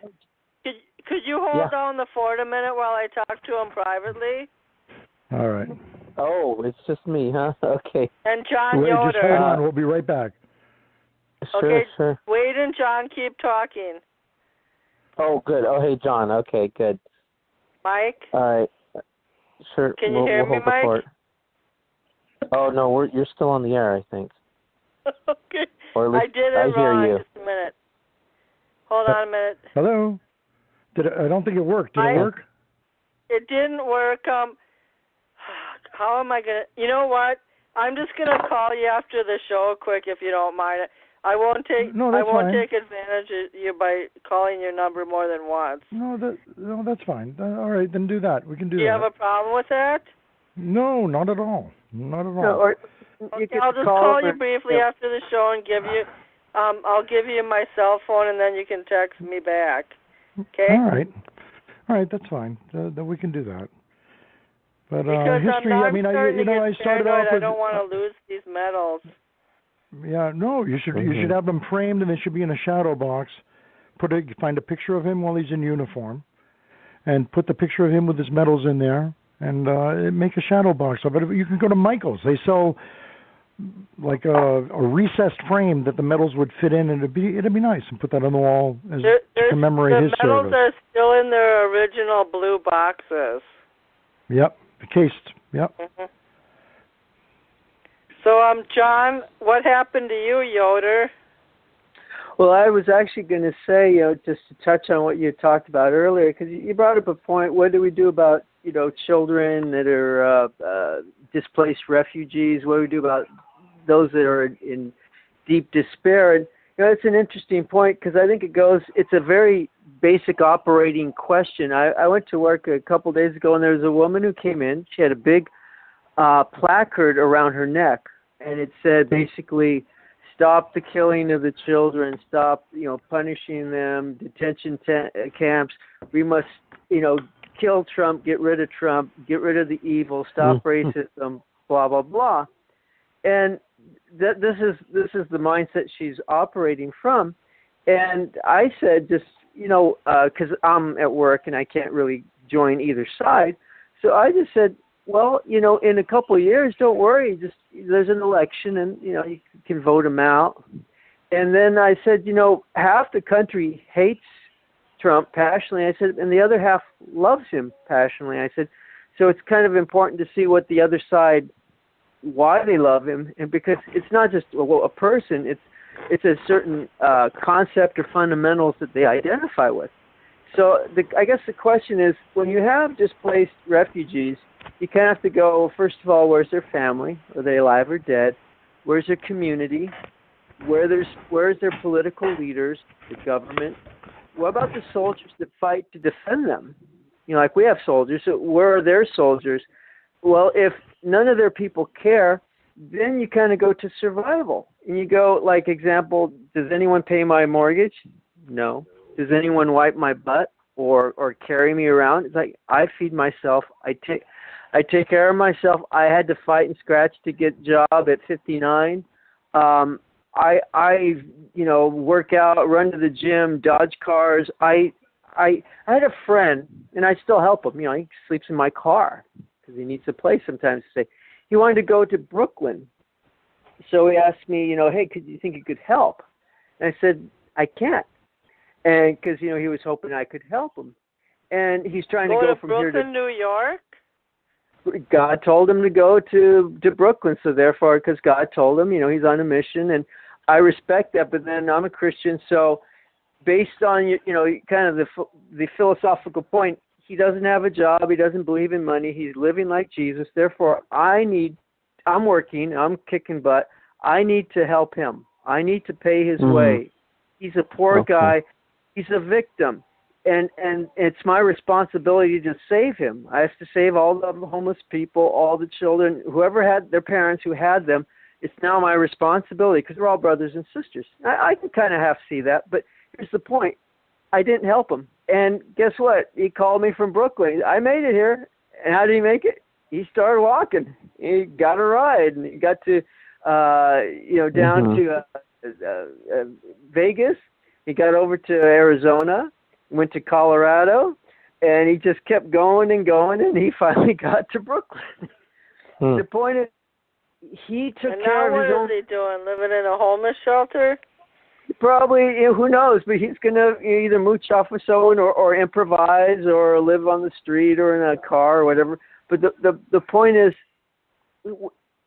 Could you hold down the fort a minute while I talk to him privately? All right. Oh, it's just me, huh? Okay. And John Yoder. Just hold on. We'll be right back. Sure. Wade and John keep talking. Oh, good. Oh, hey, John. Okay, good. Mike? All right. Sure. Can you hear me, Mike? Oh, no, you're still on the air, I think. Okay. Or at I least did it I hear wrong. you. Just a minute. Hold on a minute. Hello? I don't think it worked. Did it work? It didn't work. How am I going to... You know what? I'm just going to call you after the show quick if you don't mind. I won't take take advantage of you by calling your number more than once. No, that's fine. All right, then do that. We can do that. Do you have a problem with that? No, not at all. Not at all. No, okay, I'll just call you briefly after the show and give you... I'll give you my cell phone and then you can text me back. Okay? All right, that's fine. Then we can do that. But because history, I started off with... I don't want to lose these medals. Yeah, no, you should have them framed, and they should be in a shadow box. Find a picture of him while he's in uniform, and put the picture of him with his medals in there, and make a shadow box of it. You can go to Michael's. They sell like a recessed frame that the medals would fit in, and it'd be nice, and put that on the wall to commemorate his service. The medals are still in their original blue boxes. Yep, cased. Yep. Mm-hmm. So, John, what happened to you, Yoder? Well, I was actually going to say, just to touch on what you talked about earlier, because you brought up a point. What do we do about, children that are displaced refugees? What do we do about those that are in deep despair? And it's an interesting point because I think it's a very basic operating question. I went to work a couple days ago, and there was a woman who came in. She had a big placard around her neck, and it said basically, stop the killing of the children, stop, punishing them, detention camps. We must, kill Trump, get rid of the evil, stop racism, blah, blah, blah. And this is the mindset she's operating from. And I said, just, because I'm at work and I can't really join either side. So I just said, well, in a couple of years, don't worry. Just there's an election, and you can vote him out. And then I said, half the country hates Trump passionately. I said, and the other half loves him passionately. I said, so it's kind of important to see what the other side, why they love him, and because it's not just a person. It's a certain concept or fundamentals that they identify with. So I guess the question is, when you have displaced refugees, you kind of have to go, first of all, where's their family? Are they alive or dead? Where's their community? Where's their political leaders, the government? What about the soldiers that fight to defend them? Like we have soldiers, so where are their soldiers? Well, if none of their people care, then you kind of go to survival. And you go, like, example, does anyone pay my mortgage? No. Does anyone wipe my butt or carry me around? It's like, I feed myself. I take care of myself. I had to fight and scratch to get a job at 59. I work out, run to the gym, dodge cars. I had a friend, and I still help him. He sleeps in my car because he needs a place sometimes to stay. He wanted to go to Brooklyn. So he asked me, hey, do you think you could help? And I said, I can't. And because, he was hoping I could help him. And he's trying to go from Brooklyn, here to New York? God told him to go to Brooklyn. So therefore, because God told him, he's on a mission. And I respect that. But then I'm a Christian. So based on, kind of the philosophical point, he doesn't have a job. He doesn't believe in money. He's living like Jesus. Therefore, I'm working. I'm kicking butt. I need to help him. I need to pay his way. He's a poor guy. He's a victim. And it's my responsibility to save him. I have to save all the homeless people, all the children, whoever had their parents who had them. It's now my responsibility because we're all brothers and sisters. I can kind of half see that, but here's the point. I didn't help him. And guess what? He called me from Brooklyn. I made it here. And how did he make it? He started walking. He got a ride, and he got to, down to Vegas. He got over to Arizona, went to Colorado, and he just kept going, and he finally got to Brooklyn. The point is, he took care of his own. What is he doing? Living in a homeless shelter? Probably, who knows? But he's going to either mooch off with someone or improvise or live on the street or in a car or whatever. But the point is,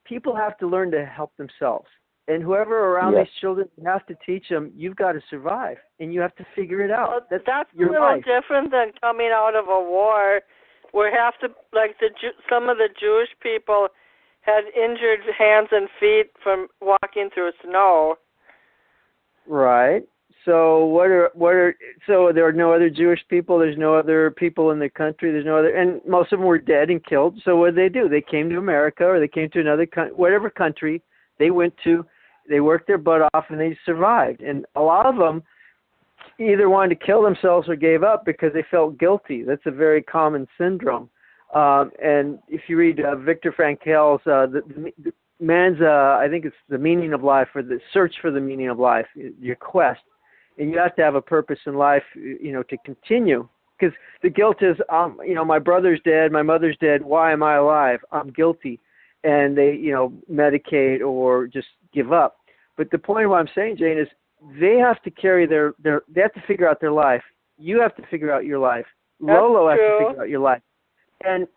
people have to learn to help themselves. And whoever around these children, you have to teach them, you've got to survive, and you have to figure it out. Well, that's your a little life. different than coming out of a war where some of the Jewish people had injured hands and feet from walking through snow. Right. So so there are no other Jewish people, there's no other people in the country, and most of them were dead and killed. So what did? They came to America, or they came to another whatever country they went to. They worked their butt off and they survived. And a lot of them either wanted to kill themselves or gave up because they felt guilty. That's a very common syndrome. And if you read Viktor Frankl's the man's, I think it's The Meaning of Life, or The Search for the Meaning of Life, your quest. And you have to have a purpose in life, to continue. Because the guilt is, my brother's dead, my mother's dead, why am I alive? I'm guilty. And they, medicate or just give up. But the point of what I'm saying, Jane, is they have to carry they have to figure out their life. You have to figure out your life. Lolo has to figure out your life. And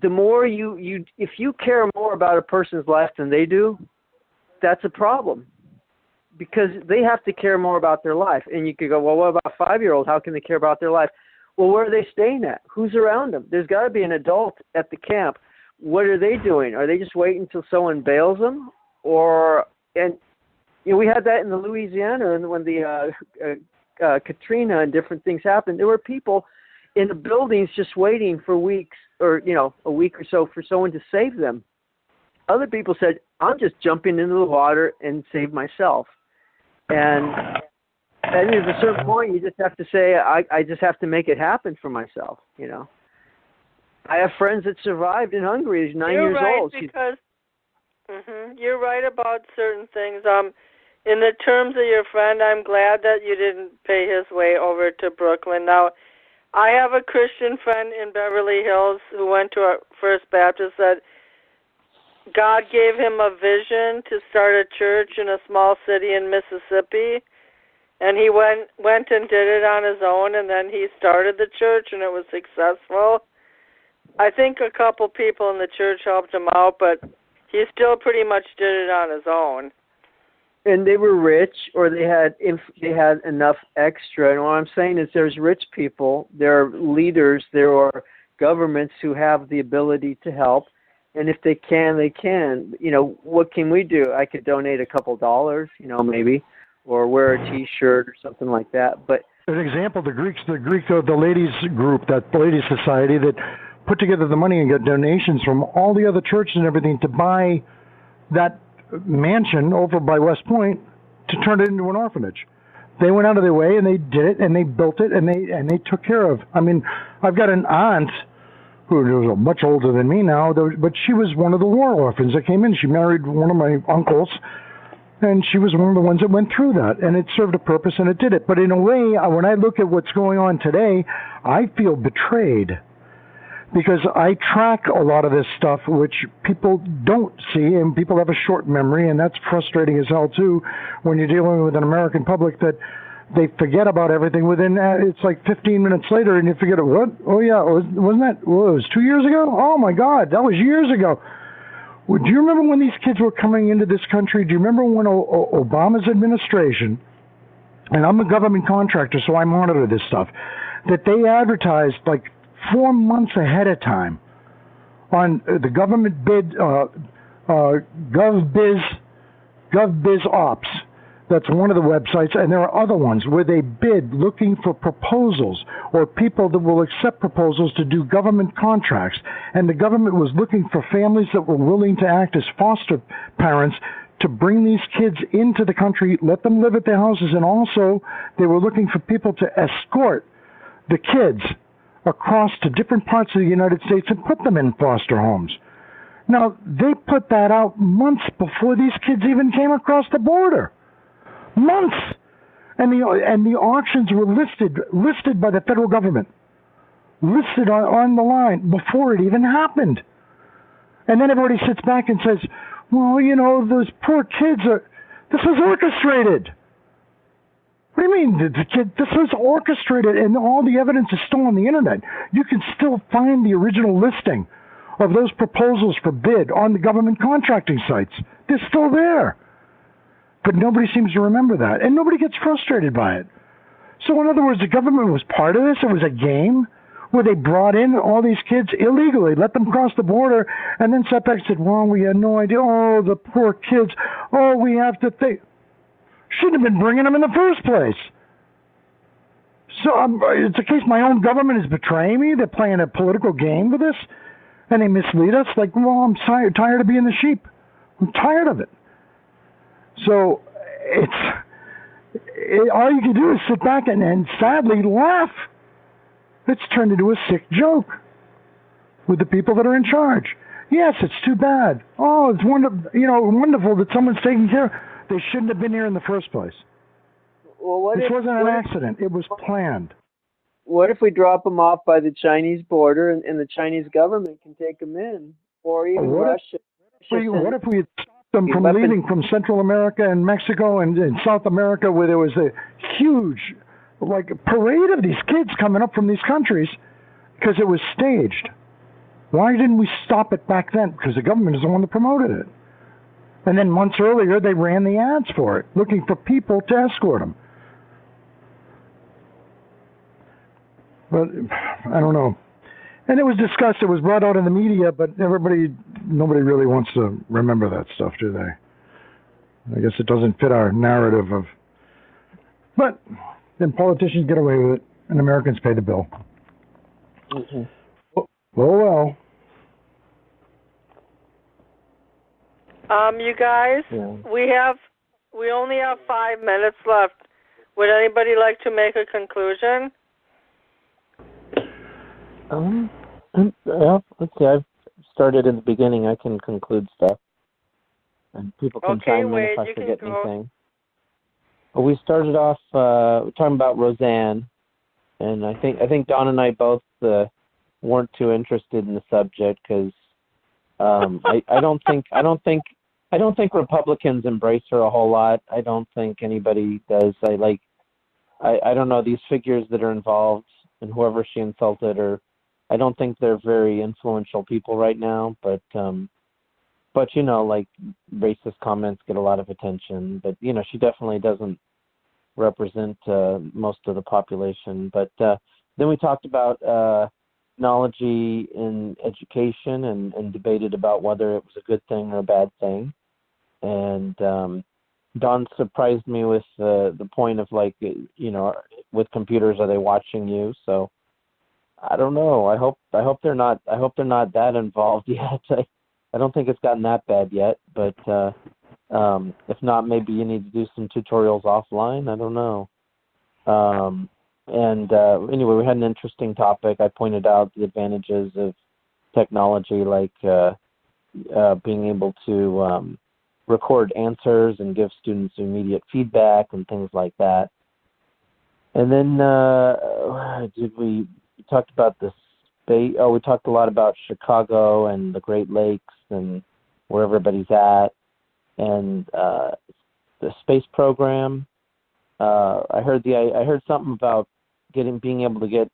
the more if you care more about a person's life than they do, that's a problem. Because they have to care more about their life. And you could go, well, what about a 5-year-old? How can they care about their life? Well, where are they staying at? Who's around them? There's got to be an adult at the camp. What are they doing? Are they just waiting until someone bails them? We had that in the Louisiana, and when the Katrina and different things happened, there were people in the buildings just waiting for weeks, or a week or so, for someone to save them. Other people said, I'm just jumping into the water and save myself. And at a certain point, you just have to say, I just have to make it happen for myself, I have friends that survived in Hungary. He's 9 years old. You're right about certain things. In the terms of your friend, I'm glad that you didn't pay his way over to Brooklyn. Now, I have a Christian friend in Beverly Hills who went to a First Baptist that God gave him a vision to start a church in a small city in Mississippi, and he went and did it on his own, and then he started the church, and it was successful. I think a couple people in the church helped him out, but he still pretty much did it on his own. And they were rich, or they had enough extra. And what I'm saying is, there's rich people, there are leaders, there are governments who have the ability to help. And if they can, they can. What can we do? I could donate a couple dollars, maybe, or wear a T-shirt or something like that. But an example, the ladies group, that ladies society that put together the money and got donations from all the other churches and everything to buy that mansion over by West Point to turn it into an orphanage. They went out of their way and they did it and they built it and they took care of. I mean, I've got an aunt who was much older than me now, but she was one of the war orphans that came in. She married one of my uncles, and she was one of the ones that went through that, and it served a purpose and it did it. But in a way, when I look at what's going on today, I feel betrayed. Because I track a lot of this stuff, which people don't see, and people have a short memory, and that's frustrating as hell, too, when you're dealing with an American public that they forget about everything within, it's like 15 minutes later, and you forget, what? Oh, yeah, wasn't that, it was 2 years ago? Oh, my God, that was years ago. Well, do you remember when these kids were coming into this country? Do you remember when Obama's administration, and I'm a government contractor, so I monitor this stuff, that they advertised, like, 4 months ahead of time on the government bid, GovBiz Ops. That's one of the websites, and there are other ones where they bid looking for proposals or people that will accept proposals to do government contracts. And the government was looking for families that were willing to act as foster parents to bring these kids into the country, let them live at their houses, and also they were looking for people to escort the kids across to different parts of the United States and put them in foster homes. Now, they put that out months before these kids even came across the border. Months! And the auctions were listed by the federal government, listed on the line before it even happened. And then everybody sits back and says, well, those poor kids this was orchestrated. What do you mean, this was orchestrated, and all the evidence is still on the internet. You can still find the original listing of those proposals for bid on the government contracting sites. They're still there. But nobody seems to remember that, and nobody gets frustrated by it. So in other words, the government was part of this. It was a game where they brought in all these kids illegally, let them cross the border, and then sat back and said, well, we had no idea. Oh, the poor kids. Oh, we have to think. Shouldn't have been bringing them in the first place. So it's a case my own government is betraying me. They're playing a political game with us, and they mislead us. Like, well, I'm tired of being the sheep. I'm tired of it. So all you can do is sit back and sadly laugh. It's turned into a sick joke with the people that are in charge. Yes, it's too bad. Oh, it's wonderful that someone's taking care. They shouldn't have been here in the first place. Well, this wasn't an accident. It was planned. What if we drop them off by the Chinese border and the Chinese government can take them in? Or even Russia. What if we had stopped them from leaving from Central America and Mexico and South America, where there was a huge parade of these kids coming up from these countries because it was staged? Why didn't we stop it back then? Because the government is the one that promoted it. And then months earlier, they ran the ads for it, looking for people to escort them. But I don't know. And it was discussed. It was brought out in the media, but nobody really wants to remember that stuff, do they? I guess it doesn't fit our narrative of. But then politicians get away with it, and Americans pay the bill. Mm-hmm. Well. You guys, we only have 5 minutes left. Would anybody like to make a conclusion? Let's see. I've started in the beginning. I can conclude stuff, and people can chime in if I forget anything. Well, we started off talking about Roseanne, and I think Don and I both weren't too interested in the subject because I don't think Republicans embrace her a whole lot. I don't think anybody does. I don't know, these figures that are involved and whoever she insulted, or I don't think they're very influential people right now. But racist comments get a lot of attention. But she definitely doesn't represent most of the population. But then we talked about technology in education and debated about whether it was a good thing or a bad thing. And Don surprised me with the point of with computers, are they watching you? So I don't know. I hope they're not. I hope they're not that involved yet. I don't think it's gotten that bad yet. But if not, maybe you need to do some tutorials offline. I don't know. Anyway, we had an interesting topic. I pointed out the advantages of technology, like being able to record answers and give students immediate feedback and things like that. And then we talked about the space. Oh, we talked a lot about Chicago and the Great Lakes and where everybody's at, and the space program. I heard something about being able to get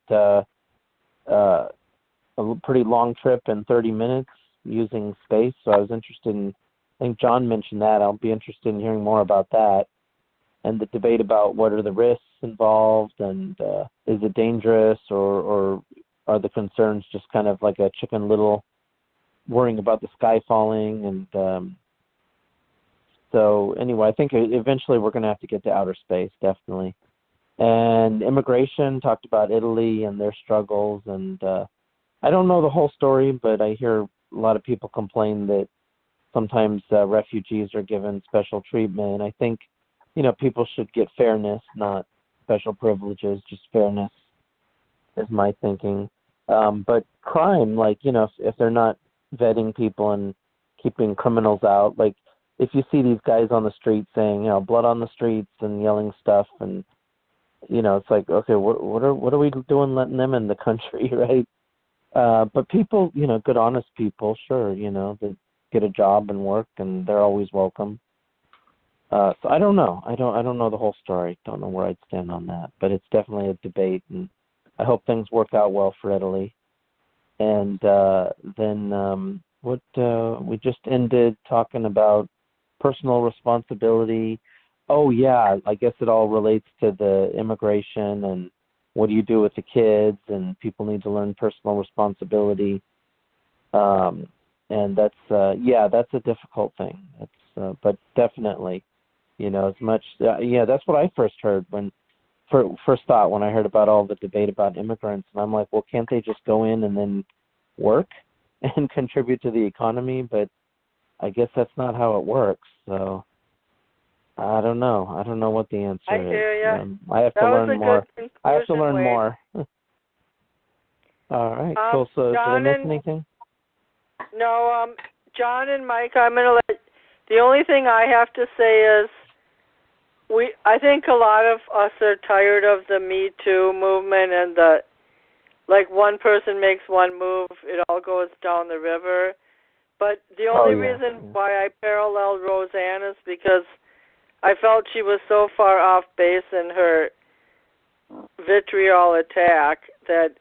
a pretty long trip in 30 minutes using space. So I was interested in. I think John mentioned that. I'll be interested in hearing more about that, and the debate about what are the risks involved, and is it dangerous, or are the concerns just kind of like a Chicken Little worrying about the sky falling? And so anyway, I think eventually we're going to have to get to outer space, definitely. And immigration, talked about Italy and their struggles, and I don't know the whole story, but I hear a lot of people complain that sometimes refugees are given special treatment. I think, people should get fairness, not special privileges, just fairness is my thinking. But crime, if they're not vetting people and keeping criminals out, like if you see these guys on the street saying, blood on the streets and yelling stuff, and, it's like, okay, what are we doing letting them in the country, right? But people, good, honest people, sure, that get a job and work, and they're always welcome. So I don't know. I don't know the whole story. Don't know where I'd stand on that. But it's definitely a debate, and I hope things work out well for Italy. And then we just ended talking about personal responsibility. oh yeah, I guess it all relates to the immigration and what do you do with the kids, and people need to learn personal responsibility. And that's that's a difficult thing. It's but definitely, as much that's what I first heard first thought when I heard about all the debate about immigrants, and I'm like, well, can't they just go in and then work and contribute to the economy? But I guess that's not how it works. So I don't know. I don't know what the answer is. I hear you. I have to learn more. I have to learn more. All right. Cool. So did I miss anything? No. John and Mike, I'm going to let. The only thing I have to say is, I think a lot of us are tired of the Me Too movement and one person makes one move, it all goes down the river. But the only reason why I paralleled Roseanne is because I felt she was so far off base in her vitriol attack that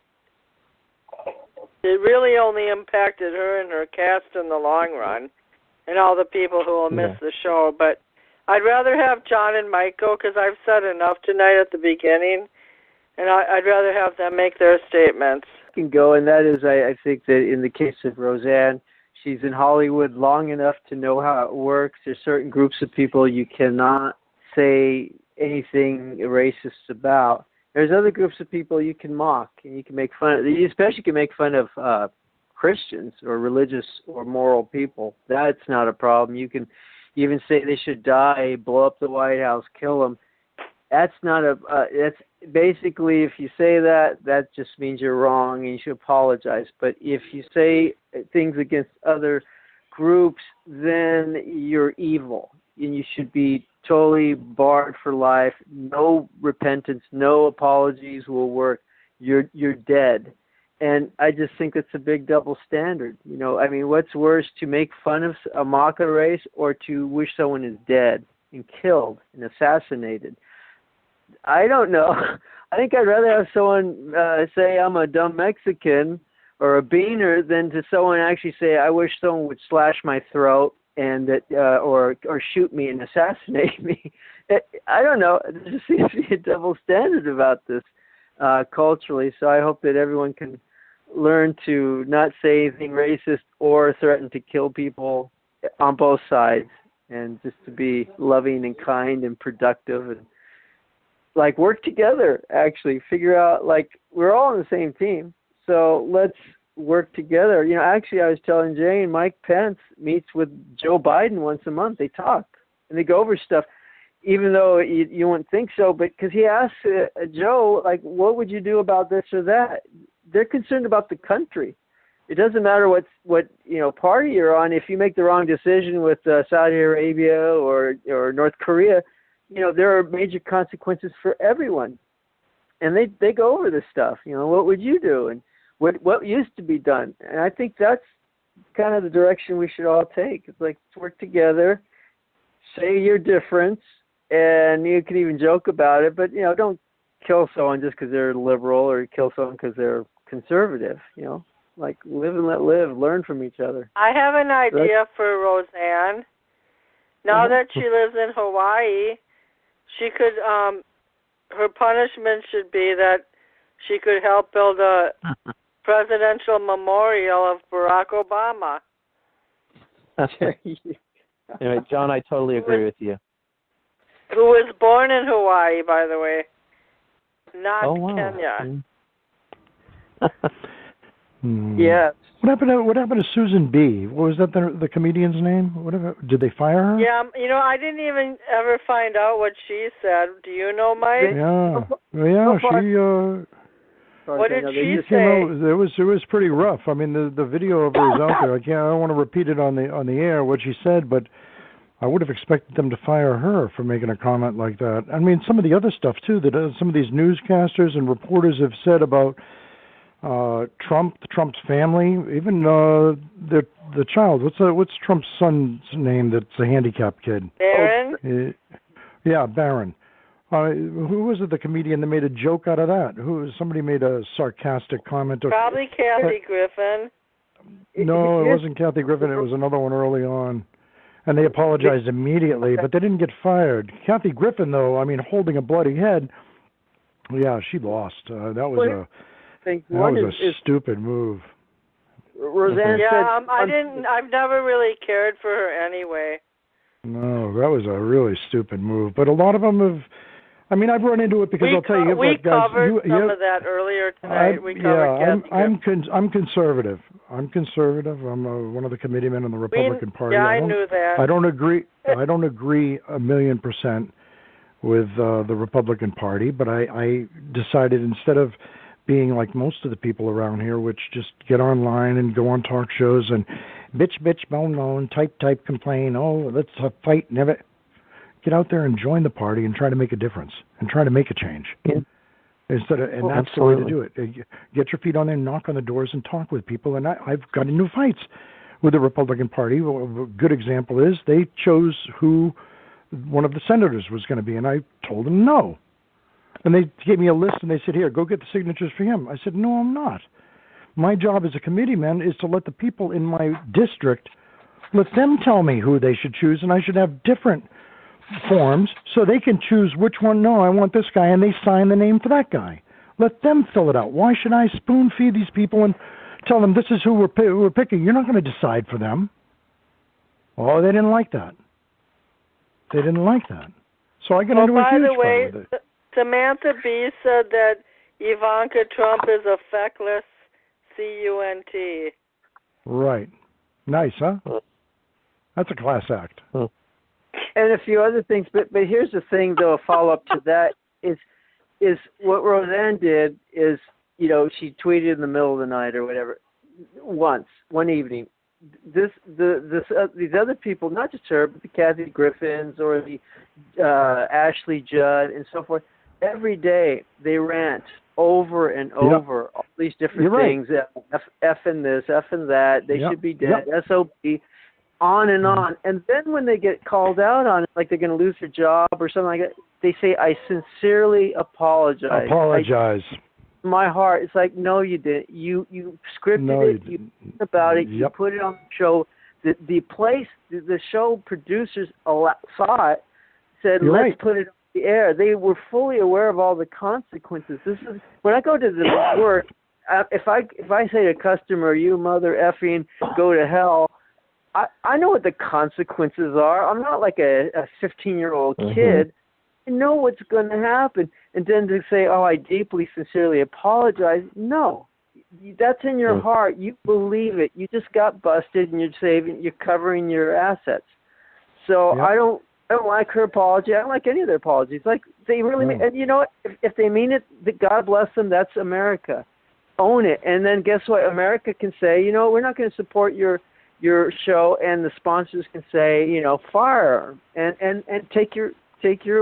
it really only impacted her and her cast in the long run and all the people who will miss the show. But I'd rather have John and Mike go because I've said enough tonight at the beginning, and I'd rather have them make their statements. I can go, and that is, I think that in the case of Roseanne, she's in Hollywood long enough to know how it works. There's certain groups of people you cannot say anything racist about. There's other groups of people you can mock and you can make fun of. You especially can make fun of Christians or religious or moral people. That's not a problem. You can even say they should die, blow up the White House, kill them. That's not that's basically, if you say that, that just means you're wrong and you should apologize. But if you say things against other groups, then you're evil and you should be totally barred for life. No repentance, no apologies will work. You're dead. And I just think it's a big double standard. I mean, what's worse, to make fun of a mock a race or to wish someone is dead and killed and assassinated? I don't know. I think I'd rather have someone say I'm a dumb Mexican or a beaner than to someone actually say I wish someone would slash my throat and that or shoot me and assassinate me. I don't know. There just seems to be a double standard about this culturally. So I hope that everyone can learn to not say anything racist or threaten to kill people on both sides, and just to be loving and kind and productive and work together. Actually figure out we're all on the same team, so let's work together. Actually I was telling Jane, Mike Pence meets with Joe Biden once a month. They talk and they go over stuff, even though you wouldn't think so, but because he asks Joe, what would you do about this or that? They're concerned about the country. It doesn't matter what party you're on. If you make the wrong decision with Saudi Arabia or North Korea, there are major consequences for everyone. And they go over this stuff. What would you do? And what used to be done? And I think that's kind of the direction we should all take. It's let's work together, say your difference, and you can even joke about it, but, don't kill someone just because they're liberal or kill someone because they're conservative. Live and let live, learn from each other. I have an idea for Roseanne. Now that she lives in Hawaii, she could, her punishment should be that she could help build a presidential memorial of Barack Obama. Anyway, John, I totally agree with you. Who was born in Hawaii, by the way, not Kenya. Yeah. What happened to Susan B? What was that the comedian's name? Did they fire her? Yeah, I didn't even ever find out what she said. Do you know, Mike? Yeah. She. What did she say? It was pretty rough. I mean, the video of her is out there. I don't want to repeat it on the air what she said, but I would have expected them to fire her for making a comment like that. I mean, some of the other stuff too that some of these newscasters and reporters have said about Trump's family, even the child. What's Trump's son's name? That's a handicapped kid. Barron. Yeah, Barron. Who was it? The comedian that made a joke out of that? Somebody made a sarcastic comment. Probably Kathy Griffin. No, it wasn't Kathy Griffin. It was another one early on. And they apologized immediately, but they didn't get fired. Kathy Griffin, though, I mean, holding a bloody head, yeah, she lost. That was a stupid move. Roseanne said, I've never really cared for her anyway. No, that was a really stupid move. But a lot of them have. I mean, I've run into it because I'll tell you what, guys. We covered some of that earlier tonight. I'm conservative. I'm one of the committeemen on the Republican Party. Yeah, I knew that. I don't agree 1,000,000% with the Republican Party, but I decided instead of being like most of the people around here, which just get online and go on talk shows and bitch, moan, type, complain, let's fight, never. Get out there and join the party and try to make a difference and try to make a change. Yeah. That's absolutely the way to do it. Get your feet on there, knock on the doors, and talk with people. And I've got into fights with the Republican Party. A good example is they chose who one of the senators was going to be, and I told them no. And they gave me a list, and they said, here, go get the signatures for him. I said, no, I'm not. My job as a committeeman is to let the people in my district, let them tell me who they should choose, and I should have different forms so they can choose which one. No, I want this guy, and they sign the name for that guy. Let them fill it out. Why should I spoon feed these people and tell them this is who we're picking? You're not going to decide for them. Oh, they didn't like that. So I got into a huge fight with it. Samantha B said that Ivanka Trump is a feckless cunt. Right. Nice, huh? That's a class act. And a few other things, but here's the thing, though. A follow up to that is what Roseanne did is, she tweeted in the middle of the night or whatever, one evening. These other people, not just her, but the Kathy Griffins or the Ashley Judd and so forth. Every day they rant over and over all these different things. F and this, F and that. They should be dead. SOB. On and on. And then when they get called out on it, like they're going to lose their job or something like that, they say, I sincerely apologize. My heart. It's like, no, you didn't. You scripted it. You think about it. You put it on the show. The show producers saw it, said, let's put it on the air. They were fully aware of all the consequences. This is when I go to the work. If I say to a customer, you mother effing go to hell, I know what the consequences are. I'm not like a 15-year-old kid. I know what's going to happen. And then to say, I deeply, sincerely apologize. No, that's in your heart. You believe it. You just got busted, and you're covering your assets. So I don't like her apology. I don't like any of their apologies. Like they really mean, and you know what? If they mean it, God bless them. That's America. Own it. And then guess what? America can say, we're not going to support your show, and the sponsors can say, fire and take your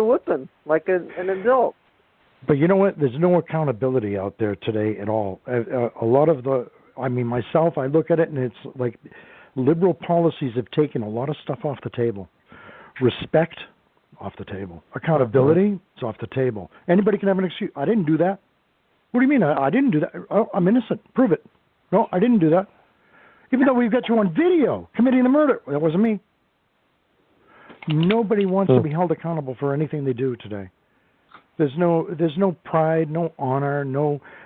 whipping like an adult. But you know what? There's no accountability out there today at all. A lot of myself, I look at it and it's like liberal policies have taken a lot of stuff off the table. Respect, off the table. Accountability, it's off the table. Anybody can have an excuse. I didn't do that. What do you mean? I didn't do that. Oh, I'm innocent. Prove it. No, I didn't do that. Even though we've got you on video committing the murder. That wasn't me. Nobody wants to be held accountable for anything they do today. There's no pride, no honor,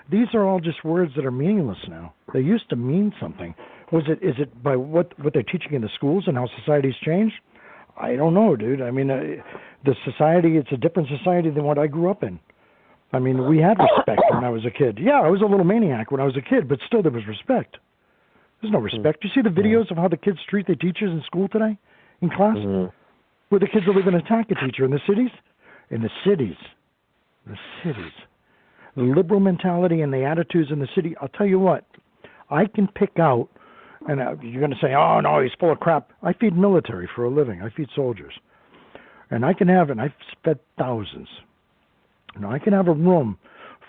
these are all just words that are meaningless now. They used to mean something. Is it by what they're teaching in the schools and how society's changed? I don't know, dude. I mean, the society, it's a different society than what I grew up in. I mean, we had respect when I was a kid. Yeah, I was a little maniac when I was a kid, but still there was respect. There's no respect. You see the videos of how the kids treat their teachers in school today, in class? Where the kids will even attack a teacher in the cities? In the cities. The liberal mentality and the attitudes in the city, I'll tell you what, I can pick out, and you're going to say, oh, no, he's full of crap. I feed military for a living. I feed soldiers. And I've fed thousands. I can have a room,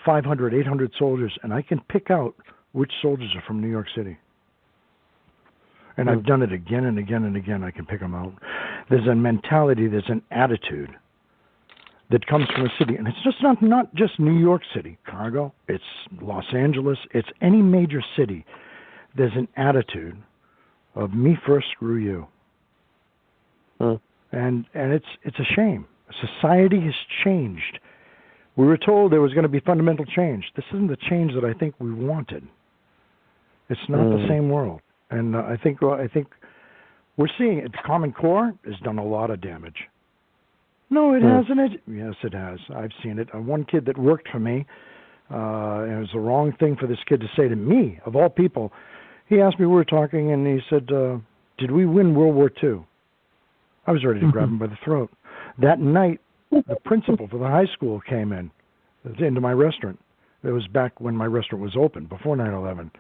500, 800 soldiers, and I can pick out which soldiers are from New York City. And I've done it again and again and again. I can pick them out. There's a mentality, there's an attitude that comes from a city. And it's just not just New York City, Chicago. It's Los Angeles. It's any major city. There's an attitude of me first, screw you. And it's a shame. Society has changed. We were told there was going to be fundamental change. This isn't the change that I think we wanted. It's not the same world. And I think we're seeing it. The Common Core has done a lot of damage. No, it hasn't. Yes, it has. I've seen it. One kid that worked for me, and it was the wrong thing for this kid to say to me, of all people. He asked me, we were talking, and he said, did we win World War II? I was ready to grab him by the throat. That night, the principal for the high school came into my restaurant. It was back when my restaurant was open, before 9/11.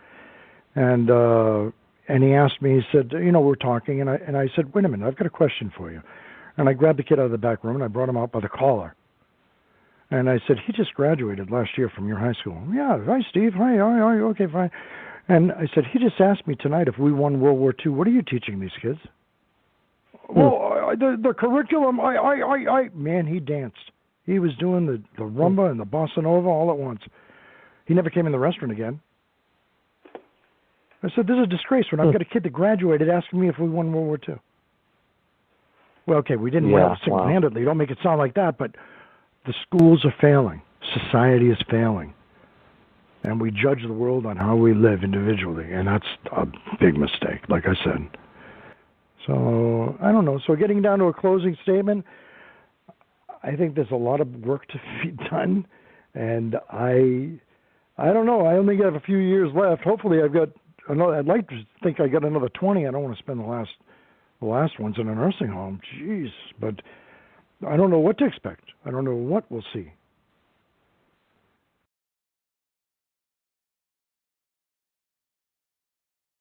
And he asked me, he said, we're talking, and I said, wait a minute, I've got a question for you. And I grabbed the kid out of the back room, and I brought him out by the collar. And I said, he just graduated last year from your high school. Yeah, hi, Steve. Hi, okay, fine. And I said, he just asked me tonight if we won World War II. What are you teaching these kids? Well, the curriculum, man, he danced. He was doing the rumba and the bossa nova all at once. He never came in the restaurant again. I said, this is a disgrace when I've got a kid that graduated asking me if we won World War II. Well, okay, we didn't win it single-handedly. Don't make it sound like that, but the schools are failing. Society is failing. And we judge the world on how we live individually, and that's a big mistake, like I said. So, I don't know. So getting down to a closing statement, I think there's a lot of work to be done, and I don't know. I only got a few years left. Hopefully I've got another. I'd like to think I got another 20. I don't want to spend the last ones in a nursing home. Jeez. But I don't know what to expect. I don't know what we'll see.